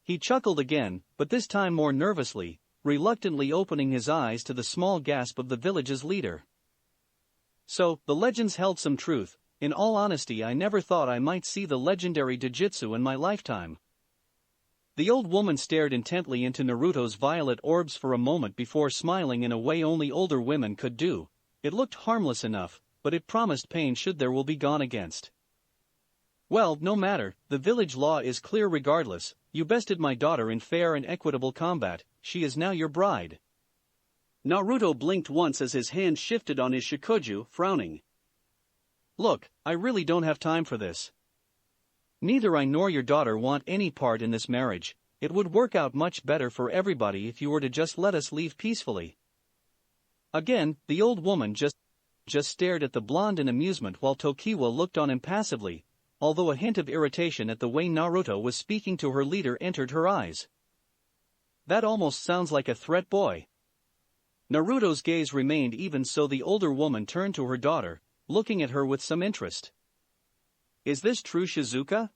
He chuckled again, but this time more nervously, reluctantly opening his eyes to the small gasp of the village's leader. So, the legends held some truth. In all honesty, I never thought I might see the legendary Jujutsu in my lifetime. The old woman stared intently into Naruto's violet orbs for a moment before smiling in a way only older women could do. It looked harmless enough, but it promised pain should there will be gone against. Well, no matter, the village law is clear regardless. You bested my daughter in fair and equitable combat, she is now your bride. Naruto blinked once as his hand shifted on his shikuju, frowning. Look, I really don't have time for this. Neither I nor your daughter want any part in this marriage. It would work out much better for everybody if you were to just let us leave peacefully. Again, the old woman just stared at the blonde in amusement while Tokiwa looked on impassively, although a hint of irritation at the way Naruto was speaking to her leader entered her eyes. That almost sounds like a threat, boy. Naruto's gaze remained even, so the older woman turned to her daughter, looking at her with some interest. Is this true, Shizuka?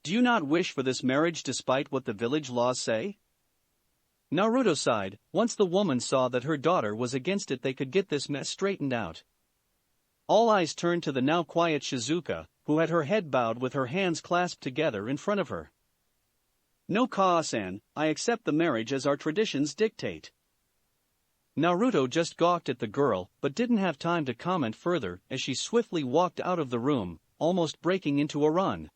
Do you not wish for this marriage despite what the village laws say? Naruto sighed. Once the woman saw that her daughter was against it, they could get this mess straightened out. All eyes turned to the now quiet Shizuka, who had her head bowed with her hands clasped together in front of her. No, Kaa-san, I accept the marriage as our traditions dictate. Naruto just gawked at the girl but didn't have time to comment further as she swiftly walked out of the room, almost breaking into a run.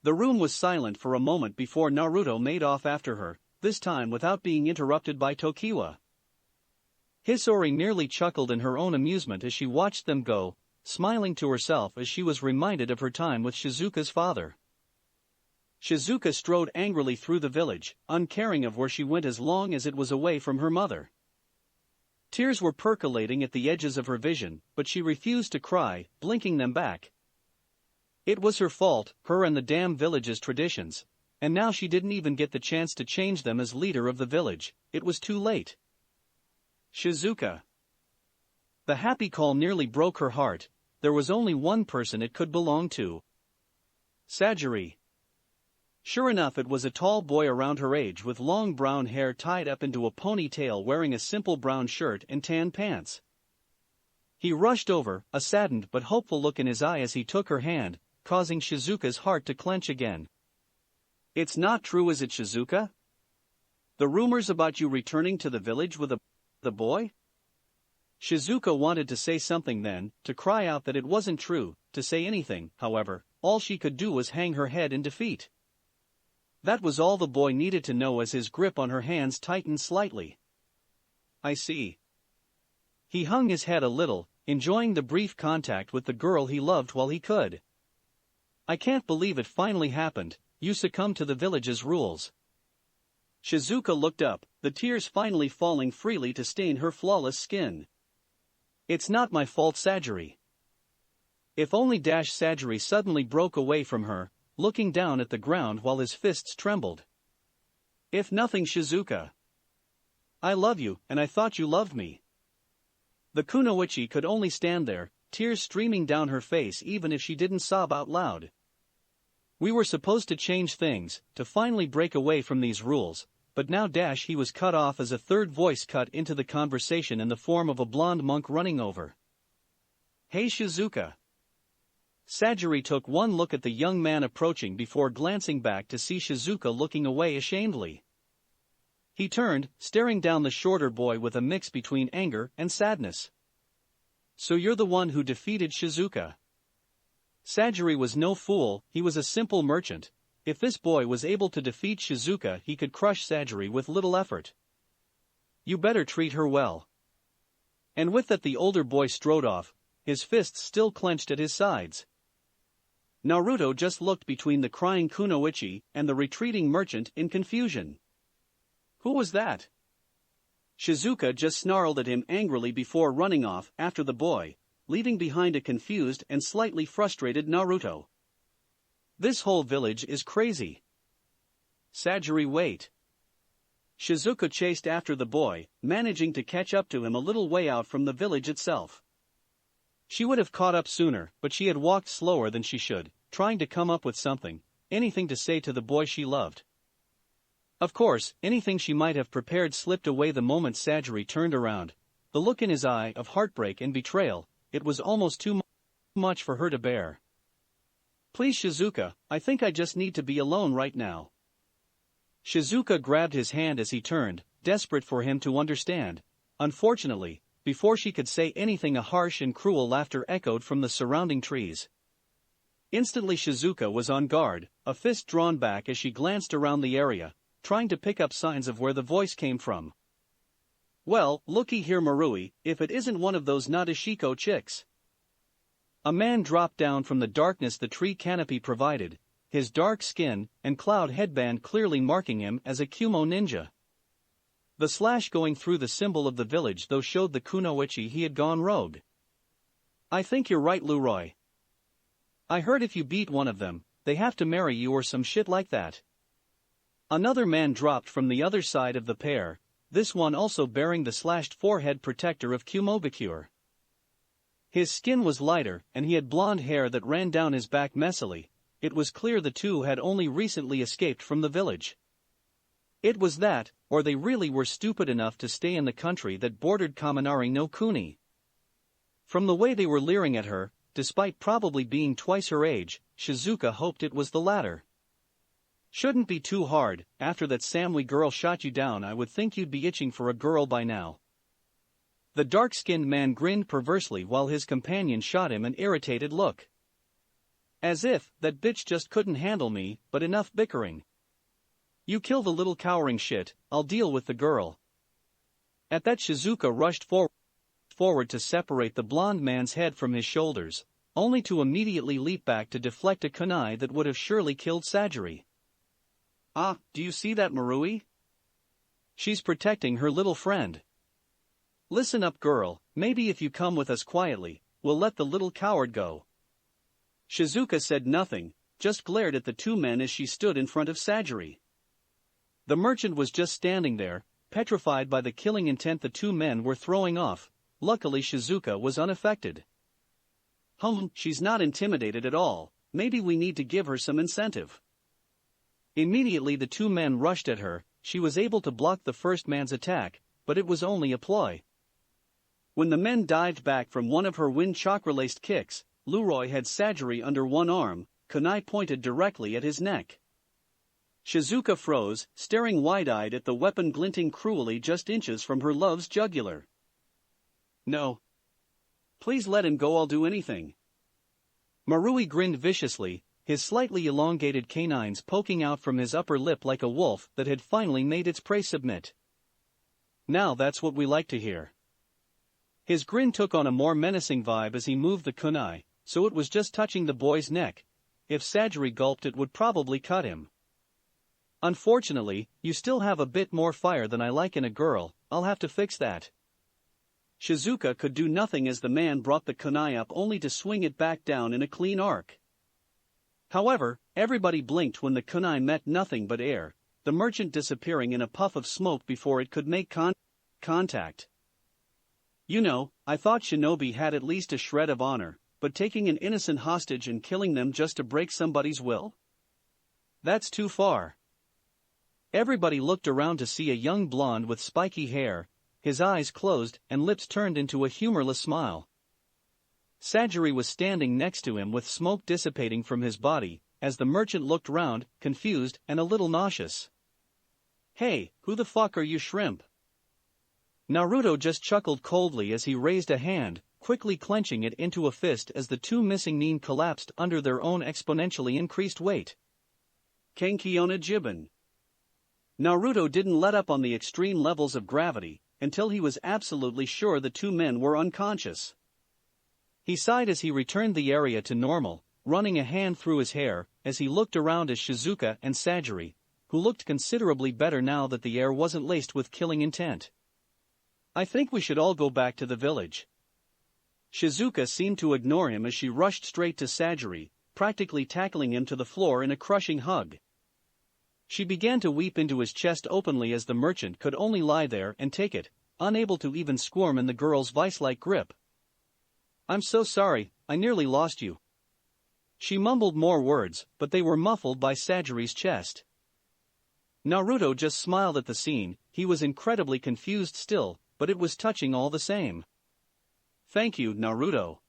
The room was silent for a moment before Naruto made off after her, this time without being interrupted by Tokiwa. Hisori nearly chuckled in her own amusement as she watched them go, smiling to herself as she was reminded of her time with Shizuka's father. Shizuka strode angrily through the village, uncaring of where she went as long as it was away from her mother. Tears were percolating at the edges of her vision, but she refused to cry, blinking them back. It was her fault, her and the damn village's traditions, and now she didn't even get the chance to change them as leader of the village. It was too late. Shizuka. The happy call nearly broke her heart. There was only one person it could belong to. Sadgeri. Sure enough, it was a tall boy around her age with long brown hair tied up into a ponytail, wearing a simple brown shirt and tan pants. He rushed over, a saddened but hopeful look in his eye as he took her hand, causing Shizuka's heart to clench again. It's not true, is it, Shizuka? The rumors about you returning to the village with the boy? Shizuka wanted to say something then, to cry out that it wasn't true. To say anything, however, all she could do was hang her head in defeat. That was all the boy needed to know as his grip on her hands tightened slightly. I see. He hung his head a little, enjoying the brief contact with the girl he loved while he could. I can't believe it finally happened. You succumbed to the village's rules. Shizuka looked up, the tears finally falling freely to stain her flawless skin. It's not my fault, Sadgeri. If only Sadgeri suddenly broke away from her, looking down at the ground while his fists trembled. If nothing, Shizuka. I love you, and I thought you loved me. The kunoichi could only stand there, tears streaming down her face even if she didn't sob out loud. We were supposed to change things, to finally break away from these rules, but now he was cut off as a third voice cut into the conversation in the form of a blonde monk running over. Hey, Shizuka. Sadgeri took one look at the young man approaching before glancing back to see Shizuka looking away ashamedly. He turned, staring down the shorter boy with a mix between anger and sadness. So you're the one who defeated Shizuka. Sadgeri was no fool, he was a simple merchant. If this boy was able to defeat Shizuka, he could crush Sadgeri with little effort. You better treat her well. And with that, the older boy strode off, his fists still clenched at his sides. Naruto just looked between the crying kunoichi and the retreating merchant in confusion. Who was that? Shizuka just snarled at him angrily before running off after the boy, leaving behind a confused and slightly frustrated Naruto. This whole village is crazy. Sadgeri, wait. Shizuka chased after the boy, managing to catch up to him a little way out from the village itself. She would have caught up sooner, but she had walked slower than she should, trying to come up with something, anything to say to the boy she loved. Of course, anything she might have prepared slipped away the moment Sadgeri turned around. The look in his eye of heartbreak and betrayal, it was almost too much for her to bear. "Please Shizuka, I think I just need to be alone right now." Shizuka grabbed his hand as he turned, desperate for him to understand. Unfortunately, before she could say anything, a harsh and cruel laughter echoed from the surrounding trees. Instantly Shizuka was on guard, a fist drawn back as she glanced around the area, trying to pick up signs of where the voice came from. "Well, looky here Marui, if it isn't one of those Nadeshiko chicks." A man dropped down from the darkness the tree canopy provided, his dark skin and cloud headband clearly marking him as a Kumo ninja. The slash going through the symbol of the village though showed the kunoichi he had gone rogue. "I think you're right Leroy. I heard if you beat one of them, they have to marry you or some shit like that." Another man dropped from the other side of the pair, this one also bearing the slashed forehead protector of Kumobakure. His skin was lighter and he had blonde hair that ran down his back messily. It was clear the two had only recently escaped from the village. It was that, or they really were stupid enough to stay in the country that bordered Kaminari no Kuni. From the way they were leering at her, despite probably being twice her age, Shizuka hoped it was the latter. "Shouldn't be too hard, after that Samui girl shot you down I would think you'd be itching for a girl by now." The dark-skinned man grinned perversely while his companion shot him an irritated look. "As if, that bitch just couldn't handle me, but enough bickering. You kill the little cowering shit, I'll deal with the girl." At that Shizuka rushed forward to separate the blonde man's head from his shoulders, only to immediately leap back to deflect a kunai that would have surely killed Sadgeri. "Ah, do you see that Marui? She's protecting her little friend. Listen up girl, maybe if you come with us quietly, we'll let the little coward go." Shizuka said nothing, just glared at the two men as she stood in front of Sadgeri. The merchant was just standing there, petrified by the killing intent the two men were throwing off. Luckily Shizuka was unaffected. She's not intimidated at all, maybe we need to give her some incentive." Immediately the two men rushed at her, she was able to block the first man's attack, but it was only a ploy. When the men dived back from one of her wind chakra-laced kicks, Leroy had Sadgeri under one arm, kunai pointed directly at his neck. Shizuka froze, staring wide-eyed at the weapon glinting cruelly just inches from her love's jugular. "No. Please let him go, I'll do anything." Marui grinned viciously, his slightly elongated canines poking out from his upper lip like a wolf that had finally made its prey submit. "Now that's what we like to hear." His grin took on a more menacing vibe as he moved the kunai, so it was just touching the boy's neck. If Sadgeri gulped it would probably cut him. "Unfortunately, you still have a bit more fire than I like in a girl, I'll have to fix that." Shizuka could do nothing as the man brought the kunai up only to swing it back down in a clean arc. However, everybody blinked when the kunai met nothing but air, the merchant disappearing in a puff of smoke before it could make contact. "You know, I thought shinobi had at least a shred of honor, but taking an innocent hostage and killing them just to break somebody's will? That's too far." Everybody looked around to see a young blonde with spiky hair, his eyes closed and lips turned into a humorless smile. Sadgeri was standing next to him with smoke dissipating from his body, as the merchant looked round, confused and a little nauseous. "Hey, who the fuck are you shrimp?" Naruto just chuckled coldly as he raised a hand, quickly clenching it into a fist as the two missing nin collapsed under their own exponentially increased weight. Kenkiona Jibun. Naruto didn't let up on the extreme levels of gravity, until he was absolutely sure the two men were unconscious. He sighed as he returned the area to normal, running a hand through his hair, as he looked around at Shizuka and Sadgeri, who looked considerably better now that the air wasn't laced with killing intent. "I think we should all go back to the village." Shizuka seemed to ignore him as she rushed straight to Sadgeri, practically tackling him to the floor in a crushing hug. She began to weep into his chest openly as the merchant could only lie there and take it, unable to even squirm in the girl's vice-like grip. "I'm so sorry, I nearly lost you." She mumbled more words, but they were muffled by Sadgeri's chest. Naruto just smiled at the scene. He was incredibly confused still, but it was touching all the same. "Thank you, Naruto."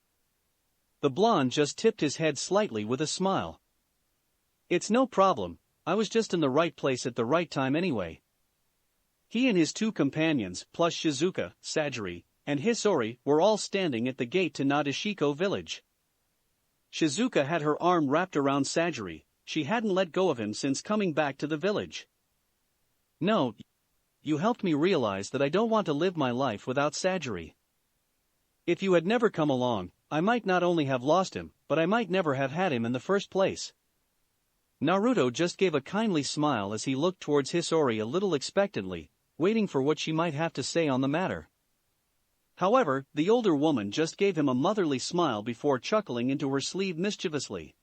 The blonde just tipped his head slightly with a smile. "It's no problem, I was just in the right place at the right time anyway." He and his two companions, plus Shizuka, Sadgeri, and Hisori, were all standing at the gate to Nadeshiko village. Shizuka had her arm wrapped around Sadgeri. She hadn't let go of him since coming back to the village. "No, you helped me realize that I don't want to live my life without Sadgeri. If you had never come along, I might not only have lost him, but I might never have had him in the first place." Naruto just gave a kindly smile as he looked towards Hisori a little expectantly, waiting for what she might have to say on the matter. However, the older woman just gave him a motherly smile before chuckling into her sleeve mischievously.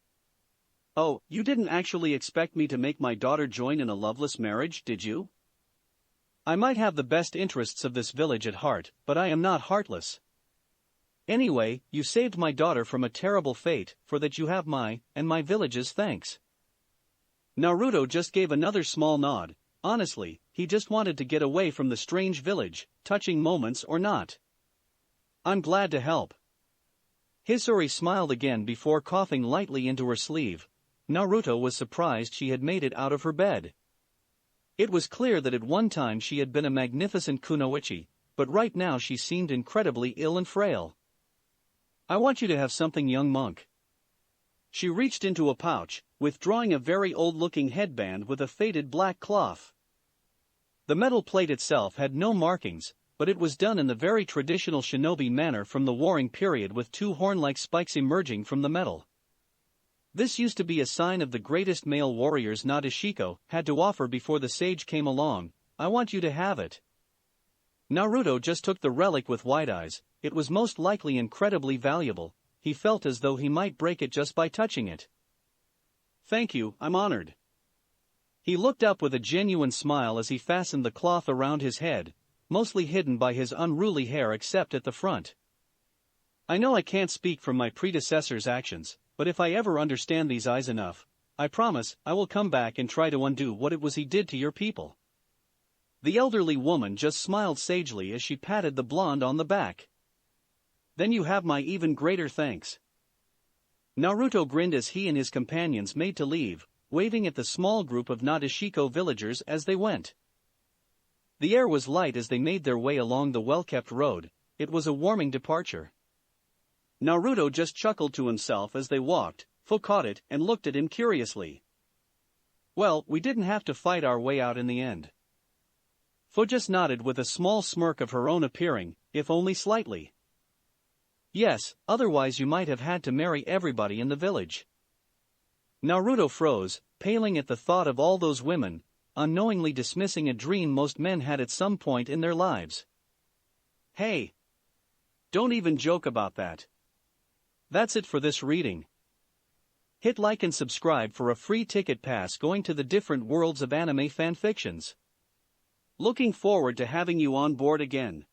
"Oh, you didn't actually expect me to make my daughter join in a loveless marriage, did you? I might have the best interests of this village at heart, but I am not heartless. Anyway, you saved my daughter from a terrible fate, for that you have my village's thanks." Naruto just gave another small nod. Honestly, he just wanted to get away from the strange village, touching moments or not. "I'm glad to help." Hisori smiled again before coughing lightly into her sleeve. Naruto was surprised she had made it out of her bed. It was clear that at one time she had been a magnificent kunoichi, but right now she seemed incredibly ill and frail. "I want you to have something, young monk." She reached into a pouch, withdrawing a very old-looking headband with a faded black cloth. The metal plate itself had no markings, but it was done in the very traditional shinobi manner from the warring period with two horn-like spikes emerging from the metal. This used to be a sign of the greatest male warriors Nadeshiko had to offer before the sage came along. "I want you to have it." Naruto just took the relic with wide eyes. It was most likely incredibly valuable. He felt as though he might break it just by touching it. "Thank you, I'm honored." He looked up with a genuine smile as he fastened the cloth around his head, mostly hidden by his unruly hair except at the front. "I know I can't speak for my predecessor's actions, but if I ever understand these eyes enough, I promise I will come back and try to undo what it was he did to your people." The elderly woman just smiled sagely as she patted the blonde on the back. "Then you have my even greater thanks." Naruto grinned as he and his companions made to leave, waving at the small group of Nadeshiko villagers as they went. The air was light as they made their way along the well-kept road. It was a warming departure. Naruto just chuckled to himself as they walked. Fu caught it and looked at him curiously. "Well, we didn't have to fight our way out in the end." Fu just nodded with a small smirk of her own appearing, if only slightly. "Yes, otherwise you might have had to marry everybody in the village." Naruto froze, paling at the thought of all those women, unknowingly dismissing a dream most men had at some point in their lives. "Hey! Don't even joke about that." That's it for this reading. Hit like and subscribe for a free ticket pass going to the different worlds of anime fanfictions. Looking forward to having you on board again.